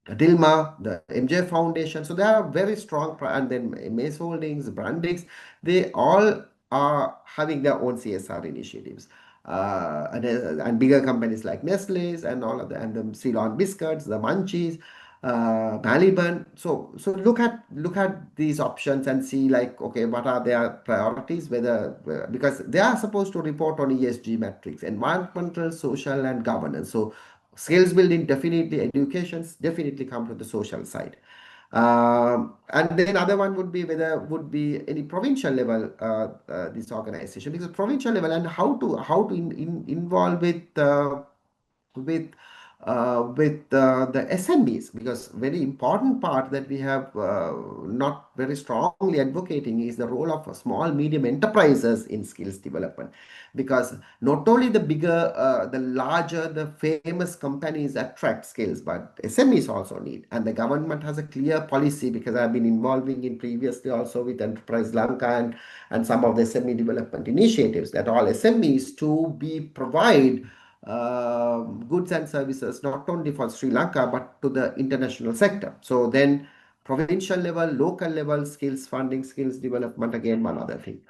Dilma, the MJ Foundation. So they are very strong, and then Mace Holdings, Brandix, they all are having their own CSR initiatives. And bigger companies like Nestle's and all of the, and the Ceylon Biscuits, the Munchies, Maliban. So look at these options and see, like, okay, what are their priorities, because they are supposed to report on ESG metrics, environmental, social, and governance. So skills building, definitely, educations definitely come to the social side. And then other one would be whether would be any provincial level this organization, because provincial level, and how to involve with the SMEs, because very important part that we have not very strongly advocating is the role of small medium enterprises in skills development, because not only the bigger the larger the famous companies attract skills, but SMEs also need, and the government has a clear policy, because I've been involving in previously also with Enterprise Lanka and some of the SME development initiatives, that all SMEs to be provide goods and services not only for Sri Lanka but to the international sector. So then provincial level, local level, skills funding, skills development, again one other thing.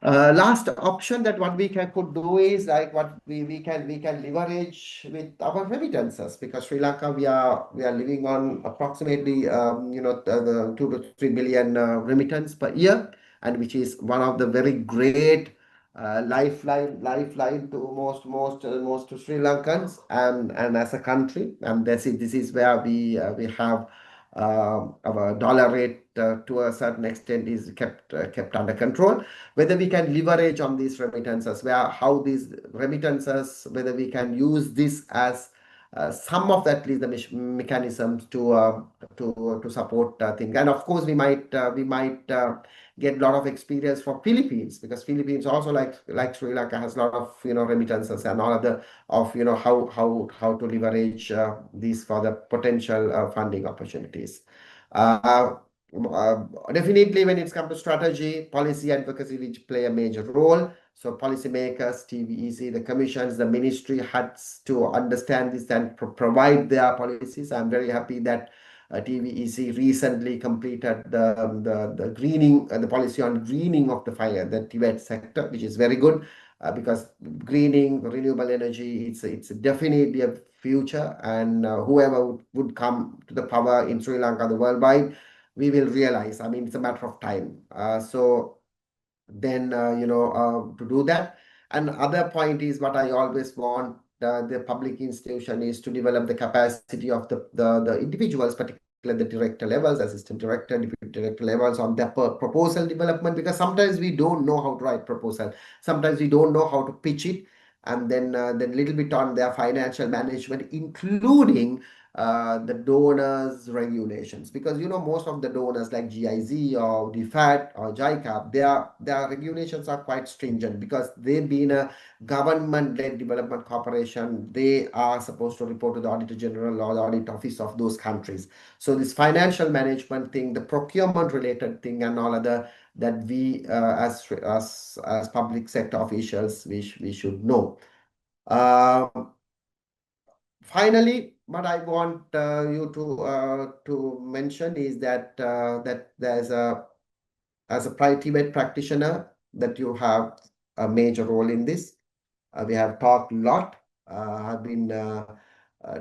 Last option that what we could do is, like, what we can leverage with our remittances, because Sri Lanka we are living on approximately the 2 to 3 billion remittance per year, and which is one of the very great lifeline to most Sri Lankans and as a country. And this is where we have our dollar rate to a certain extent is kept under control. Whether we can leverage on these remittances, how these remittances, whether we can use this as some of that, at least the mechanisms to support things. And of course, we might get a lot of experience from Philippines, because Philippines also, like Sri Lanka, has a lot of remittances and all other of how to leverage these for the potential funding opportunities. Uh, Definitely, when it's come to strategy, policy advocacy, which play a major role. So policymakers, TVEC, the commissions, the ministry has to understand this and provide their policies. I'm very happy that TVEC recently completed the greening, the policy on greening of the TVET sector, which is very good, because greening renewable energy, it's definitely a future, and whoever would come to the power in Sri Lanka, the worldwide, we will realize. I mean, it's a matter of time. So then, to do that. And other point is what I always want the public institution is to develop the capacity of the individuals, particularly the director levels, assistant director, deputy director levels, on the proposal development, because sometimes we don't know how to write proposal. Sometimes we don't know how to pitch it. And then little bit on their financial management, including the donors regulations, because most of the donors like GIZ or DFAT or JICAP, their regulations are quite stringent, because they've been a government-led development corporation. They are supposed to report to the Auditor General or the Audit Office of those countries. So this financial management thing, the procurement related thing, and all other, that we as public sector officials, we should know. Finally, what I want you to mention is that that there's as a TVET practitioner, that you have a major role in this. We have talked a lot. I've been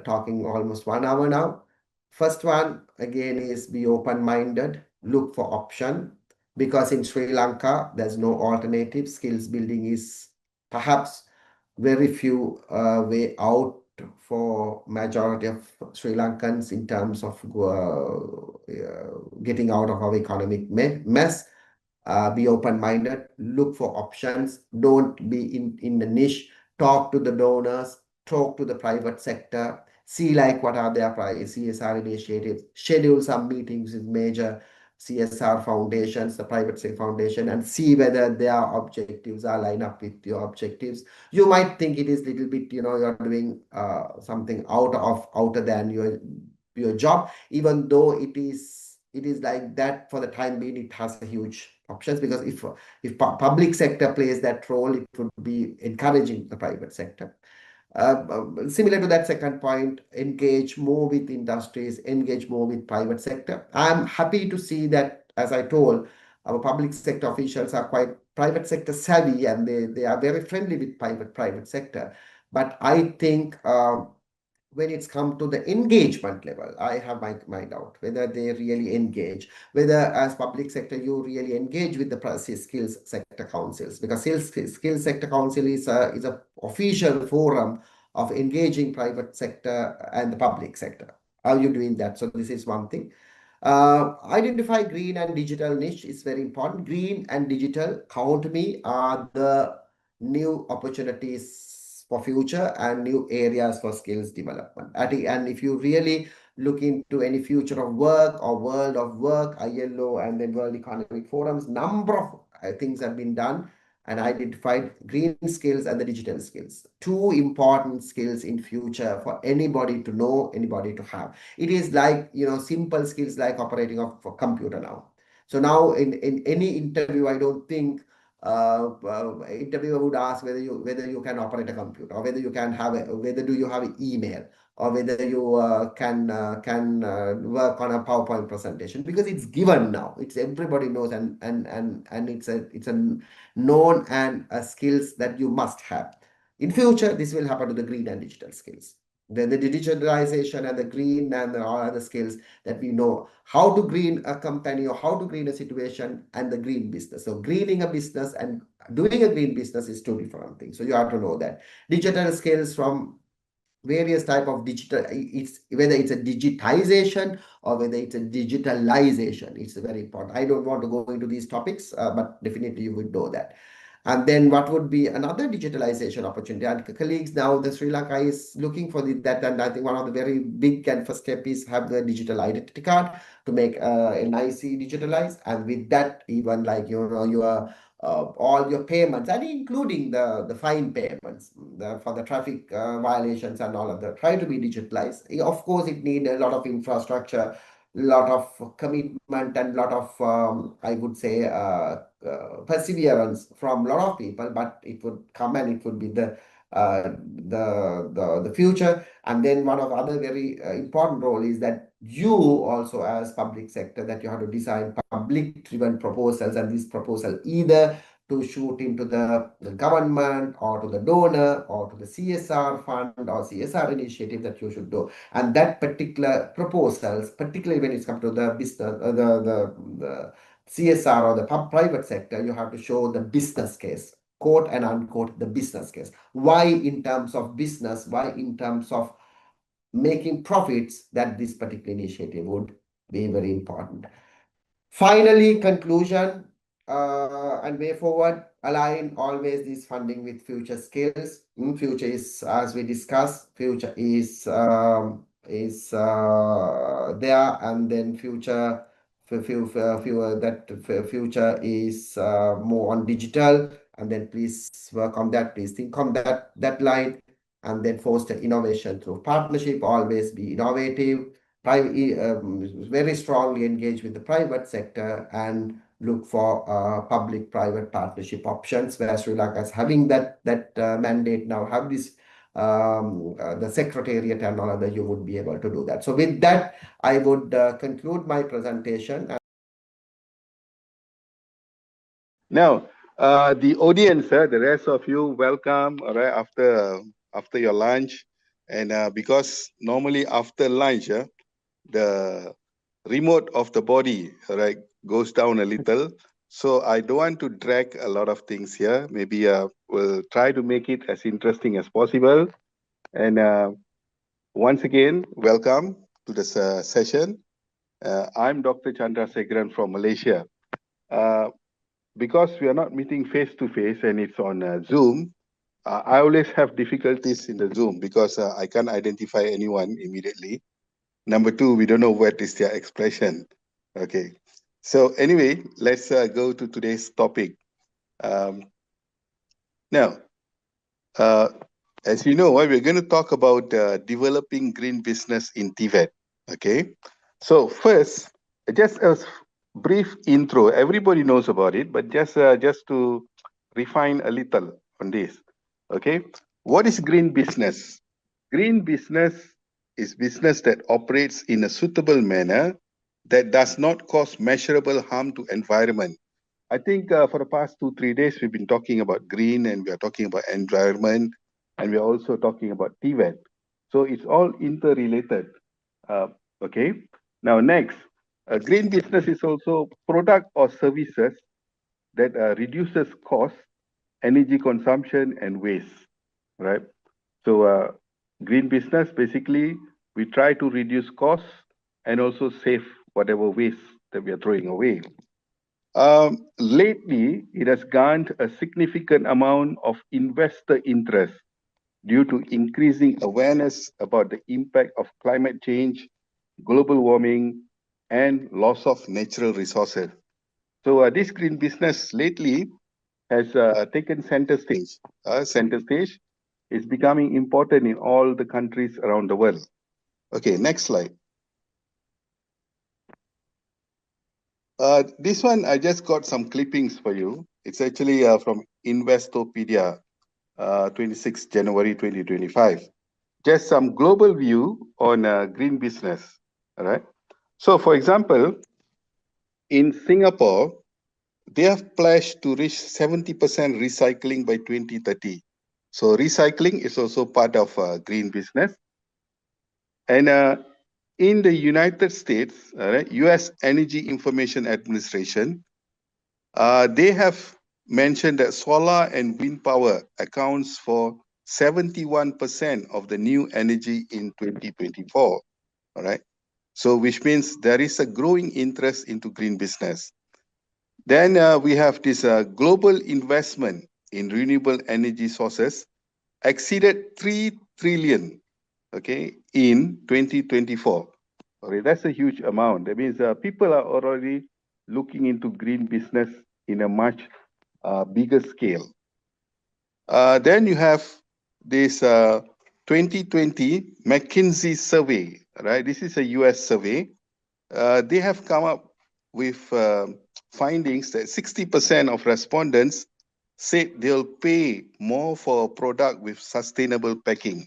talking almost 1 hour now. First one, again, is be open-minded, look for option, because in Sri Lanka, there's no alternative. Skills building is perhaps very few way out for majority of Sri Lankans in terms of getting out of our economic mess. Be open-minded, look for options, don't be in the niche, talk to the donors, talk to the private sector, see like what are their CSR initiatives, schedule some meetings with major CSR foundations, the private sector foundation, and see whether their objectives are line up with your objectives. You might think it is little bit, you're doing something outer than your job, even though it is like that. For the time being, it has a huge options, because if public sector plays that role, it would be encouraging the private sector. Similar to that second point, engage more with industries, engage more with private sector. I'm happy to see that, as I told, our public sector officials are quite private sector savvy, and they are very friendly with private sector. But I think when it's come to the engagement level, I have my doubt whether they really engage, whether as public sector you really engage with the skills sector councils, because skills sector council is a official forum of engaging private sector and the public sector. Are you doing that? So this is one thing. Identify green and digital niche is very important. Green and digital, count me, are the new opportunities for future and new areas for skills development. And if you really look into any future of work or world of work, ILO and then World Economic Forums, number of things have been done and identified green skills and the digital skills. Two important skills in future for anybody to know, anybody to have. It is like, simple skills like operating a computer now. So now in any interview, I don't think interviewer would ask whether you can operate a computer, or whether you can whether do you have an email, or whether you can work on a PowerPoint presentation, because it's given now. It's everybody knows, and it's a known and skills that you must have. In future, this will happen to the green and digital skills. Then the digitalization and the green and all other skills that we know how to green a company or how to green a situation, and the green business. So greening a business and doing a green business is two different things. So you have to know that. Digital skills from various type of digital, it's whether it's a digitization or whether it's a digitalization. It's very important. I don't want to go into these topics, but definitely you would know that. And then what would be another digitalization opportunity? And colleagues, now the Sri Lanka is looking for that, and I think one of the very big and first step is have the digital identity card to make NIC digitalized, and with that, even like your all your payments, and including the fine payments for the traffic violations and all of that, try to be digitalized. Of course, it needs a lot of infrastructure, lot of commitment, and lot of I would say perseverance from a lot of people, but it would come and it would be the future. And then one of the other very important role is that you also as public sector, that you have to design public driven proposals, and this proposal either to shoot into the government or to the donor or to the CSR fund or CSR initiative that you should do. And that particular proposals, particularly when it's come to the business, the CSR or the private sector, you have to show the business case, quote and unquote, the business case. Why in terms of business, why in terms of making profits, that this particular initiative would be very important. Finally, conclusion and way forward, align always this funding with future skills. Future is, as we discussed, future is there, and then future future is more on digital, and then please work on that. Please think on that line, and then foster innovation through partnership. Always be innovative. Very strongly engage with the private sector and look for public-private partnership options, where Sri Lanka is having that mandate now, have this the secretariat and all other, you would be able to do that. So with that, I would conclude my presentation. Now, the audience, the rest of you, welcome. All right, after your lunch, and because normally after lunch, the remote of the body, right, goes down a little. So I don't want to drag a lot of things here. Maybe we'll try to make it as interesting as possible. And once again, welcome to this session. I'm Dr. Chandra Segran from Malaysia. Because we are not meeting face to face and it's on Zoom, I always have difficulties in the Zoom because I can't identify anyone immediately. Number two, we don't know what is their expression. Okay. So anyway, let's go to today's topic. Now, as you know, we're going to talk about developing green business in TVET. Okay. So first, just a brief intro. Everybody knows about it, but just to refine a little on this. Okay. What is green business? Green business is business that operates in a suitable manner that does not cause measurable harm to environment. I think for the past 2-3 days, we've been talking about green, and we are talking about environment, and we're also talking about TVET. So it's all interrelated. Okay. Now next, green business is also product or services that reduces cost, energy consumption, and waste, right? So green business, basically, we try to reduce costs and also save whatever waste that we are throwing away. Lately, it has garnered a significant amount of investor interest due to increasing awareness about the impact of climate change, global warming, and loss of natural resources. So this green business lately has taken center stage. Center stage is becoming important in all the countries around the world. Okay, next slide. This one, I just got some clippings for you. It's actually from Investopedia, 26 January 2025. Just some global view on green business. All right. So, for example, in Singapore, they have pledged to reach 70% recycling by 2030. So, recycling is also part of green business. And in the United States, U.S. Energy Information Administration, they have mentioned that solar and wind power accounts for 71% of the new energy in 2024. All right. So which means there is a growing interest into green business. Then we have this global investment in renewable energy sources exceeded 3 trillion, okay, in 2024. Okay, that's a huge amount. That means people are already looking into green business in a much bigger scale. Then you have this 2020 McKinsey survey, right? This is a US survey. They have come up with findings that 60% of respondents said they'll pay more for a product with sustainable packing,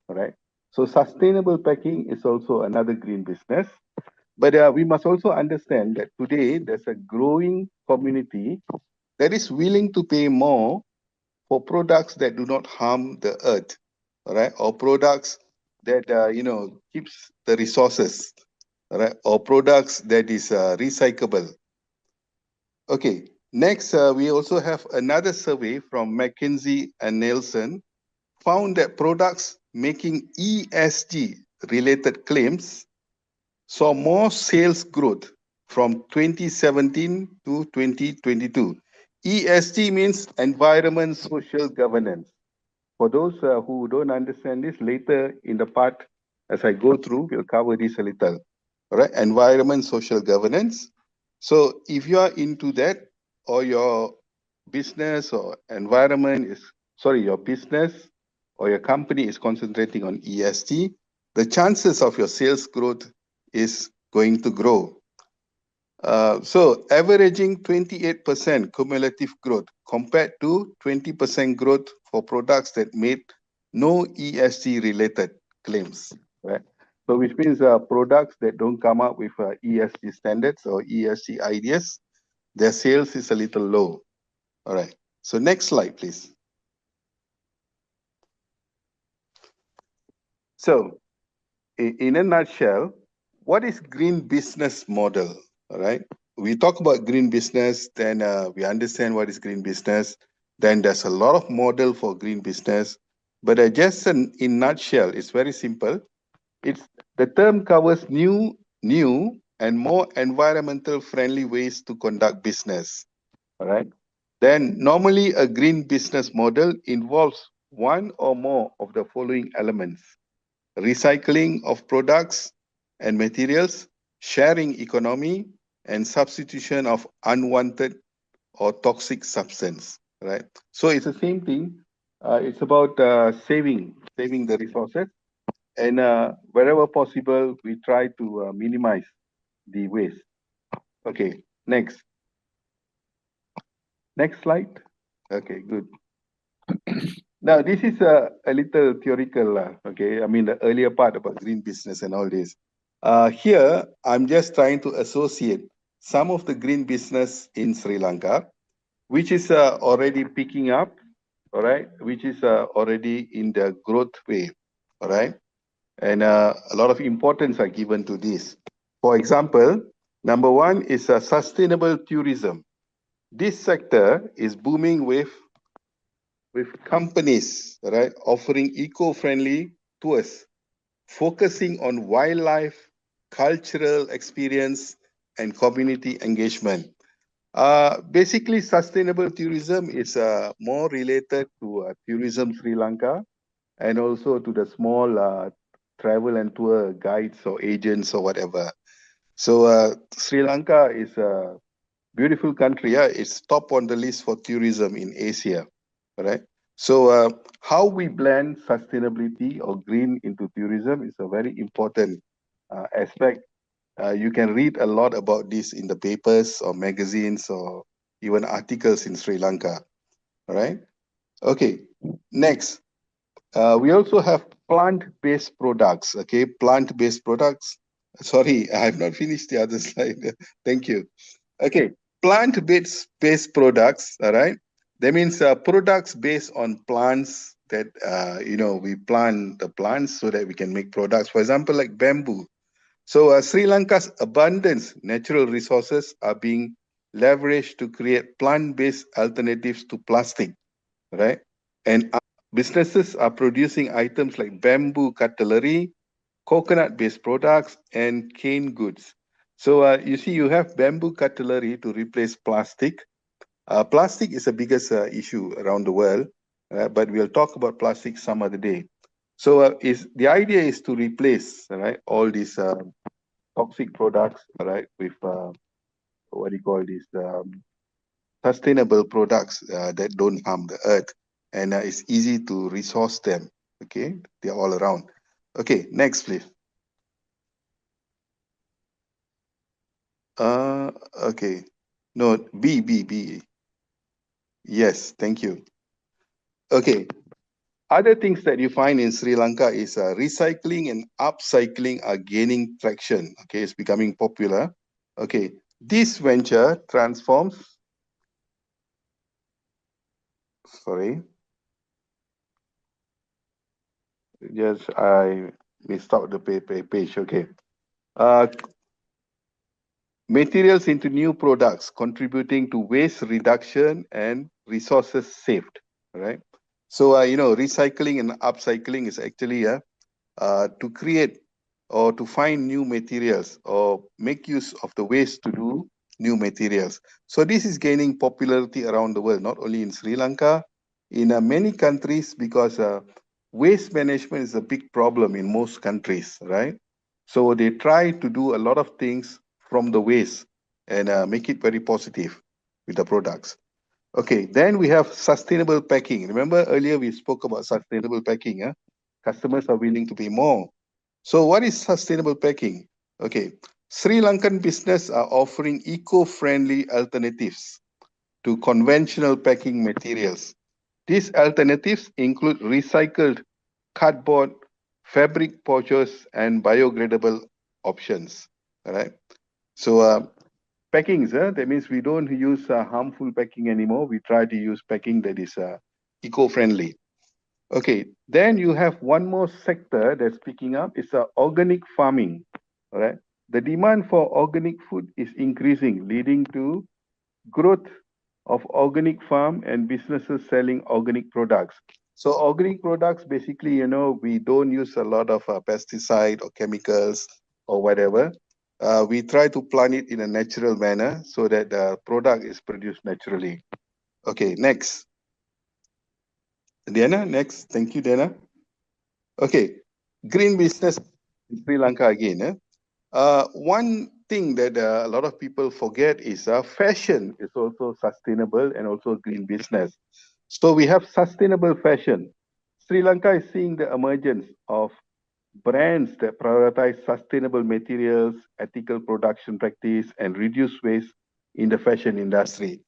all right? So sustainable packing is also another green business. But we must also understand that today there's a growing community that is willing to pay more for products that do not harm the earth, all right? Or products that, keeps the resources, all right? Or products that is recyclable. Okay, next, we also have another survey from McKinsey and Nielsen found that products making ESG related claims saw more sales growth from 2017 to 2022. ESG means environment, social governance. For those who don't understand this, later in the part, as I go through, we'll cover this a little. All right, environment, social governance. So if you are into that, or your business or environment is, your business or your company is concentrating on ESG, the chances of your sales growth is going to grow. So averaging 28% cumulative growth compared to 20% growth for products that made no ESG related claims, right? So which means products that don't come up with ESG standards or ESG ideas, their sales is a little low. All right. So next slide, please. So in a nutshell, what is green business model? All right. We talk about green business, then we understand what is green business. Then there's a lot of model for green business. But just in nutshell, it's very simple. It's the term covers new and more environmental friendly ways to conduct business. All right. Then normally a green business model involves one or more of the following elements: recycling of products and materials, sharing economy, and substitution of unwanted or toxic substance, right? So it's the same thing. It's about saving the resources, and wherever possible, we try to minimize the waste. Okay, next slide. Okay, good. Now, this is a little theoretical, okay? I mean, the earlier part about green business and all this. Here, I'm just trying to associate some of the green business in Sri Lanka, which is already picking up, all right? Which is already in the growth way, all right? And a lot of importance are given to this. For example, number one is sustainable tourism. This sector is booming with companies, right, offering eco-friendly tours, focusing on wildlife, cultural experience, and community engagement. Basically, sustainable tourism is more related to tourism Sri Lanka and also to the small travel and tour guides or agents or whatever. So Sri Lanka is a beautiful country. Yeah, it's top on the list for tourism in Asia, right? So how we blend sustainability or green into tourism is a very important aspect. You can read a lot about this in the papers or magazines or even articles in Sri Lanka, all right? Okay, next. We also have plant-based products, okay? Plant-based products. Sorry, I have not finished the other slide. Thank you. Okay, plant-based products, all right? That means products based on plants that, we plant the plants so that we can make products. For example, like bamboo. So Sri Lanka's abundant natural resources are being leveraged to create plant-based alternatives to plastic, right? And businesses are producing items like bamboo cutlery, coconut-based products, and cane goods. So you see, you have bamboo cutlery to replace plastic, Plastic is the biggest issue around the world, but we'll talk about plastic some other day. So the idea is to replace, right, all these toxic products, right, with what do you call these sustainable products that don't harm the earth, and it's easy to resource them. Okay, they're all around. Okay, next, please. Okay, no, B. Yes, thank you. Okay, other things that you find in Sri Lanka is recycling and upcycling are gaining traction. Okay, it's becoming popular. Okay, this venture transforms. Sorry. Yes, I missed out the page. Okay. Materials into new products, contributing to waste reduction and resources saved. Right. So, recycling and upcycling is actually to create or to find new materials or make use of the waste to do new materials. So this is gaining popularity around the world, not only in Sri Lanka, in many countries, because waste management is a big problem in most countries, right? So they try to do a lot of things from the waste and make it very positive with the products. Okay, then we have sustainable packing. Remember earlier we spoke about sustainable packing. Customers are willing to pay more. So what is sustainable packing? Okay, Sri Lankan business are offering eco-friendly alternatives to conventional packing materials. These alternatives include recycled cardboard, fabric pouches, and biodegradable options. All right. So packings, that means we don't use harmful packing anymore. We try to use packing that is eco-friendly. Okay, then you have one more sector that's picking up. It's organic farming. All right. The demand for organic food is increasing, leading to growth of organic farm and businesses selling organic products. So organic products, basically, we don't use a lot of pesticide or chemicals or whatever. We try to plant it in a natural manner so that the product is produced naturally. Okay, next. Diana, next. Thank you, Diana. Okay, green business in Sri Lanka again. One thing that a lot of people forget is fashion is also sustainable and also green business. So we have sustainable fashion. Sri Lanka is seeing the emergence of brands that prioritize sustainable materials, ethical production practice, and reduce waste in the fashion industry.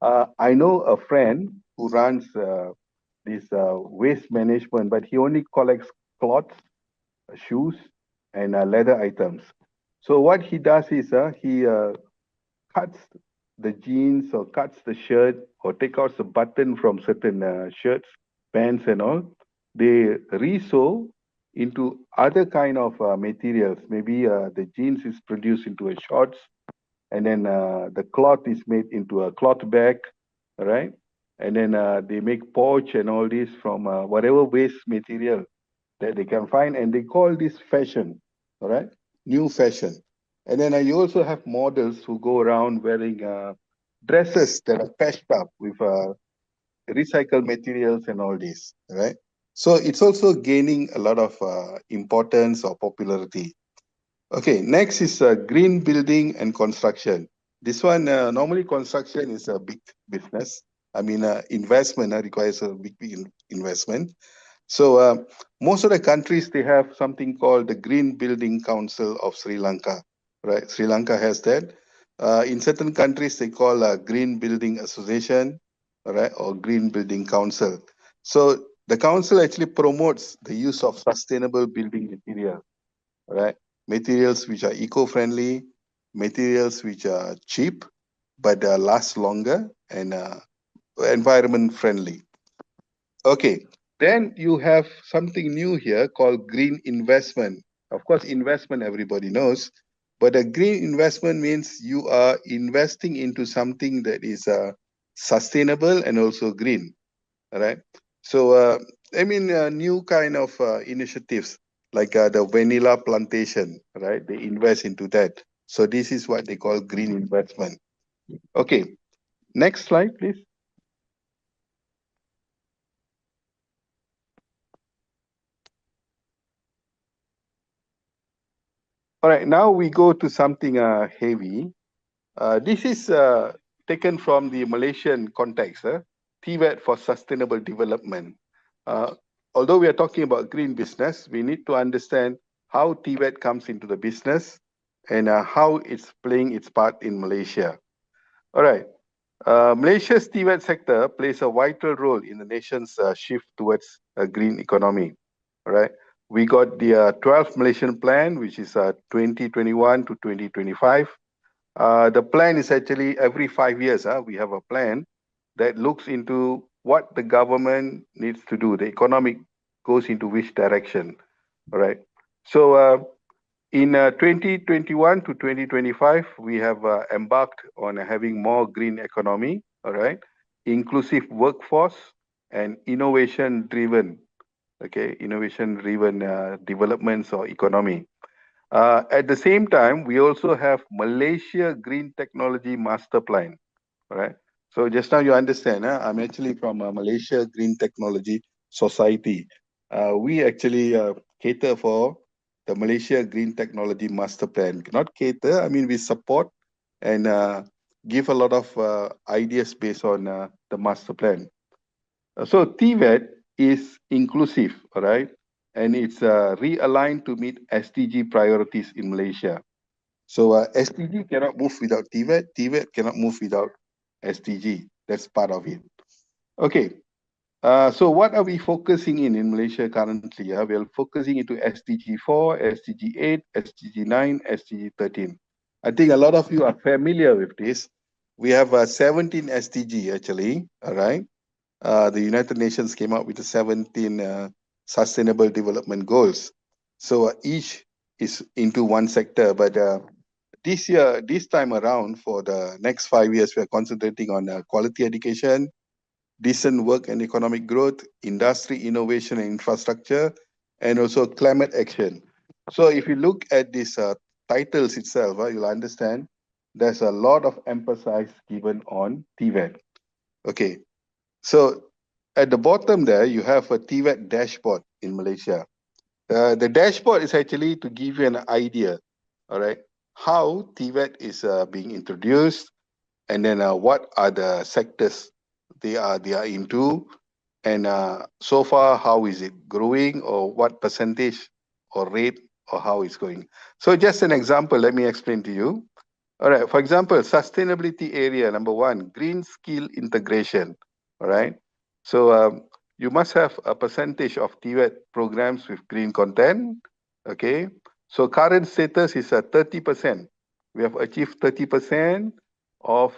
I know a friend who runs this waste management, but he only collects cloths, shoes, and leather items. So what he does is he cuts the jeans or cuts the shirt or take out the button from certain shirts, pants, and all. They resew into other kind of materials. Maybe the jeans is produced into a shorts, and then the cloth is made into a cloth bag, right? And then they make pouch and all this from whatever waste material that they can find, and they call this fashion, all right? New fashion. And then you also have models who go around wearing dresses that are patched up with recycled materials and all this, right? So it's also gaining a lot of importance or popularity. Okay, next is green building and construction. This one, normally construction is a big business. I mean, investment requires a big investment. So most of the countries, they have something called the Green Building Council of Sri Lanka, right? Sri Lanka has that. In certain countries, they call Green Building Association, right, or Green Building Council. So the council actually promotes the use of sustainable building materials, right? Materials which are eco-friendly, materials which are cheap, but last longer and environment friendly. Okay, then you have something new here called green investment. Of course, investment everybody knows, but a green investment means you are investing into something that is sustainable and also green, right? So, new kind of initiatives like the vanilla plantation, right? They invest into that. So this is what they call green investment. Okay, Next slide, please. All right, now we go to something heavy. This is taken from the Malaysian context, TVET for sustainable development. Although we are talking about green business, we need to understand how TVET comes into the business and how it's playing its part in Malaysia. All right. Malaysia's TVET sector plays a vital role in the nation's shift towards a green economy. All right. We got the 12th Malaysian plan, which is 2021 to 2025. The plan is actually every 5 years, we have a plan that looks into what the government needs to do. The economic goes into which direction. All right. So in 2021 to 2025, we have embarked on having more green economy, all right, inclusive workforce and innovation-driven, innovation-driven developments or economy. At the same time, we also have Malaysia Green Technology Master Plan, all right. So just now you understand, I'm actually from Malaysia Green Technology Society. We actually cater for the Malaysia Green Technology Master Plan. Not cater, I mean we support and give a lot of ideas based on the master plan. So TVET is inclusive, all right, and it's realigned to meet SDG priorities in Malaysia. So SDG cannot move without TVET, TVET cannot move without SDG. That's part of it. Okay. So what are we focusing in Malaysia currently? We are focusing into SDG 4, SDG 8, SDG 9, SDG 13. I think a lot of you are familiar with this. We have 17 SDG actually, all right? The United Nations came up with the 17 Sustainable Development Goals. So each is into one sector, but this time around, for the next 5 years, we are concentrating on quality education, decent work and economic growth, industry innovation and infrastructure, and also climate action. So if you look at these titles itself, you'll understand there's a lot of emphasis given on TVET. Okay, so at the bottom there, you have a TVET dashboard in Malaysia. The dashboard is actually to give you an idea, all right, how TVET is being introduced, and then what are the sectors they are into, and so far how is it growing, or what percentage or rate, or how it's going. So just an example, let me explain to you. All right, for example, sustainability area, number 1, green skill integration. All right, so you must have a percentage of TVET programs with green content. Okay, so current status is 30%. We have achieved 30% of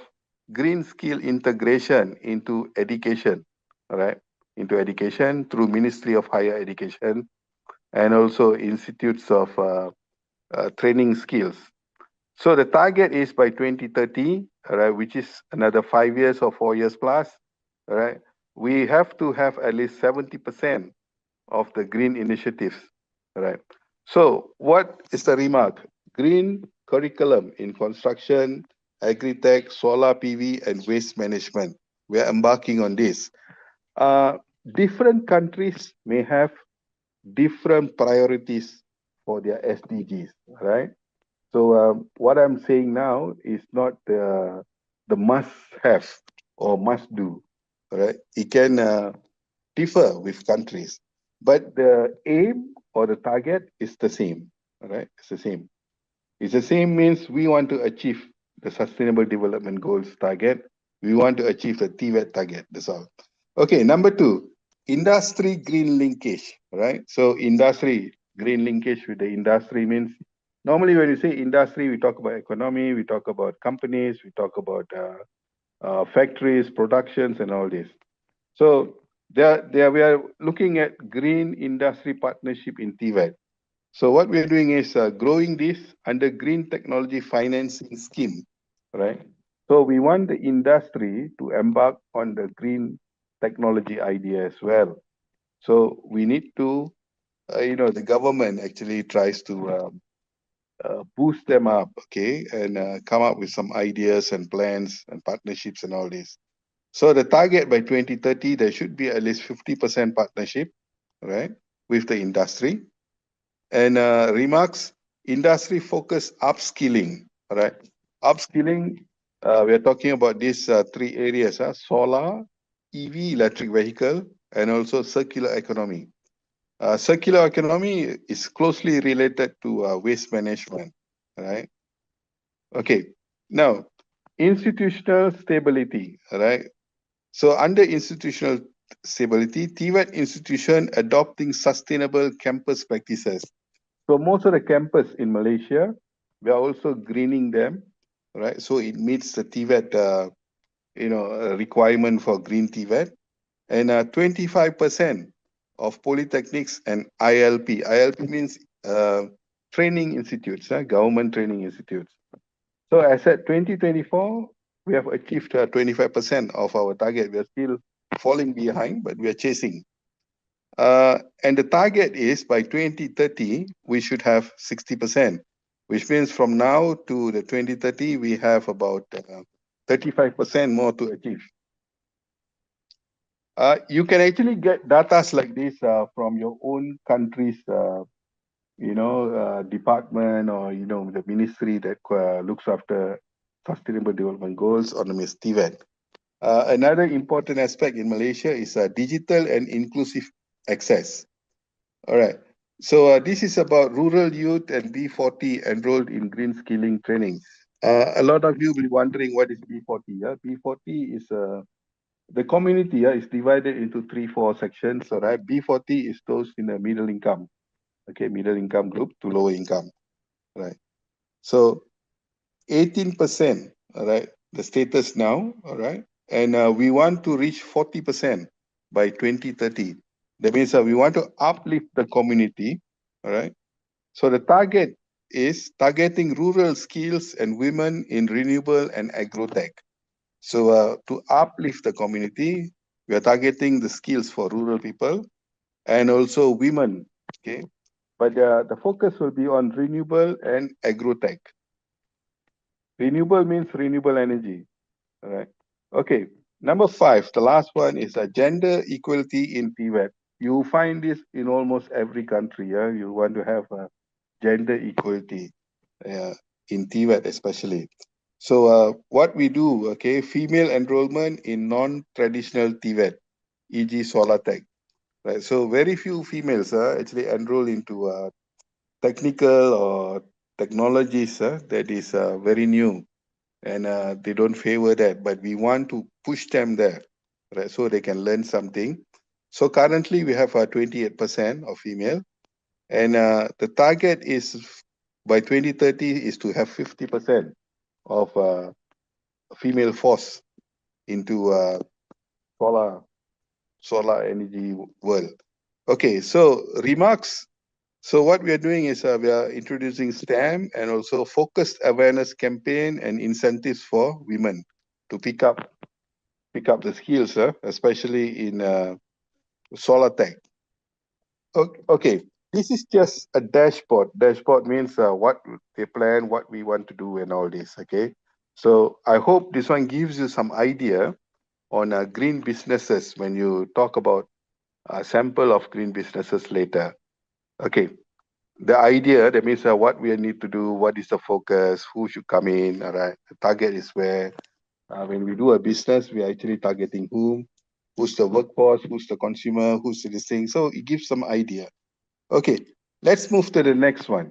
green skill integration into education, all right, into education through Ministry of Higher Education and also institutes of training skills. So the target is by 2030, all right, which is another 5 years or 4 years plus, all right, we have to have at least 70% of the green initiatives, all right. So what is the remark? Green curriculum in construction, agri-tech, solar PV, and waste management. We are embarking on this. Different countries may have different priorities for their SDGs, right? So what I'm saying now is not the must-have or must-do, right? It can differ with countries, but the aim or the target is the same, all right? It's the same. It's the same means we want to achieve the Sustainable Development Goals target. We want to achieve the TVET target, that's all. Okay, number 2, industry green linkage, right? So industry green linkage with the industry means, normally when you say industry, we talk about economy, we talk about companies, we talk about factories, productions, and all this. So there we are looking at green industry partnership in TVET. So what we are doing is growing this under green technology financing scheme, right? So we want the industry to embark on the green technology idea as well. So we need to, the government actually tries to boost them up, okay, and come up with some ideas and plans and partnerships and all this. So the target by 2030, there should be at least 50% partnership, right, with the industry. And remarks, industry focus upskilling, right? Upskilling, we are talking about these three areas, solar, EV, electric vehicle, and also circular economy. Circular economy is closely related to waste management, right? Okay, now, institutional stability, right? So under institutional stability, TVET institution adopting sustainable campus practices. So most of the campus in Malaysia, we are also greening them, right? So it meets the TVET, requirement for green TVET. And 25% of polytechnics and ILP. ILP means training institutes, government training institutes. So as at 2024, we have achieved 25% of our target. We are still falling behind, but we are chasing. And the target is by 2030, we should have 60%, which means from now to the 2030, we have about 35% more to achieve. You can actually get data like this from your own country's, department or, the ministry that looks after sustainable development goals on the TVET. Another important aspect in Malaysia is digital and inclusive access. All right. So this is about rural youth and B40 enrolled in green skilling training. A lot of you will be wondering what is B40. Yeah? B40 is the community is divided into 3-4 sections. All right. B40 is those in the middle income. Okay, middle income group to lower income. Right. So 18%, all right, the status now, all right, and we want to reach 40% by 2030. That means we want to uplift the community, all right. So the target is targeting rural skills and women in renewable and agrotech. So to uplift the community, we are targeting the skills for rural people and also women, okay. But the focus will be on renewable and agrotech. Renewable means renewable energy, all right? Okay, number 5, the last one is gender equality in TVET. You find this in almost every country, yeah? You want to have gender equality in TVET especially. So what we do, okay, female enrollment in non-traditional TVET, e.g. Solatech, right? So very few females actually enroll into technical or technologies that is very new, and they don't favor that, but we want to push them there, right? So they can learn something. So currently we have 28% of female, and the target is by 2030 is to have 50% of female force into solar energy world. Okay, so remarks. So what we are doing is we are introducing STEM and also focused awareness campaign and incentives for women to pick up the skills, especially in solar tech. Okay, this is just a dashboard. Dashboard means what they plan, what we want to do, and all this. Okay, so I hope this one gives you some idea on green businesses when you talk about a sample of green businesses later. Okay. The idea, that means what we need to do, what is the focus, who should come in, all right? The target is where, when we do a business, we are actually targeting whom, who's the workforce, who's the consumer, who's the listing. So it gives some idea. Okay, let's move to the next one.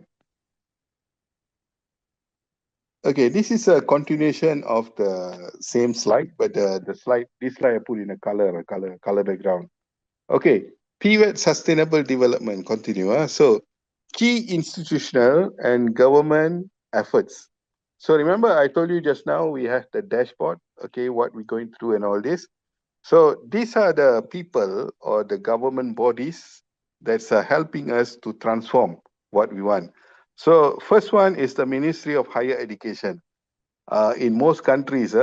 Okay, this is a continuation of the same slide, but this slide I put in a color background. Okay, TVET sustainable development continue. So key institutional and government efforts. So remember, I told you just now we have the dashboard, okay, what we're going through and all this. So these are the people or the government bodies that's helping us to transform what we want. So first one is the Ministry of Higher Education. In most countries,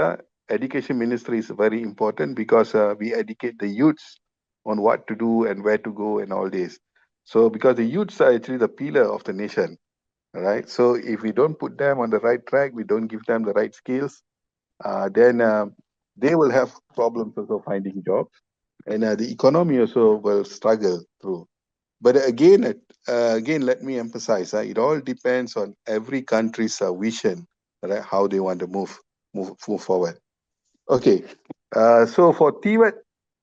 education ministry is very important because we educate the youths on what to do and where to go and all this. So because the youths are actually the pillar of the nation. right? So if we don't put them on the right track, we don't give them the right skills, then they will have problems also finding jobs, and the economy also will struggle through. But again, let me emphasize, it all depends on every country's vision, right? How they want to move forward. Okay, so for TVET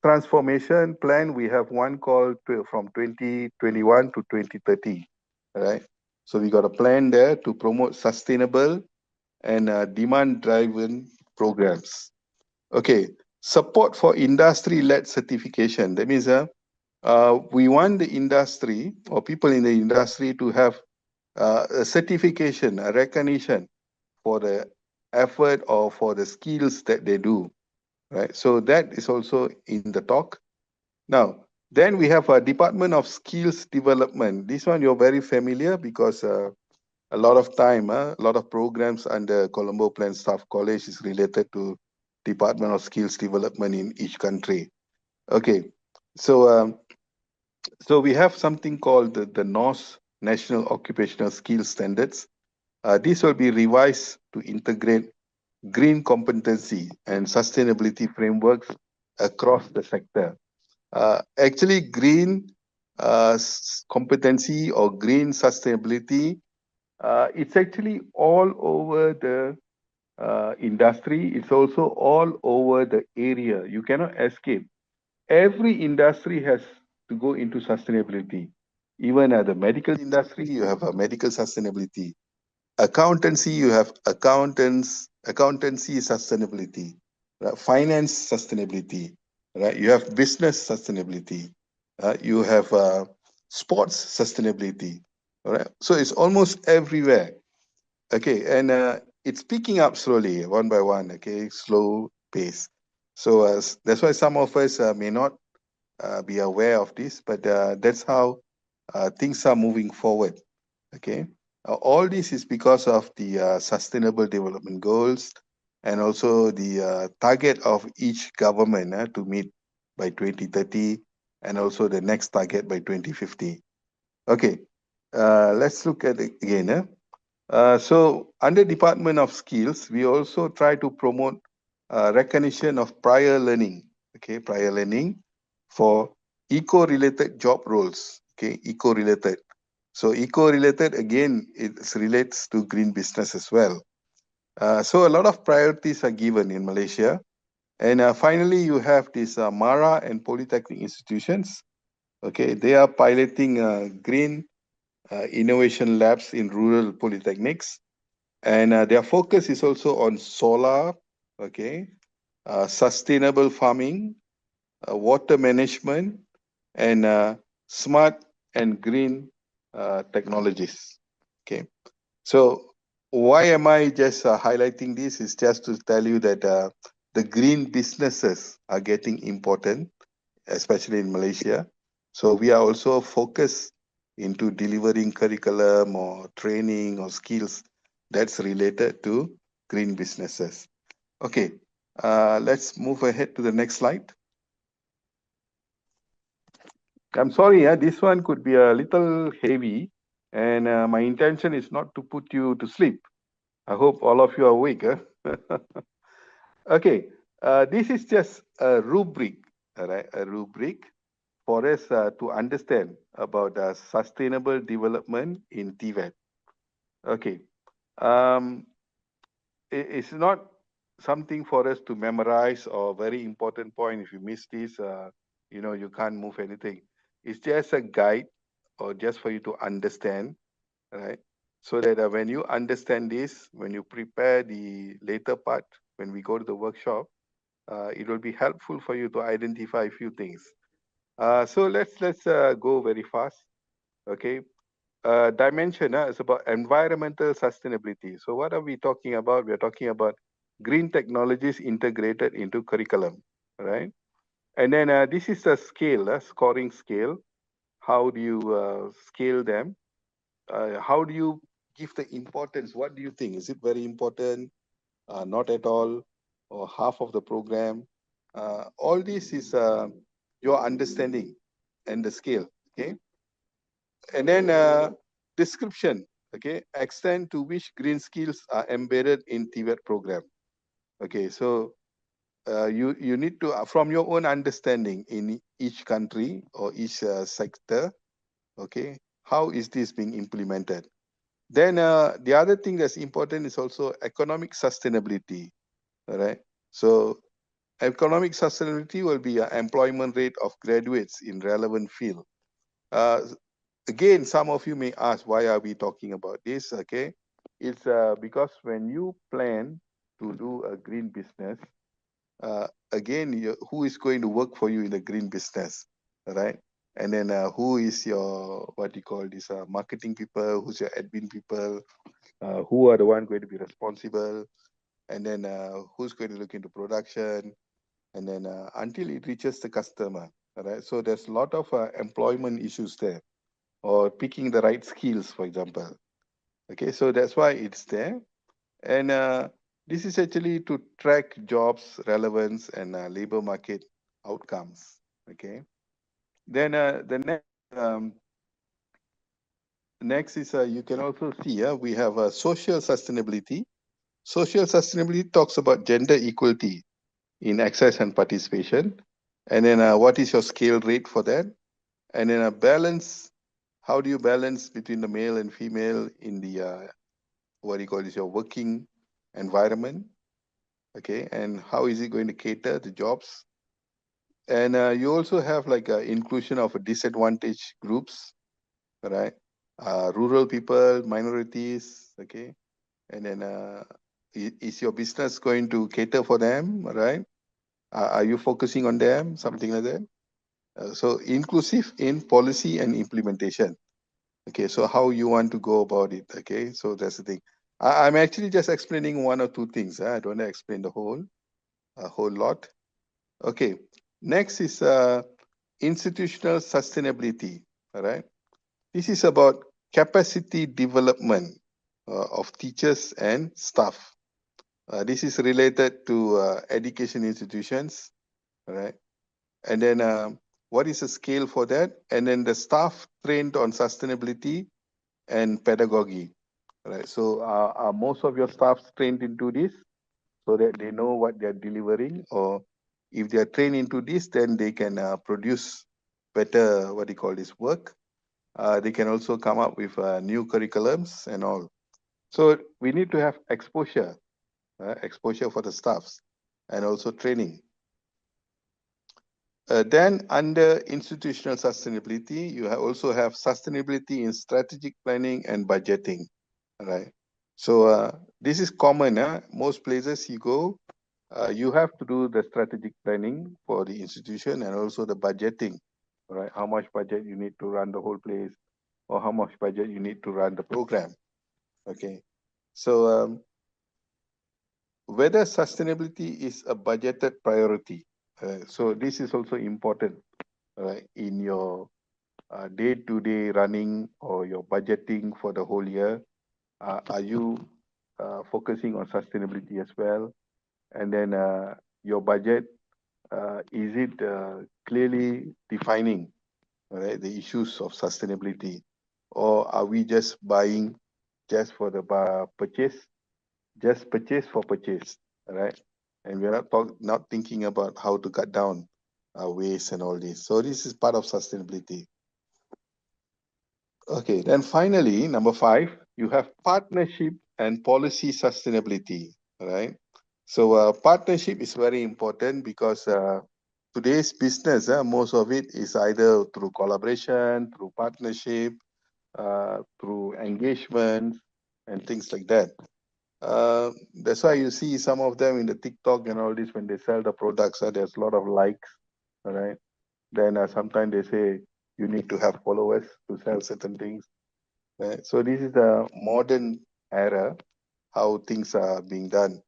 transformation plan, we have one called from 2021 to 2030, right? So we got a plan there to promote sustainable and demand-driven programs. Okay, support for industry-led certification. That means we want the industry or people in the industry to have a certification, a recognition for the effort or for the skills that they do, right? So that is also in the talk. Now, then we have a Department of Skills Development. This one you're very familiar because a lot of time, a lot of programs under Colombo Plan Staff College is related to Department of Skills Development in each country. Okay, so so we have something called the NOS, National Occupational Skills Standards. This will be revised to integrate green competency and sustainability frameworks across the sector. Actually, green competency or green sustainability, it's actually all over the industry. It's also all over the area. You cannot escape. Every industry has to go into sustainability. Even at the medical industry, you have a medical sustainability. Accountancy, you have accountancy sustainability. Right? Finance sustainability. Right? You have business sustainability. You have sports sustainability. All right? So it's almost everywhere. Okay, and it's picking up slowly, one by one. Okay, slow pace. So that's why some of us may not be aware of this, but that's how things are moving forward. Okay, all this is because of the Sustainable Development Goals and also the target of each government to meet by 2030 and also the next target by 2050. Okay, let's look at it again. So under Department of Skills, we also try to promote recognition of prior learning. Okay, prior learning for eco-related job roles. Okay, eco-related. So eco-related, again, it relates to green business as well. So a lot of priorities are given in Malaysia. And finally, you have these MARA and polytechnic institutions. Okay, they are piloting green innovation labs in rural polytechnics. And their focus is also on solar, okay, sustainable farming, water management, and smart and green technologies. Okay, so why am I just highlighting this? Is just to tell you that the green businesses are getting important, especially in Malaysia. So we are also focused into delivering curriculum or training or skills that's related to green businesses. Okay, let's move ahead to the next slide. I'm sorry, this one could be a little heavy, and my intention is not to put you to sleep. I hope all of you are awake. Okay, this is just a rubric, all right, a rubric for us to understand about sustainable development in TVET. Okay, it's not something for us to memorize or very important point. If you miss this, you can't move anything. It's just a guide or just for you to understand, right? So that when you understand this, when you prepare the later part, when we go to the workshop, it will be helpful for you to identify a few things. So let's go very fast. Okay, dimension is about environmental sustainability. So what are we talking about? We are talking about green technologies integrated into curriculum, right? And then this is a scale, a scoring scale. How do you scale them? How do you give the importance? What do you think? Is it very important? Not at all, or half of the program? All this is your understanding and the scale, okay? And then description. okay, extent to which green skills are embedded in TVET program. Okay, so you need to, from your own understanding in each country or each sector, okay, how is this being implemented? Then the other thing that's important is also economic sustainability, all right? So economic sustainability will be an employment rate of graduates in relevant field. Again, some of you may ask, why are we talking about this? Okay, it's because when you plan to do a green business, again, who is going to work for you in the green business, right? And then who is your, what you call this, marketing people, who's your admin people, who are the one going to be responsible, and then who's going to look into production, and then until it reaches the customer, right? So there's a lot of employment issues there, or picking the right skills, for example. Okay, so that's why it's there. And this is actually to track jobs relevance and labor market outcomes. Okay. Then next is you can also see we have social sustainability. Social sustainability talks about gender equality in access and participation. And then what is your scale rate for that? And then a balance. How do you balance between the male and female in the what do you call this, your working environment? Okay, and how is it going to cater the jobs? And you also have like inclusion of disadvantaged groups, right? Rural people, minorities, okay? And then is your business going to cater for them, right? Are you focusing on them, something like that? So inclusive in policy and implementation. Okay, so how you want to go about it, okay? So that's the thing. I'm actually just explaining one or two things. I don't want to explain the a whole lot. Okay, next is institutional sustainability, all right? This is about capacity development of teachers and staff. This is related to education institutions, all right? And then what is the scale for that? And then the staff trained on sustainability and pedagogy, right? So are most of your staff trained into this so that they know what they're delivering, or if they're trained into this, then they can produce better, what do you call this, work. They can also come up with new curriculums and all. So we need to have exposure, exposure for the staffs and also training. Then under institutional sustainability, you also have sustainability in strategic planning and budgeting, right? So this is common. Most places you go, you have to do the strategic planning for the institution and also the budgeting, right? How much budget you need to run the whole place, or how much budget you need to run the program. Okay, so whether sustainability is a budgeted priority. So this is also important in your day-to-day running or your budgeting for the whole year. Are you focusing on sustainability as well? And then your budget, is it clearly defining, right, the issues of sustainability? Or are we just buying just for the purchase, just purchase for purchase, right? And we're not thinking about how to cut down waste and all this. So this is part of sustainability. Okay, then finally, number 5, you have partnership and policy sustainability, right? So partnership is very important because today's business, most of it is either through collaboration, through partnership, through engagement, and things like that. That's why you see some of them in the TikTok and all this, when they sell the products, there's a lot of likes, all right? Then sometimes they say you need to have followers to sell certain things. Right? So this is the modern era, how things are being done.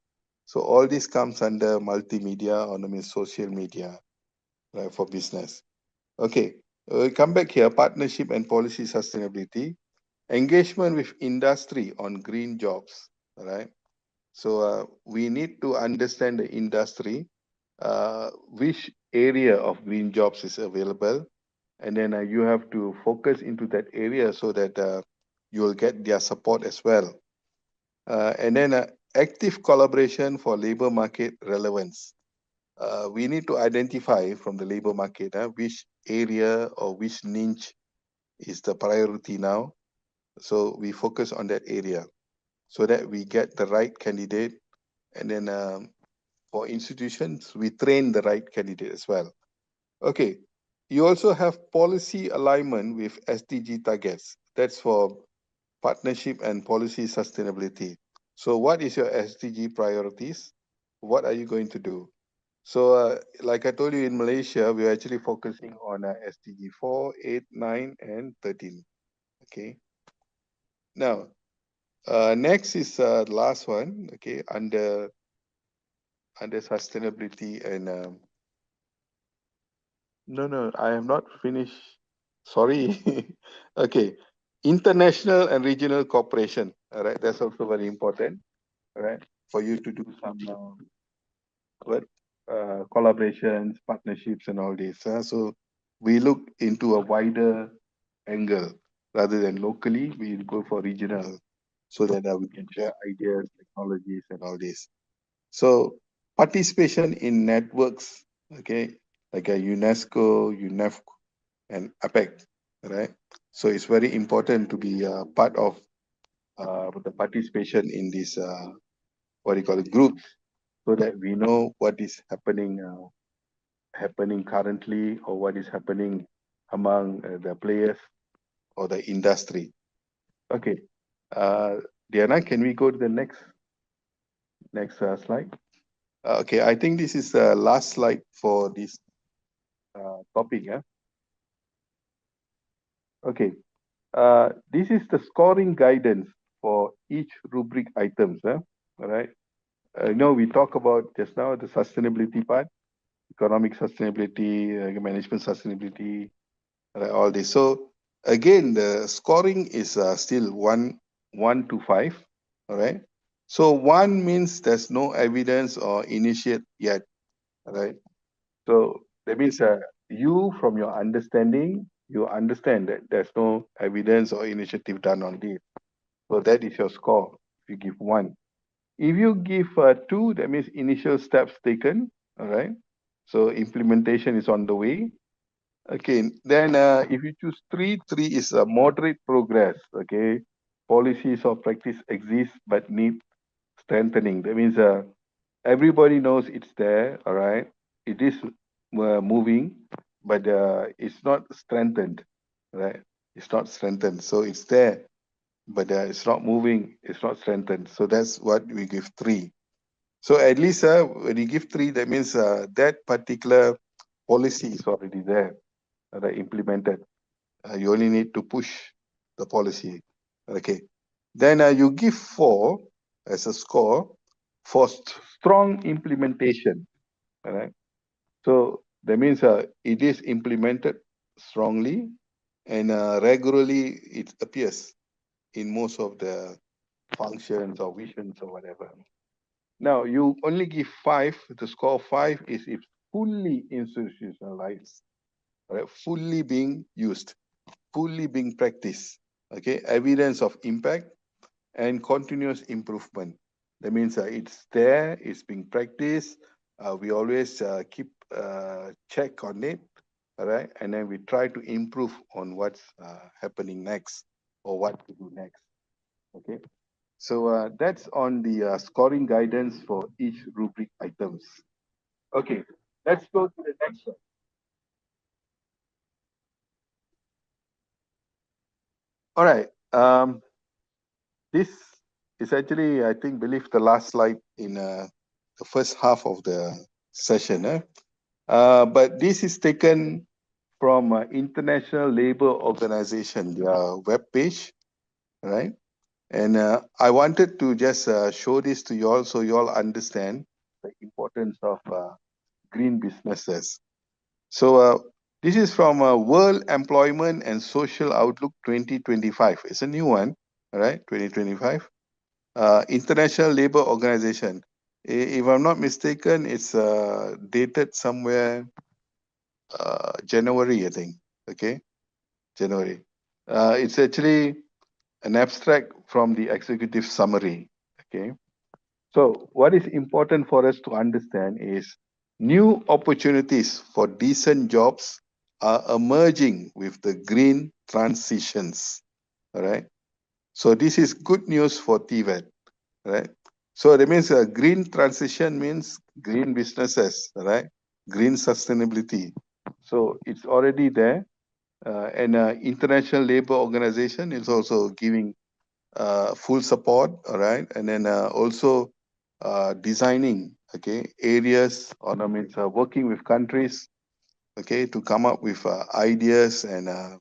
So all this comes under multimedia, or social media, right, for business. Okay, we come back here, partnership and policy sustainability, engagement with industry on green jobs, right? So we need to understand the industry, which area of green jobs is available, and then you have to focus into that area so that you will get their support as well. And then active collaboration for labor market relevance. We need to identify from the labor market which area or which niche is the priority now. So we focus on that area so that we get the right candidate. And then for institutions, we train the right candidate as well. Okay. You also have policy alignment with SDG targets. That's for partnership and policy sustainability. So what is your SDG priorities? What are you going to do? So like I told you, in Malaysia, we're actually focusing on SDG 4, 8, 9, and 13. Okay. Now, next is the last one, okay, under sustainability and no, I have not finished. Sorry. Okay. International and regional cooperation. All right, that's also very important. All right, for you to do some collaborations, partnerships, and all this. So we look into a wider angle rather than locally. We go for regional, so that we can share ideas, technologies, and all this. So participation in networks, okay, like a UNESCO, UNEFCO, and APEC, right? So it's very important to be part of the participation in this what do you call it, groups, so that we know what is happening currently, or what is happening among the players or the industry. Okay, Diana, can we go to the next slide? Okay, I think this is the last slide for this topic. Okay, this is the scoring guidance for each rubric items. All right. We talk about just now the sustainability part, economic sustainability, management sustainability, all this. So again, the scoring is still 1 to 5. All right. So 1 means there's no evidence or initiate yet. All right. So that means you, from your understanding, you understand that there's no evidence or initiative done on this. So that is your score if you give 1. If you give 2, that means initial steps taken. All right. So implementation is on the way. Okay. Then if you choose 3 is a moderate progress. Okay. Policies or practice exist but need strengthening. That means everybody knows it's there. All right. It is moving, but it's not strengthened. Right. It's not strengthened. So it's there, but it's not moving. It's not strengthened. So that's what we give 3. So at least when you give 3, that means that particular policy is already there, implemented. You only need to push the policy. Okay. Then you give 4 as a score for strong implementation. All right. So that means it is implemented strongly and regularly it appears in most of the functions or visions or whatever. Now, you only give 5. The score of 5 is if fully institutionalized, right? Fully being used, fully being practiced. Okay, evidence of impact and continuous improvement. That means it's there, it's being practiced. We always keep check on it, all right? And then we try to improve on what's happening next or what to do next. Okay. So that's on the scoring guidance for each rubric items. Okay, let's go to the next one. All right. This is actually, I think, the last slide in the first half of the session. But this is taken from International Labour Organization, their webpage, right? And I wanted to just show this to you all so you all understand the importance of green businesses. So this is from World Employment and Social Outlook 2025. It's a new one, all right, 2025. International Labour Organization. If I'm not mistaken, it's dated somewhere January, I think. Okay, January. It's actually an abstract from the executive summary. Okay. So what is important for us to understand is new opportunities for decent jobs are emerging with the green transitions. All right. So this is good news for TVET. Right. So that means a green transition means green businesses, right? Green sustainability. So it's already there. And International Labour Organization is also giving full support, all right, and then also designing, okay, areas, or I mean, working with countries, okay, to come up with ideas and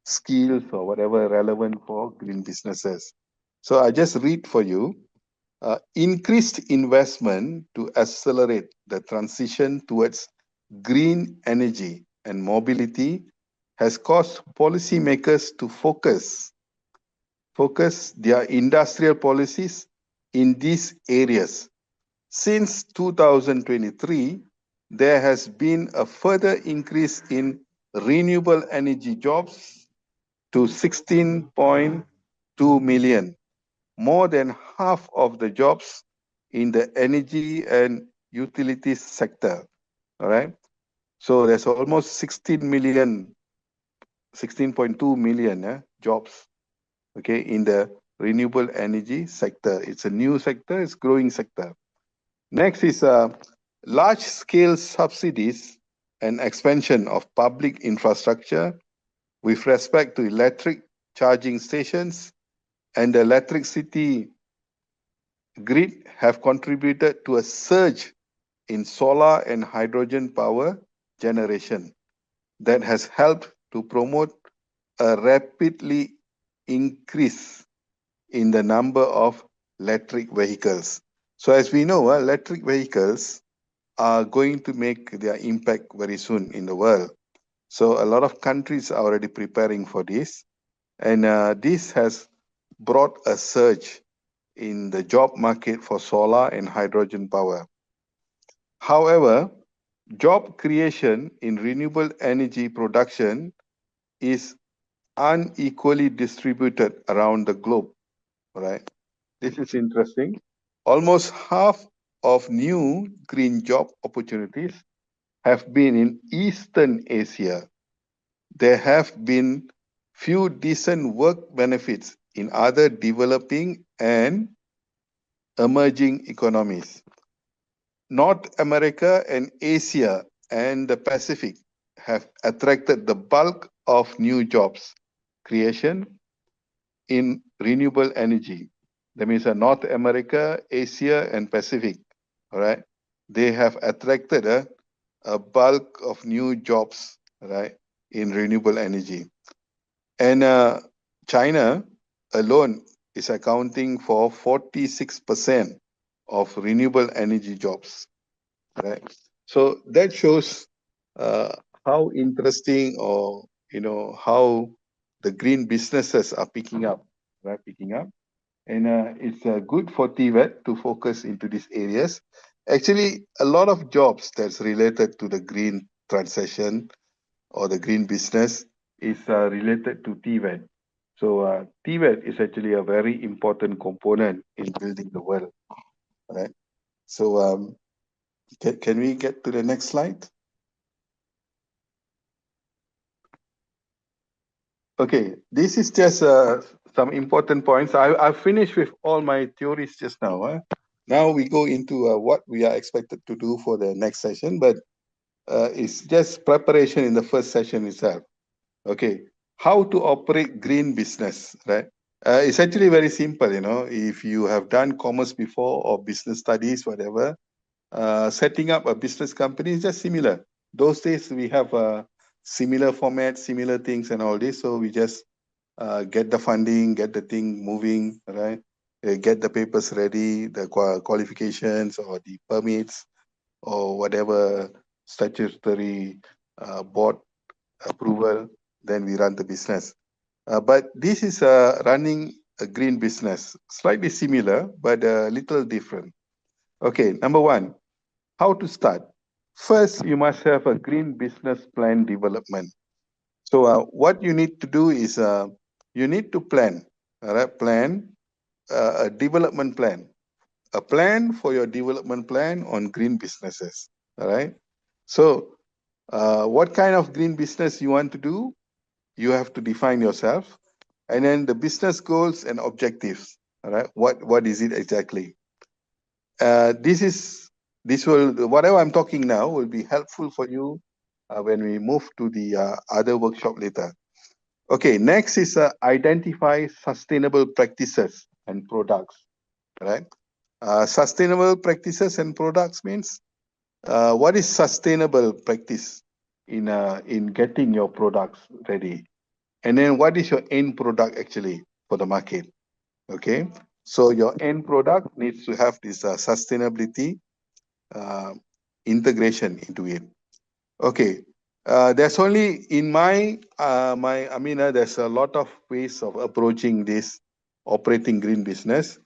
skills or whatever relevant for green businesses. So I just read for you. Increased investment to accelerate the transition towards green energy and mobility has caused policymakers to focus their industrial policies in these areas. Since 2023, there has been a further increase in renewable energy jobs to 16.2 million, more than half of the jobs in the energy and utilities sector. All right. So there's almost 16.2 million jobs, okay, in the renewable energy sector. It's a new sector, it's growing sector. Next is large scale subsidies and expansion of public infrastructure with respect to electric charging stations and the electricity grid have contributed to a surge in solar and hydrogen power generation that has helped to promote a rapidly increase in the number of electric vehicles. So as we know, electric vehicles are going to make their impact very soon in the world. So a lot of countries are already preparing for this. And this has brought a surge in the job market for solar and hydrogen power. However, job creation in renewable energy production is unequally distributed around the globe, right? This is interesting. Almost half of new green job opportunities have been in Eastern Asia. There have been few decent work benefits in other developing and emerging economies. North America and Asia and the Pacific have attracted the bulk of new jobs creation in renewable energy. That means North America, Asia, and Pacific, all right? They have attracted a bulk of new jobs, right, in renewable energy. And China alone is accounting for 46% of renewable energy jobs, right? So that shows how interesting, or how the green businesses are picking up, right? Picking up, and it's good for TVET to focus into these areas. Actually, a lot of jobs that's related to the green transition or the green business is related to TVET. So TVET is actually a very important component in building the world, right? So can we get to the next slide? Okay, this is just some important points. I've finished with all my theories just now. Now we go into what we are expected to do for the next session, but it's just preparation in the first session itself. Okay, how to operate green business, right? It's actually very simple, if you have done commerce before or business studies, whatever, setting up a business company is just similar. Those days we have similar formats, similar things and all this. So we just get the funding, get the thing moving, right? Get the papers ready, the qualifications or the permits or whatever statutory board approval, then we run the business. But this is running a green business, slightly similar, but a little different. Okay, number one, how to start? First, you must have a green business plan development. So what you need to do is you need to plan all right, plan, a development plan, a plan for your development plan on green businesses. All right. So, what kind of green business you want to do? You have to define yourself, and then the business goals and objectives. All right. What is it exactly? This will, whatever I'm talking now will be helpful for you when we move to the other workshop later. Okay, next is identify sustainable practices and products, right? Sustainable practices and products means what is sustainable practice in getting your products ready, and then what is your end product actually for the market? Okay, so your end product needs to have this sustainability uh, integration into it. Okay, there's only in my Amina, there's a lot of ways of approaching this operating green business.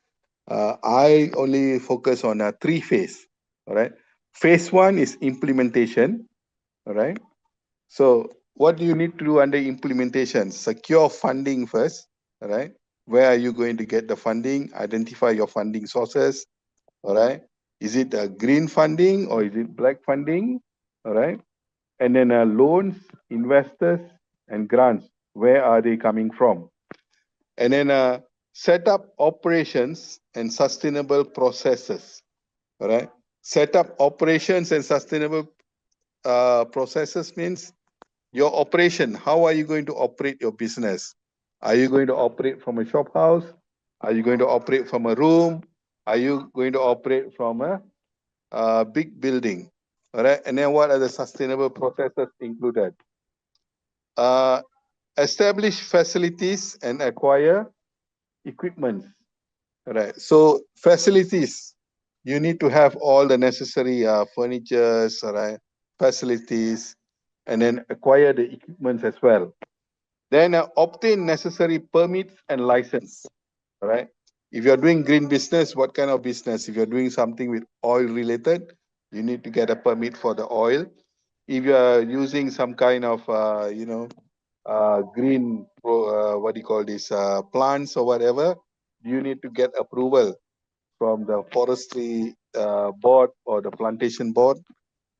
I only focus on a 3 phase. All right, phase 1 is implementation. All right, so what do you need to do under implementation? Secure funding first. All right, where are you going to get the funding? Identify your funding sources. All right, is it a green funding or is it black funding? All right, and then loans, investors, and grants. Where are they coming from? And then set up operations and sustainable processes. All right. Set up operations and sustainable processes means your operation. How are you going to operate your business? Are you going to operate from a shop house? Are you going to operate from a room? Are you going to operate from a big building? All right. And then what are the sustainable processes included? Establish facilities and acquire equipment. All right. So facilities, you need to have all the necessary furnitures, all right, facilities, and then acquire the equipment as well. Then obtain necessary permits and license. All right. If you're doing green business, what kind of business? If you're doing something with oil related, you need to get a permit for the oil. If you are using some kind of, green, what do you call this, plants or whatever, you need to get approval from the forestry board or the plantation board.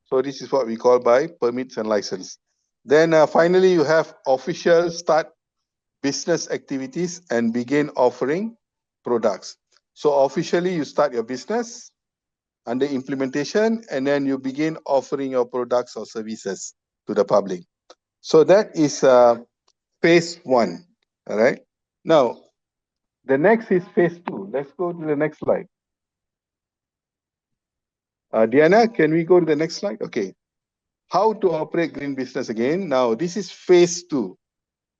So this is what we call by permits and license. Then finally, you have official start business activities and begin offering products. So officially, you start your business under implementation, and then you begin offering your products or services to the public. So that is phase 1. All right. Now, the next is phase 2. Let's go to the next slide. Diana, can we go to the next slide? Okay. How to operate green business again. Now, this is phase 2.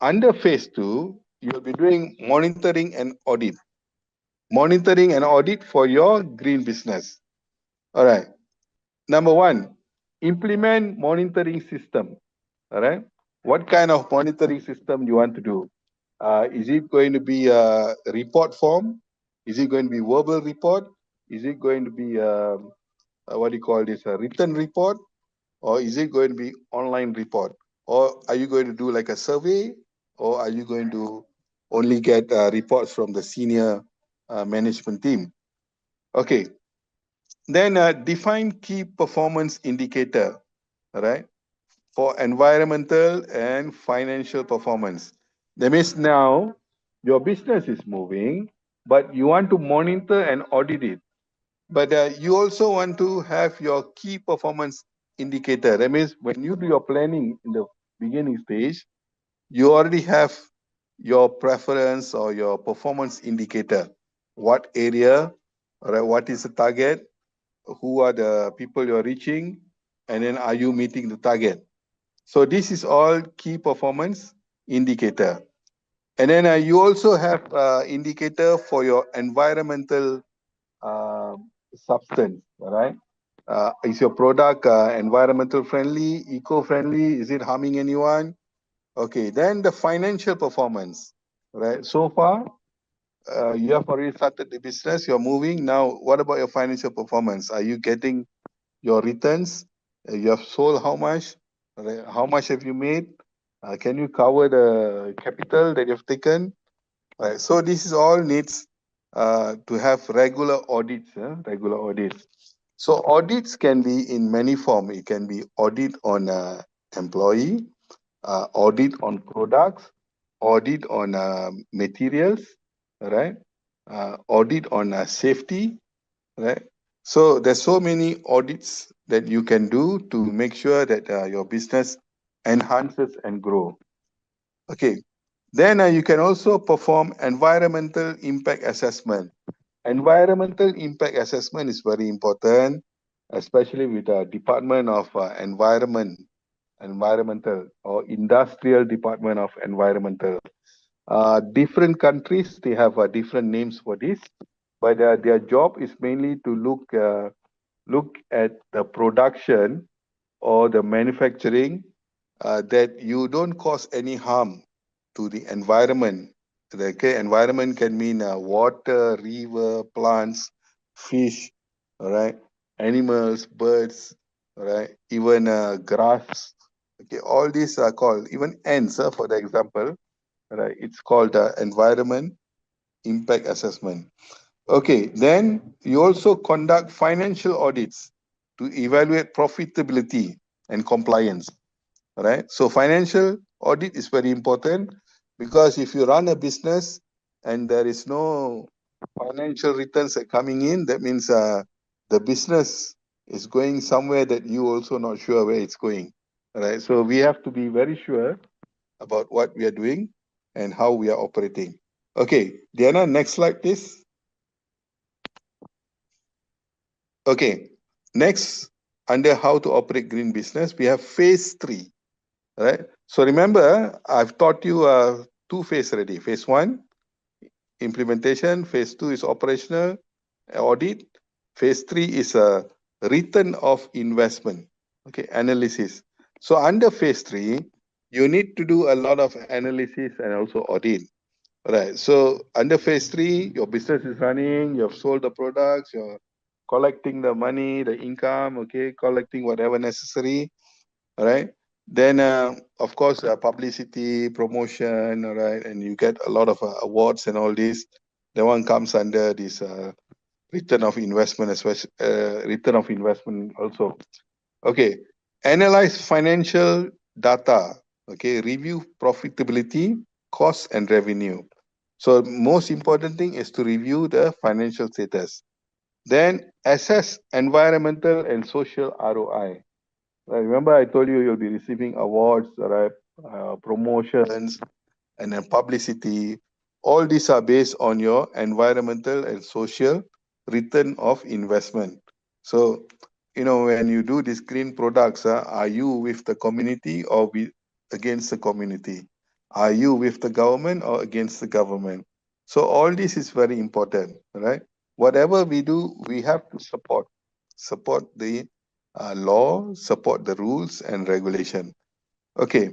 Under phase 2, you'll be doing monitoring and audit. Monitoring and audit for your green business. All right. Number 1, implement monitoring system. All right. What kind of monitoring system you want to do? Is it going to be a report form? Is it going to be verbal report? Is it going to be what do you call this, a written report? Or is it going to be online report? Or are you going to do like a survey? Or are you going to only get reports from the senior management team? Okay. Then define key performance indicator, all right, for environmental and financial performance. That means now your business is moving, but you want to monitor and audit it. But you also want to have your key performance indicator. That means when you do your planning in the beginning stage, you already have your preference or your performance indicator. What area, all right, what is the target, who are the people you're reaching, and then are you meeting the target? So this is all key performance indicator. And then you also have indicator for your environmental substance, all right? Is your product environmental friendly, eco-friendly? Is it harming anyone? Okay, then the financial performance, right? So far, you have already started the business, you're moving. Now, what about your financial performance? Are you getting your returns? You have sold how much? Right? How much have you made? Can you cover the capital that you've taken? Right. So this is all needs to have regular audits. Regular audits. So audits can be in many form. It can be audit on employee, audit on products, audit on materials, right? Audit on safety, right? So there's so many audits that you can do to make sure that your business enhances and grow. Okay. Then you can also perform environmental impact assessment. Environmental impact assessment is very important, especially with the Department of Environmental or Industrial Department of Environmental. Different countries, they have different names for this, but their job is mainly to look at the production or the manufacturing that you don't cause any harm to the environment. Okay, environment can mean water, river, plants, fish, all right, animals, birds, all right, even grass. Okay, all these are called, even ants, for the example, right? It's called environment impact assessment. Okay, then you also conduct financial audits to evaluate profitability and compliance. Right? So financial audit is very important because if you run a business and there is no financial returns are coming in, that means the business is going somewhere that you also not sure where it's going. Right? So we have to be very sure about what we are doing and how we are operating. Okay, Diana, next slide, please. Okay, next, under how to operate green business, we have phase 3. Right. So remember, I've taught you two phases already. Phase 1, implementation. Phase 2 is operational audit. Phase 3 is a return of investment. Okay, analysis. So under phase 3, you need to do a lot of analysis and also audit. Right. So under phase 3, your business is running, you have sold the products, you're collecting the money, the income, okay, collecting whatever necessary. All right. Then, of course, publicity, promotion, all right, and you get a lot of awards and all this. That one comes under this return of investment, especially return of investment also. Okay, analyze financial data. Okay, review profitability, cost, and revenue. So most important thing is to review the financial status. Then assess environmental and social ROI. Remember, I told you you'll be receiving awards, right? Promotions, and then publicity. All these are based on your environmental and social return of investment. So, when you do these green products, are you with the community or against the community? Are you with the government or against the government? So all this is very important, right? Whatever we do, we have to support the law, support the rules and regulation. Okay,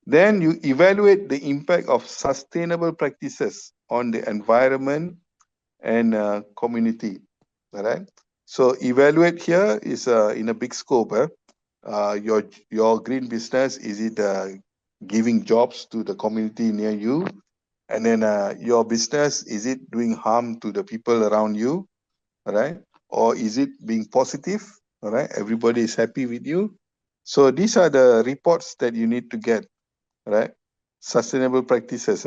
then you evaluate the impact of sustainable practices on the environment and community. All right. So evaluate here is in a big scope. Your green business, is it giving jobs to the community near you? And then your business, is it doing harm to the people around you? All right. Or is it being positive? All right. Everybody is happy with you. So these are the reports that you need to get, right? Sustainable practices.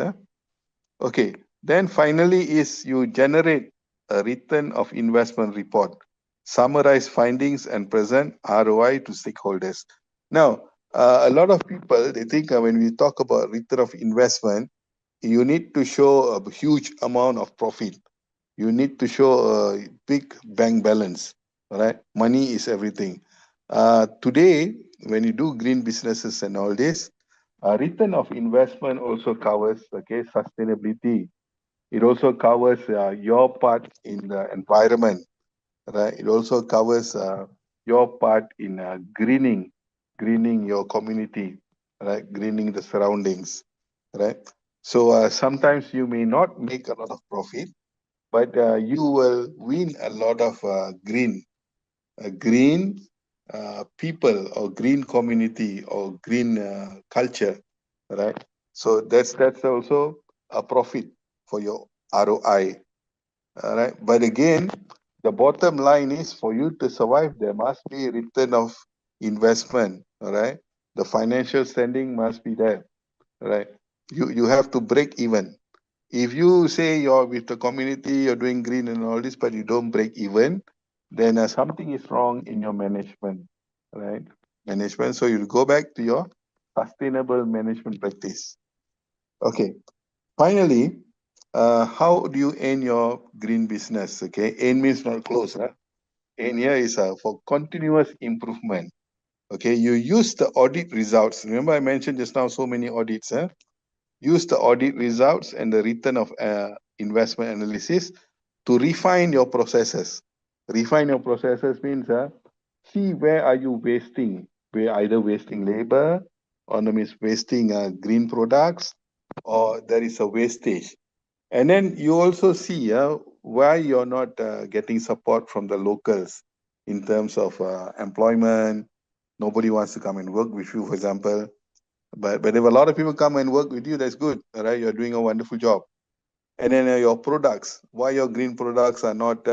Okay. Then finally is you generate a return of investment report, summarize findings and present ROI to stakeholders. Now, a lot of people, they think when we talk about return of investment, you need to show a huge amount of profit. You need to show a big bank balance, right? Money is everything. Today, when you do green businesses and all this, return of investment also covers, okay, sustainability. It also covers your part in the environment, right? It also covers your part in greening your community, right? Greening the surroundings, right? So sometimes you may not make a lot of profit, but you will win a lot of green people or green community or green culture, right? So that's also a profit for your ROI. All right. But again, the bottom line is for you to survive, there must be return of investment. All right. The financial standing must be there. All right. You have to break even. If you say you're with the community, you're doing green and all this, but you don't break even, then something is wrong in your management, right? Management. So you go back to your sustainable management practice. Okay. Finally, how do you end your green business? Okay. End means not close. Huh? End here is for continuous improvement. Okay. You use the audit results. Remember I mentioned just now so many audits. Huh? Use the audit results and the return of investment analysis to refine your processes. Refine your processes means see where are you wasting. We're either wasting labor or means wasting green products or there is a wastage. And then you also see why you're not getting support from the locals in terms of employment. Nobody wants to come and work with you, for example. But if a lot of people come and work with you, that's good, all right? You're doing a wonderful job. And then your products, why your green products are not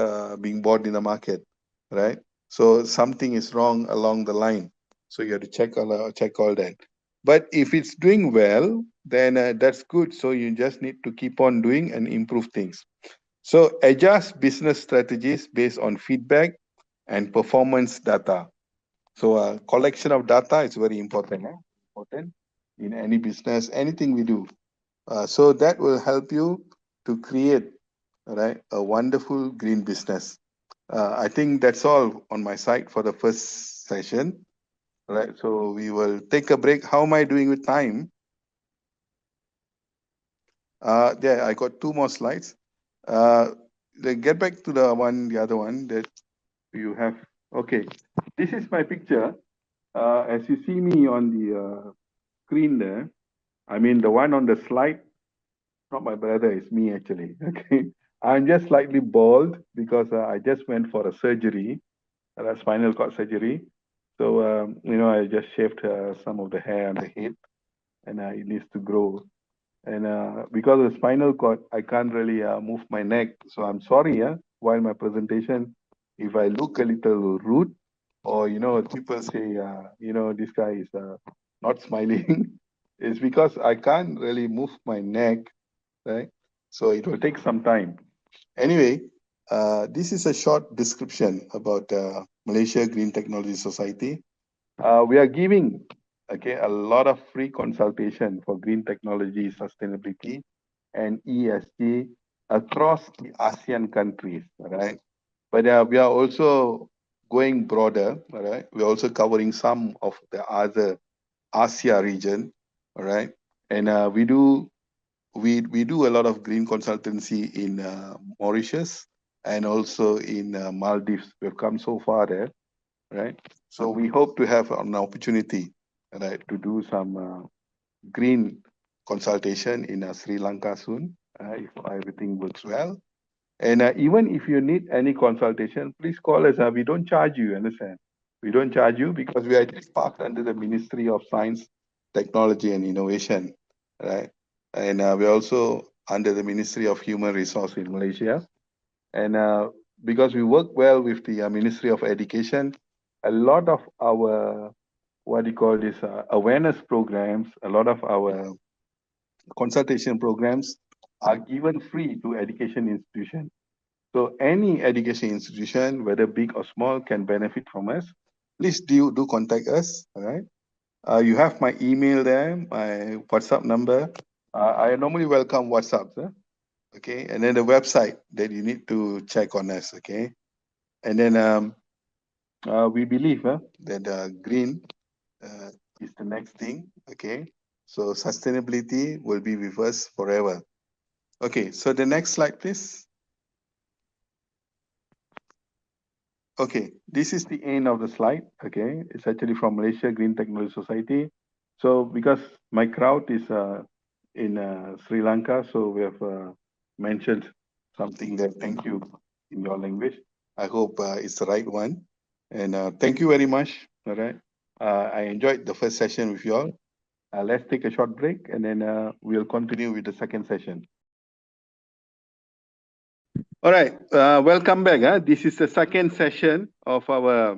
being bought in the market, right? So something is wrong along the line. So you have to check all that. But if it's doing well, then that's good. So you just need to keep on doing and improve things. So adjust business strategies based on feedback and performance data. So a collection of data is very important. Important in any business, anything we do. So that will help you to create, right, a wonderful green business. I think that's all on my side for the first session. Right. So we will take a break. How am I doing with time? Yeah, I got 2 more slides. Get back to the other one that you have. Okay, this is my picture. As you see me on the screen there, I mean the one on the slide, not my brother, it's me actually. Okay, I'm just slightly bald because I just went for a surgery, a spinal cord surgery. So I just shaved some of the hair on the head, and it needs to grow. And because of the spinal cord, I can't really move my neck. So I'm sorry, while my presentation, if I look a little rude, or people say, this guy is not smiling, it's because I can't really move my neck, right? So it will take some time. Anyway, this is a short description about Malaysia Green Technology Society. We are giving a lot of free consultation for green technology, sustainability, and ESG across the ASEAN countries, right? But we are also going broader, all right? We're also covering some of the other ASEA region, all right? And we do a lot of green consultancy in Mauritius and also in Maldives. We've come so far there, right? So we hope to have an opportunity, right, to do some green consultation in Sri Lanka soon, if everything works well. And even if you need any consultation, please call us. We don't charge you, understand? We don't charge you because we are just parked under the Ministry of Science, Technology and Innovation, right? And we're also under the Ministry of Human Resource in Malaysia. And because we work well with the Ministry of Education, a lot of our, awareness programs, a lot of our consultation programs are given free to education institutions. So any education institution, whether big or small, can benefit from us. Please do contact us, all right? You have my email there, my WhatsApp number. I normally welcome WhatsApp, okay? And then the website that you need to check on us, okay? And then we believe that green is the next thing, okay? So sustainability will be with us forever. Okay, so the next slide, please. Okay, this is the end of the slide, okay? It's actually from Malaysia Green Technology Society. So because my crowd is in Sri Lanka, so we have mentioned something there. Thank you in your language. I hope it's the right one. And thank you very much, all right? I enjoyed the first session with you all. Let's take a short break and then we'll continue with the second session. All right, welcome back. This is the second session of our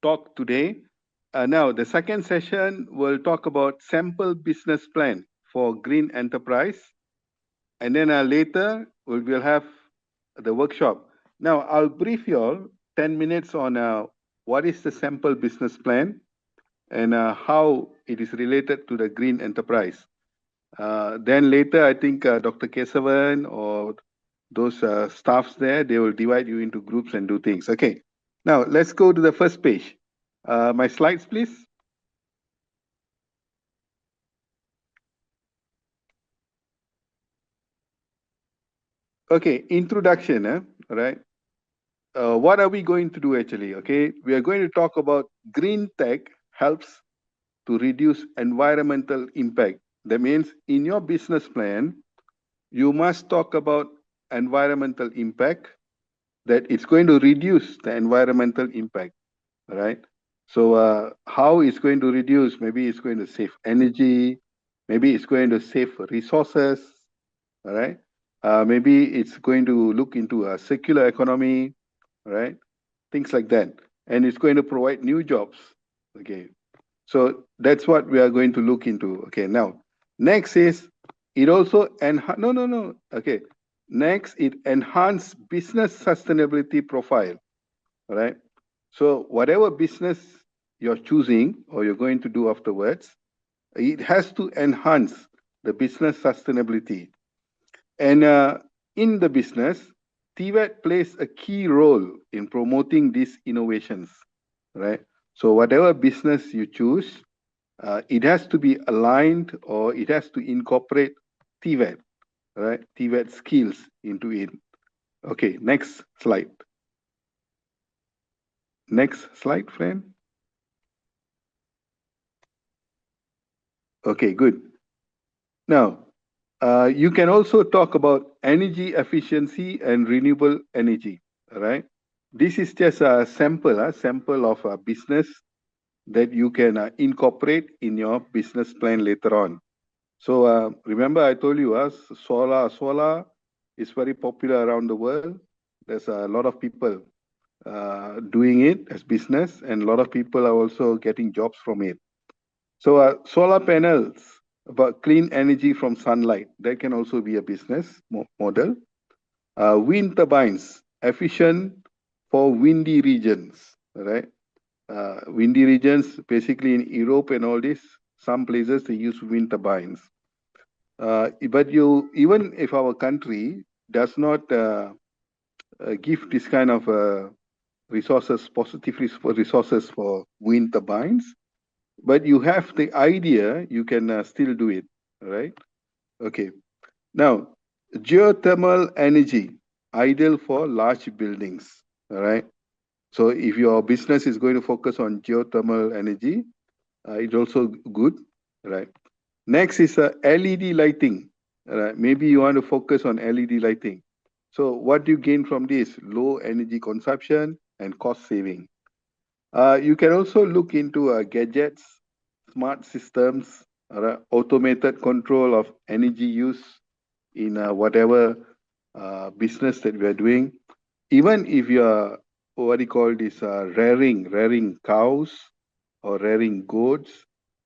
talk today. Now, the second session will talk about sample business plan for green enterprise. And then later, we will have the workshop. Now, I'll brief you all 10 minutes on what is the sample business plan and how it is related to the green enterprise. Then later, I think Dr. Kesavan or those staffs there, they will divide you into groups and do things. Okay, now let's go to the first page. My slides, please. Okay, introduction, right? What are we going to do actually? Okay, we are going to talk about green tech helps to reduce environmental impact. That means in your business plan, you must talk about environmental impact, that it's going to reduce the environmental impact, right? So how it's going to reduce? Maybe it's going to save energy, maybe it's going to save resources, all right? Maybe it's going to look into a circular economy, right? Things like that. And it's going to provide new jobs, okay? So that's what we are going to look into, okay? Now, next is, it also, okay. Next, it enhance business sustainability profile, all right? So whatever business you're choosing or you're going to do afterwards, it has to enhance the business sustainability. And in the business, TVET plays a key role in promoting these innovations, right? So whatever business you choose, it has to be aligned or it has to incorporate TVET, right? TVET skills into it. Okay, next slide. Next slide, friend. Okay, good. Now, you can also talk about energy efficiency and renewable energy, right? This is just a sample of a business that you can incorporate in your business plan later on. So remember I told you solar is very popular around the world. There's a lot of people doing it as business, and a lot of people are also getting jobs from it. So solar panels, about clean energy from sunlight, that can also be a business model. Wind turbines, efficient for windy regions, right? Windy regions, basically in Europe and all this, some places they use wind turbines. But even if our country does not give this kind of resources, positive resources for wind turbines, but you have the idea, you can still do it, right? Okay. Now, geothermal energy, ideal for large buildings, all right? So if your business is going to focus on geothermal energy, it's also good, right? Next is LED lighting, right? Maybe you want to focus on LED lighting. So what do you gain from this? Low energy consumption and cost saving. You can also look into gadgets, smart systems, automated control of energy use in whatever business that we are doing. Even if you are, what do you call this, rearing cows or rearing goats,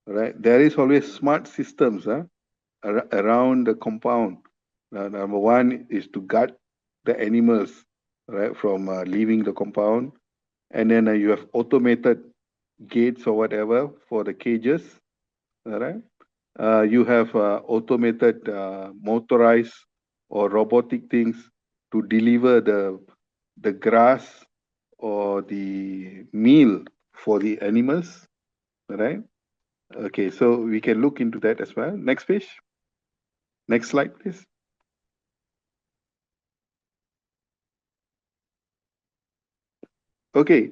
right? There is always smart systems around the compound. Number one is to guard the animals, right, from leaving the compound. And then you have automated gates or whatever for the cages, all right? You have automated motorized or robotic things to deliver the grass or the meal for the animals, right? Okay, so we can look into that as well. Next page. Next slide, please. Okay,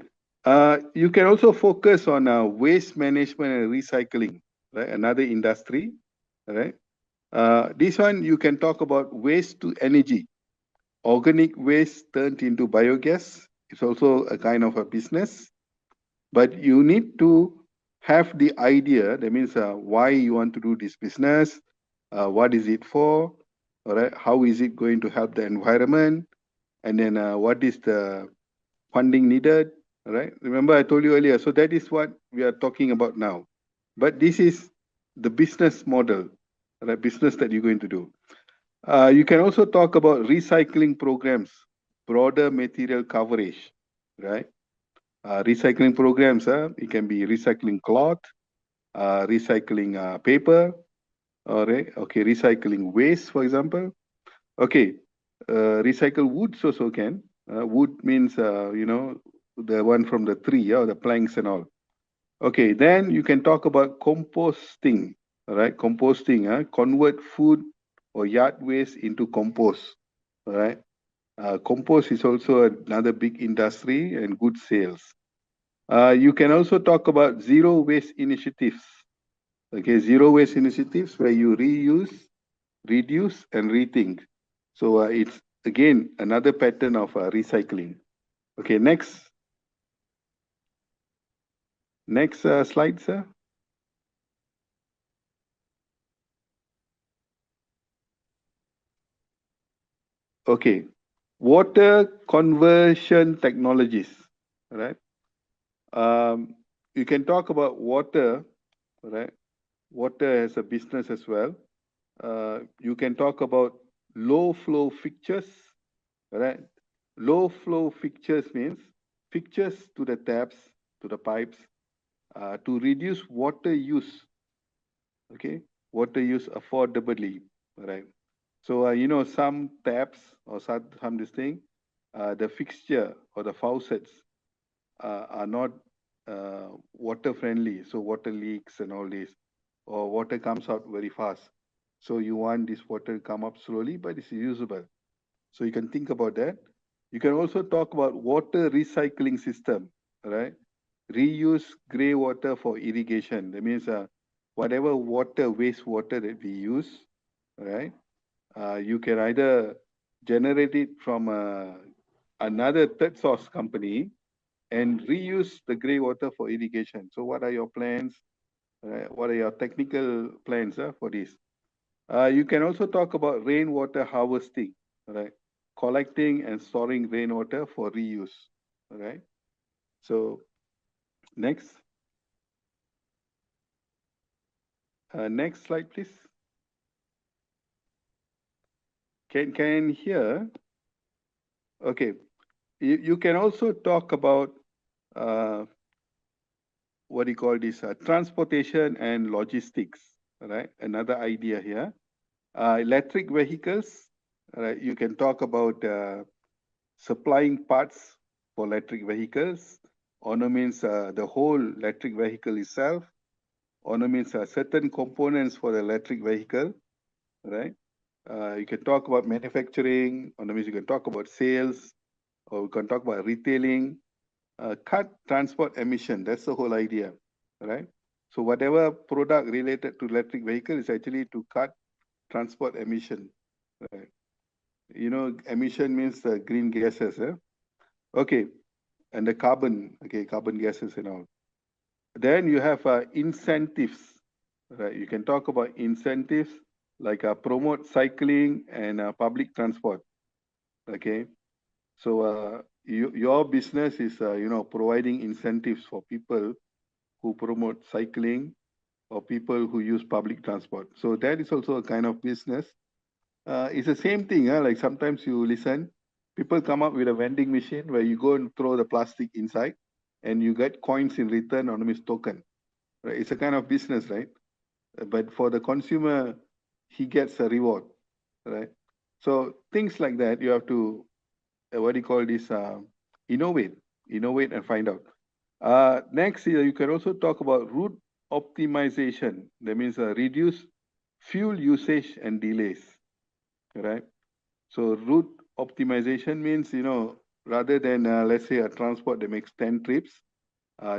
you can also focus on waste management and recycling, right? Another industry, right? This one, you can talk about waste to energy. Organic waste turned into biogas. It's also a kind of a business, but you need to have the idea. That means why you want to do this business, what is it for, all right? How is it going to help the environment? and then what is the funding needed, right? Remember I told you earlier, so that is what we are talking about now. But this is the business model, right? Business that you're going to do. You can also talk about recycling programs, broader material coverage, right? Recycling programs, it can be recycling cloth, recycling paper, all right? Okay, recycling waste, for example. Okay, recycle woods also can. Wood means, you know, the one from the tree, yeah, the planks and all. Okay, then you can talk about composting, all right? Composting, convert food or yard waste into compost, all right? Compost is also another big industry and good sales. You can also talk about zero waste initiatives. Okay, zero waste initiatives where you reuse, reduce, and rethink. So it's again another pattern of recycling. Okay, next slide, sir. Okay, water conversion technologies, right? You can talk about water, right? Water as a business as well. You can talk about low flow fixtures, right? Low flow fixtures means fixtures to the taps, to the pipes, to reduce water use, okay? Water use affordably, right? So, you know, some taps or some this thing, the fixture or the faucets are not water friendly. So water leaks and all this, or water comes out very fast. So you want this water to come up slowly, but it's usable. So you can think about that. You can also talk about water recycling system, right? Reuse gray water for irrigation. That means whatever water, wastewater that we use, right? You can either generate it from another third source company and reuse the gray water for irrigation. So what are your plans? What are your technical plans for this? You can also talk about rainwater harvesting, right? Collecting and storing rainwater for reuse, right? So next, next slide, please. Can hear? Okay, you can also talk about what do you call this? Transportation and logistics, right? Another idea here. Electric vehicles, right? You can talk about supplying parts for electric vehicles. Ono means the whole electric vehicle itself. Ono means certain components for the electric vehicle, right? You can talk about manufacturing. Ono means you can talk about sales, or we can talk about retailing. Cut transport emission. That's the whole idea, right? So whatever product related to electric vehicle is actually to cut transport emission, right? You know, emission means green gases, okay, and the carbon, okay, carbon gases and all. Then you have incentives, right? You can talk about incentives like promote cycling and public transport, okay? So your business is, you know, providing incentives for people who promote cycling or people who use public transport. So that is also a kind of business. It's the same thing, like sometimes you listen, people come up with a vending machine where you go and throw the plastic inside and you get coins in return on a token. Right? It's a kind of business, right? But for the consumer, he gets a reward, right? So things like that, you have to, what do you call this, innovate and find out. Next, you can also talk about route optimization. That means reduce fuel usage and delays, right? So route optimization means, you know, rather than, let's say, a transport that makes 10 trips,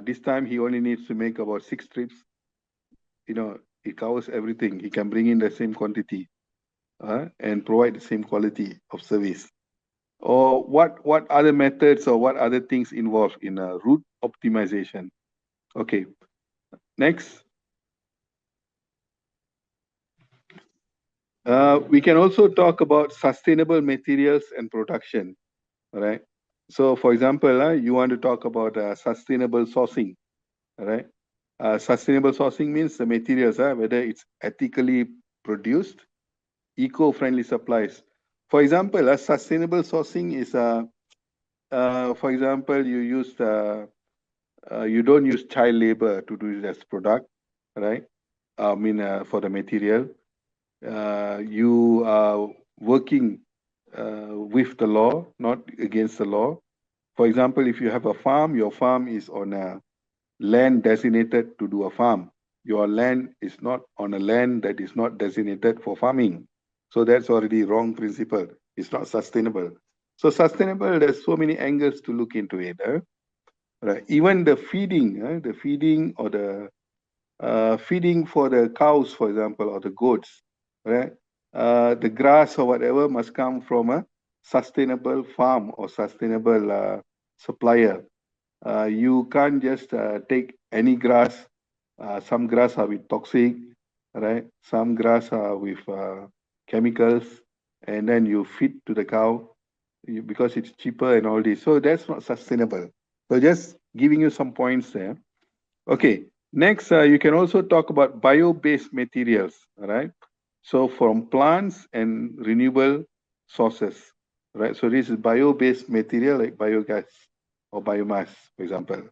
this time he only needs to make about 6 trips. You know, it covers everything. He can bring in the same quantity and provide the same quality of service. Or what other methods or what other things involved in route optimization? Okay, next. We can also talk about sustainable materials and production. all right? So, for example, you want to talk about sustainable sourcing, all right? Sustainable sourcing means the materials, whether it's ethically produced, eco-friendly supplies. For example, sustainable sourcing is, for example, you don't use child labor to do this product, right? I mean, for the material, you are working with the law, not against the law. For example, if you have a farm, your farm is on a land designated to do a farm. Your land is not on a land that is not designated for farming. So that's already wrong principle. It's not sustainable. So sustainable, there's so many angles to look into it. Right. Even the feeding or the feeding for the cows, for example, or the goats, right? The grass or whatever must come from a sustainable farm or sustainable supplier. You can't just take any grass. Some grass are with toxic, right? Some grass are with chemicals, and then you feed to the cow because it's cheaper and all this. So that's not sustainable. So just giving you some points there. Okay, next, you can also talk about bio-based materials, all right? So from plants and renewable sources, right? So this is bio-based material like biogas or biomass, for example,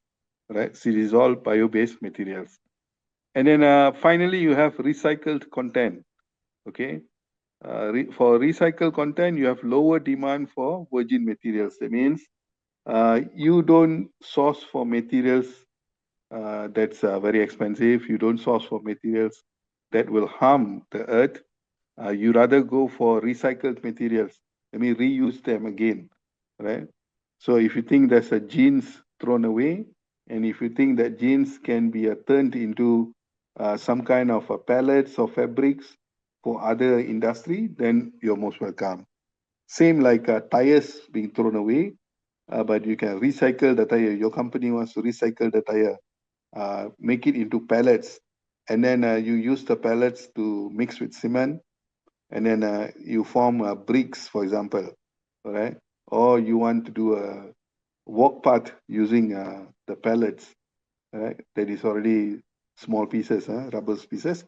right? So these all bio-based materials. And then finally, you have recycled content, okay? For recycled content, you have lower demand for virgin materials. That means you don't source for materials that's very expensive. You don't source for materials that will harm the earth. You rather go for recycled materials. I mean, reuse them again, right? So if you think there's a jeans thrown away, and if you think that jeans can be turned into some kind of pellets or fabrics for other industry, then you're most welcome. Same like tires being thrown away, but you can recycle the tire. Your company wants to recycle the tire, make it into pellets, and then you use the pellets to mix with cement, and then you form bricks, for example, all right? Or you want to do a walk path using the pellets, right? That is already small pieces, rubber pieces.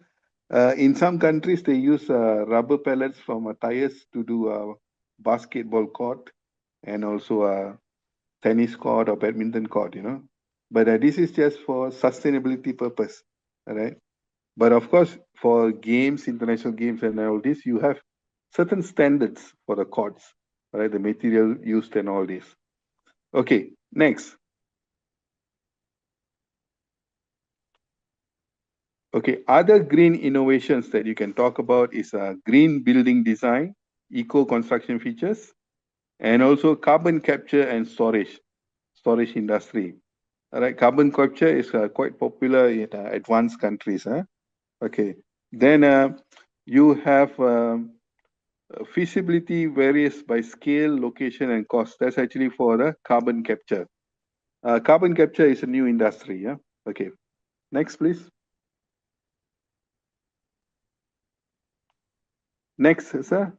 In some countries, they use rubber pellets from tires to do a basketball court and also a tennis court or badminton court, But this is just for sustainability purpose, all right? But of course, for games, international games and all this, you have certain standards for the courts, right? The material used and all this. Okay, next. Okay, other green innovations that you can talk about is green building design, eco construction features, and also carbon capture and storage industry. All right, carbon capture is quite popular in advanced countries. Okay, then you have feasibility varies by scale, location, and cost. That's actually for the carbon capture. Carbon capture is a new industry. Yeah. Okay. Next, please. Next, sir.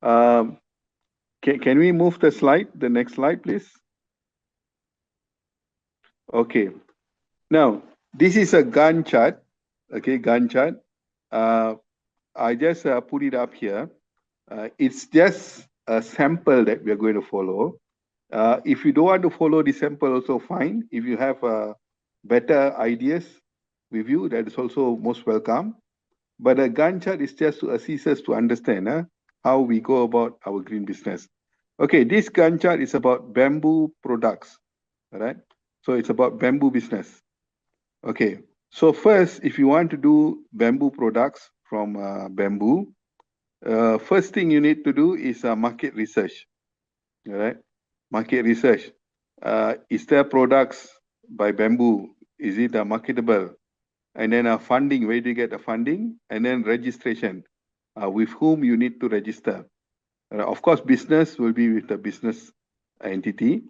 Can we move the slide? The next slide, please. Okay. Now, this is a Gantt chart. Okay, Gantt chart. I just put it up here. It's just a sample that we are going to follow. If you don't want to follow the sample, also fine. If you have better ideas with you, that is also most welcome. But a Gantt chart is just to assist us to understand how we go about our green business. Okay, this Gantt chart is about bamboo products, all right? So it's about bamboo business. Okay, so first, if you want to do bamboo products from bamboo, first thing you need to do is market research, all right? Market research. Is there products by bamboo? Is it marketable? And then funding, where do you get the funding? And then registration, with whom you need to register. Of course, business will be with the business entity.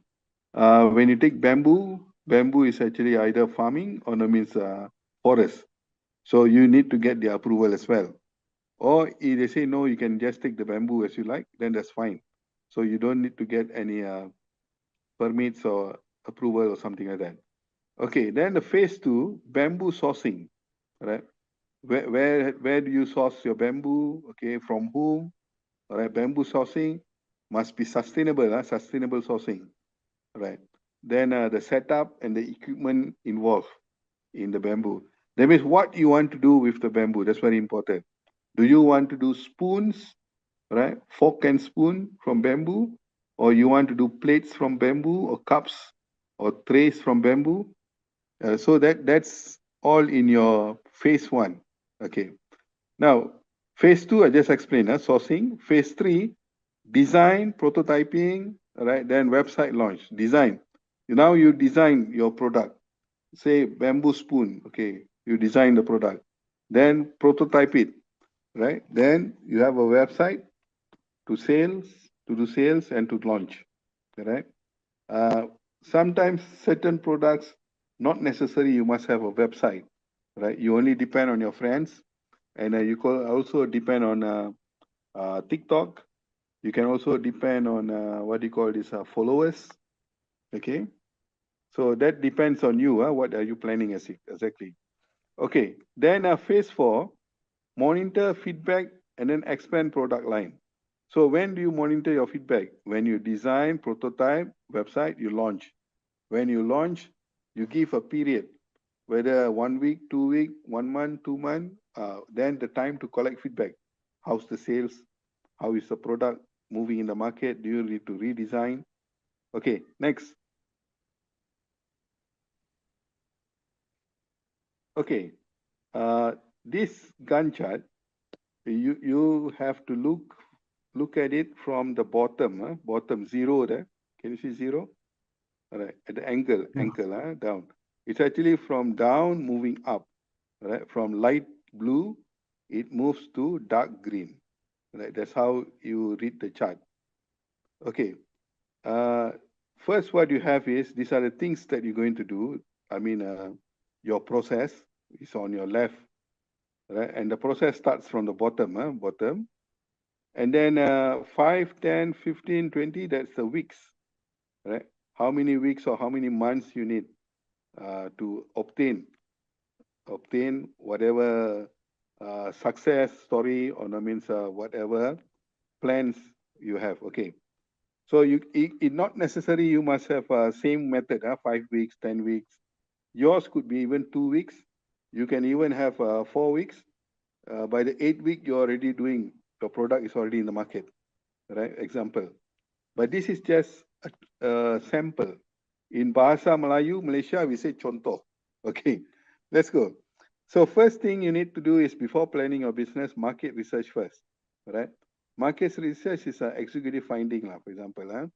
When you take bamboo, bamboo is actually either farming or no means forest. So you need to get the approval as well. Or if they say no, you can just take the bamboo as you like, then that's fine. So you don't need to get any permits or approval or something like that. Okay, then the phase 2, bamboo sourcing, right? Where do you source your bamboo? Okay, from whom? All right, bamboo sourcing must be sustainable, sustainable sourcing, right? Then the setup and the equipment involved in the bamboo. That means what you want to do with the bamboo. That's very important. Do you want to do spoons, right? Fork and spoon from bamboo, or you want to do plates from bamboo, or cups, or trays from bamboo? So that's all in your phase 1. Okay. Now, phase 2, I just explained, sourcing. Phase 3, design, prototyping, right? Then website launch, design. Now you design your product. Say bamboo spoon, okay, you design the product. Then prototype it, right? Then you have a website to do sales and to launch, right? Sometimes certain products, not necessary you must have a website, right? You only depend on your friends, and you can also depend on TikTok. You can also depend on what do you call this, followers, okay? So that depends on you, what are you planning exactly? Okay, then phase 4, monitor feedback and then expand product line. So when do you monitor your feedback? When you design, prototype, website, you launch. When you launch, you give a period, whether 1 week, 2 week, 1 month, 2 months, then the time to collect feedback. How's the sales? How is the product moving in the market? Do you need to redesign? Okay, next. Okay, this Gantt chart, you have to look at it from the bottom, bottom 0 there. Can you see 0? All right, at the ankle, down. It's actually from down moving up, right? From light blue, it moves to dark green. Right, that's how you read the chart. Okay. First, what you have is these are the things that you're going to do. I mean, your process is on your left, right? And the process starts from the bottom, bottom. And then 5, 10, 15, 20, that's the weeks, right? How many weeks or how many months you need to obtain whatever success story, or that means whatever plans you have. Okay. So it not necessary you must have same method, 5 weeks, 10 weeks. Yours could be even 2 weeks. You can even have 4 weeks. By the 8th week, you're already doing, your product is already in the market, right? Example. But this is just a sample. In Bahasa Melayu, Malaysia, we say contoh. Okay, let's go. So first thing you need to do is, before planning your business, market research first, right? Market research is an executive finding, for example,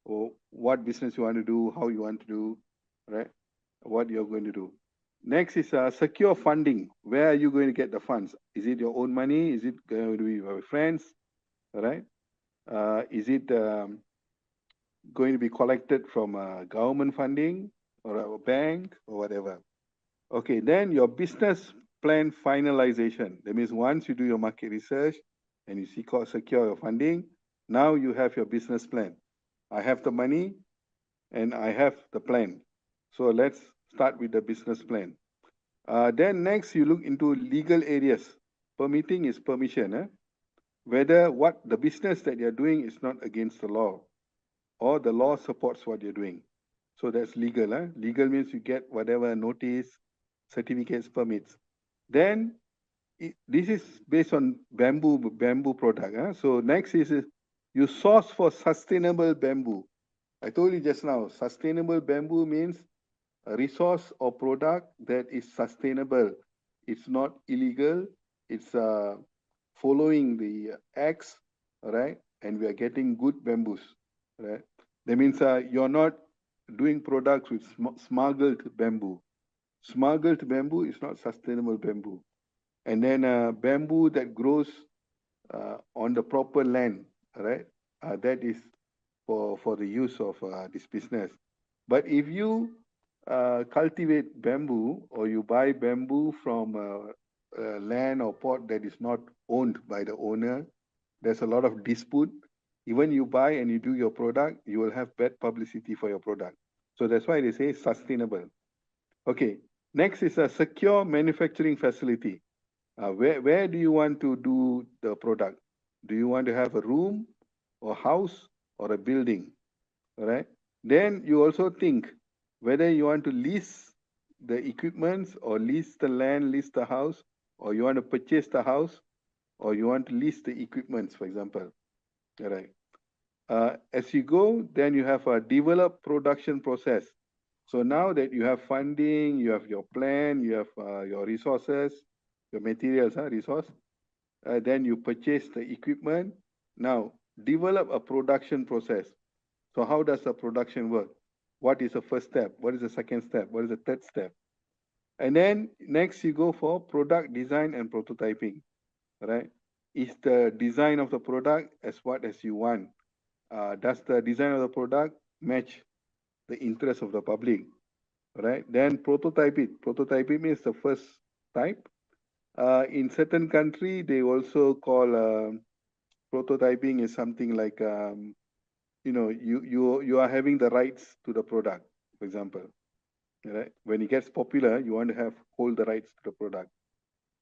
or what business you want to do, how you want to do, right? What you're going to do. Next is secure funding. Where are you going to get the funds? Is it your own money? Is it going to be your friends, right? Is it going to be collected from government funding or a bank or whatever? Okay, then your business plan finalization. That means once you do your market research and you secure your funding, now you have your business plan. I have the money and I have the plan. So let's start with the business plan. Then next you look into legal areas. Permitting is permission. Whether what the business that you're doing is not against the law, or the law supports what you're doing. So that's legal. Legal means you get whatever notice, certificates, permits. Then this is based on bamboo product. So next is you source for sustainable bamboo. I told you just now, sustainable bamboo means a resource or product that is sustainable. It's not illegal. It's following the acts, right? And we are getting good bamboos, right? That means you're not doing products with smuggled bamboo. Smuggled bamboo is not sustainable bamboo. And then bamboo that grows on the proper land, right? That is for the use of this business. But if you cultivate bamboo, or you buy bamboo from land or plot that is not owned by the owner. There's a lot of dispute. Even you buy and you do your product, you will have bad publicity for your product. So that's why they say sustainable. Okay, next is a secure manufacturing facility. Where do you want to do the product? Do you want to have a room or house or a building? All right. Then you also think whether you want to lease the equipments or lease the land, lease the house, or you want to purchase the house, or you want to lease the equipments, for example. All right. As you go, then you have a develop production process. So now that you have funding, you have your plan, you have your resources, your materials, resource, then you purchase the equipment. Now, develop a production process. So how does the production work? What is the first step? What is the second step? What is the third step? And then next you go for product design and prototyping, right? Is the design of the product as you want? Does the design of the product match the interest of the public, right? Then prototype it. Prototyping means the first type. In certain country, they also call prototyping is something like you are having the rights to the product, for example. Right? When it gets popular, you want to hold the rights to the product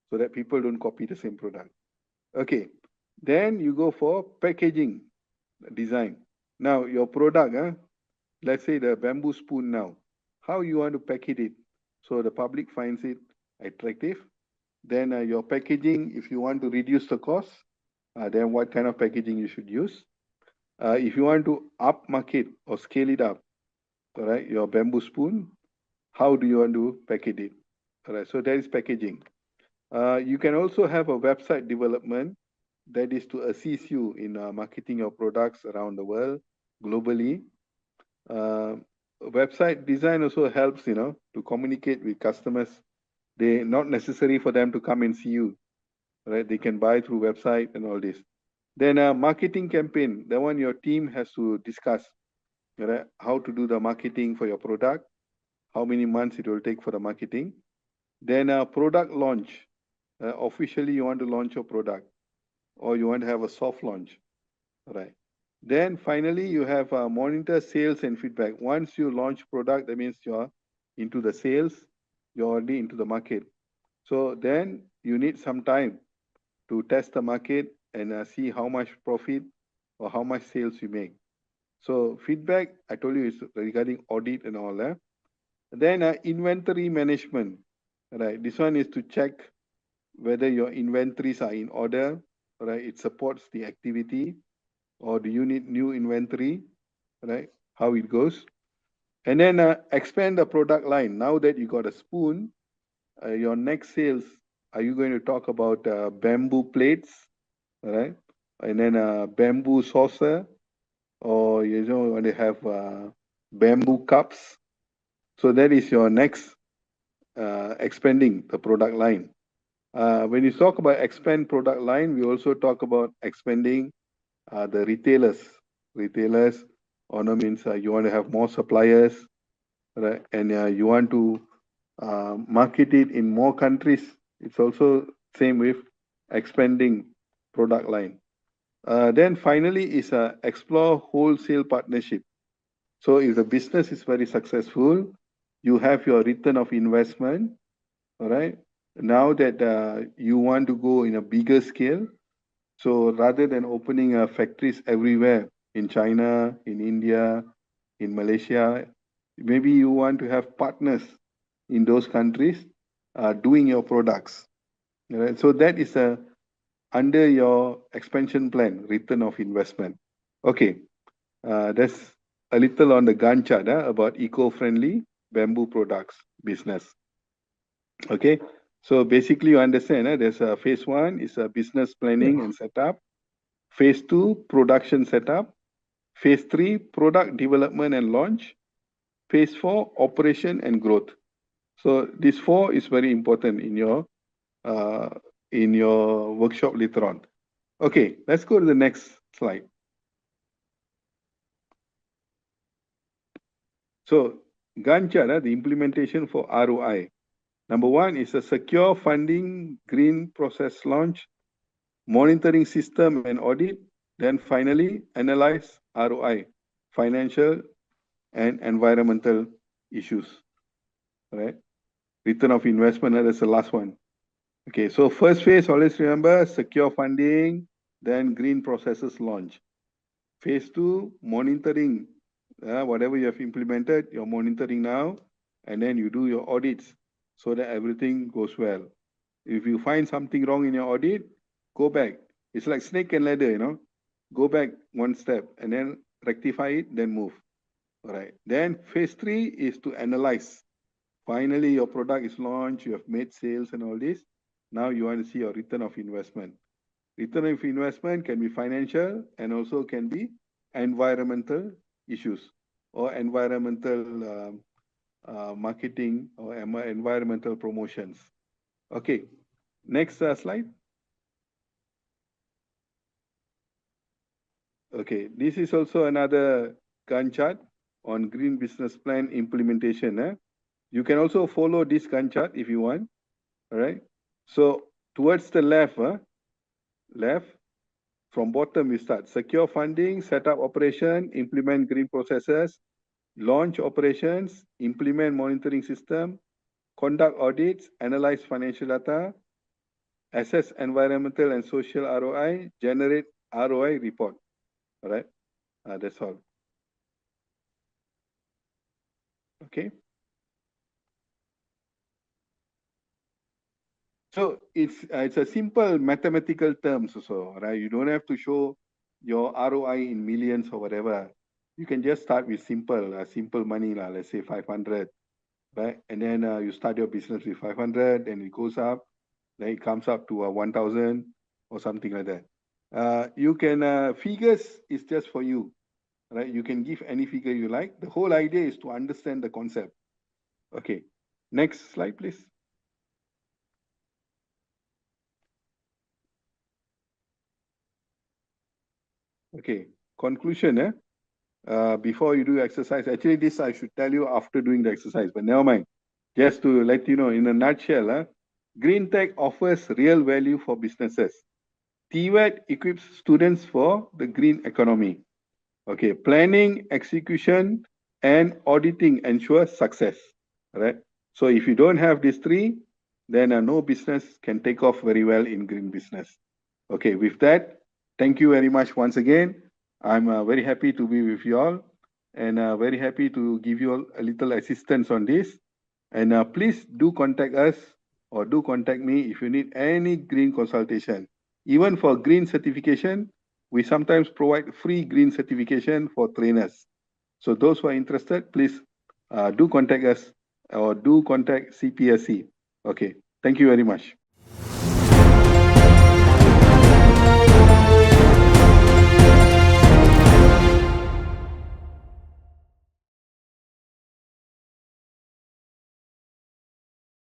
so that people don't copy the same product. Okay, then you go for packaging design. Now your product, let's say the bamboo spoon now, how you want to package it so the public finds it attractive. Then your packaging, if you want to reduce the cost, then what kind of packaging you should use. If you want to up market or scale it up, all right, your bamboo spoon, how do you want to package it? All right, so that is packaging. You can also have a website development that is to assist you in marketing your products around the world, globally. Website design also helps, to communicate with customers. They not necessary for them to come and see you, right? They can buy through website and all this. Then a marketing campaign, that one your team has to discuss, right? How to do the marketing for your product, how many months it will take for the marketing. Then a product launch. Officially, you want to launch your product, or you want to have a soft launch, right? Then finally, you have monitor sales and feedback. Once you launch product, that means you're into the sales, you're already into the market. So then you need some time to test the market and see how much profit or how much sales you make. So feedback, I told you, is regarding audit and all that. Then inventory management, right? This one is to check whether your inventories are in order, right? It supports the activity, or do you need new inventory, right? How it goes. And then expand the product line. Now that you got a spoon, your next sales, are you going to talk about bamboo plates, right? And then bamboo saucer, or you want to have bamboo cups. So that is your next expanding the product line. When you talk about expand product line, we also talk about expanding the retailers. Retailers, honor means you want to have more suppliers, right? And you want to market it in more countries. It's also same with expanding product line. Then finally is explore wholesale partnership. So if the business is very successful, you have your return of investment, all right? Now that you want to go in a bigger scale, so rather than opening factories everywhere in China, in India, in Malaysia, maybe you want to have partners in those countries doing your products. Right? So that is under your expansion plan, return of investment. Okay, that's a little on the Gantt chart about eco-friendly bamboo products business. Okay, so basically you understand there's a phase 1 is a business planning and setup. Phase 2, production setup. Phase 3, product development and launch. Phase 4, operation and growth. So this 4 is very important in your workshop later on. Okay, let's go to the next slide. So Gantt chart, the implementation for ROI. Number one is a secure funding, green process launch, monitoring system and audit. Then finally, analyze ROI, financial and environmental issues, right? Return of investment, that's the last one. Okay, so first phase, always remember, secure funding, then green processes launch. Phase two, monitoring, whatever you have implemented, you're monitoring now, and then you do your audits so that everything goes well. If you find something wrong in your audit, go back. It's like snake and ladder, you know. Go back one step and then rectify it, then move. All right. Then phase three is to analyze. Finally, your product is launched, you have made sales and all this. Now you want to see your return of investment. Return of investment can be financial and also can be environmental issues or environmental marketing or environmental promotions. Okay, next slide. Okay, this is also another Gantt chart on green business plan implementation. You can also follow this Gantt chart if you want. All right. So towards the left, from bottom we start. Secure funding, set up operation, implement green processes, launch operations, implement monitoring system, conduct audits, analyze financial data, assess environmental and social ROI, generate ROI report. All right. That's all. Okay. So it's a simple mathematical terms also, right? You don't have to show your ROI in millions or whatever. You can just start with simple money, let's say 500, right? And then you start your business with 500, and it goes up, then it comes up to 1,000 or something like that. You can figures is just for you, right? You can give any figure you like. The whole idea is to understand the concept. Okay, next slide, please. Okay, conclusion. Before you do exercise, actually this I should tell you after doing the exercise, but never mind. Just to let you know, in a nutshell, Green Tech offers real value for businesses. TVET equips students for the green economy. Okay, planning, execution, and auditing ensure success. All right. So if you don't have these three, then no business can take off very well in green business. Okay, with that, thank you very much once again. I'm very happy to be with you all and very happy to give you all a little assistance on this. And please do contact us or do contact me if you need any green consultation. Even for green certification, we sometimes provide free green certification for trainers. So those who are interested, please do contact us or do contact CPSC. Okay, thank you very much.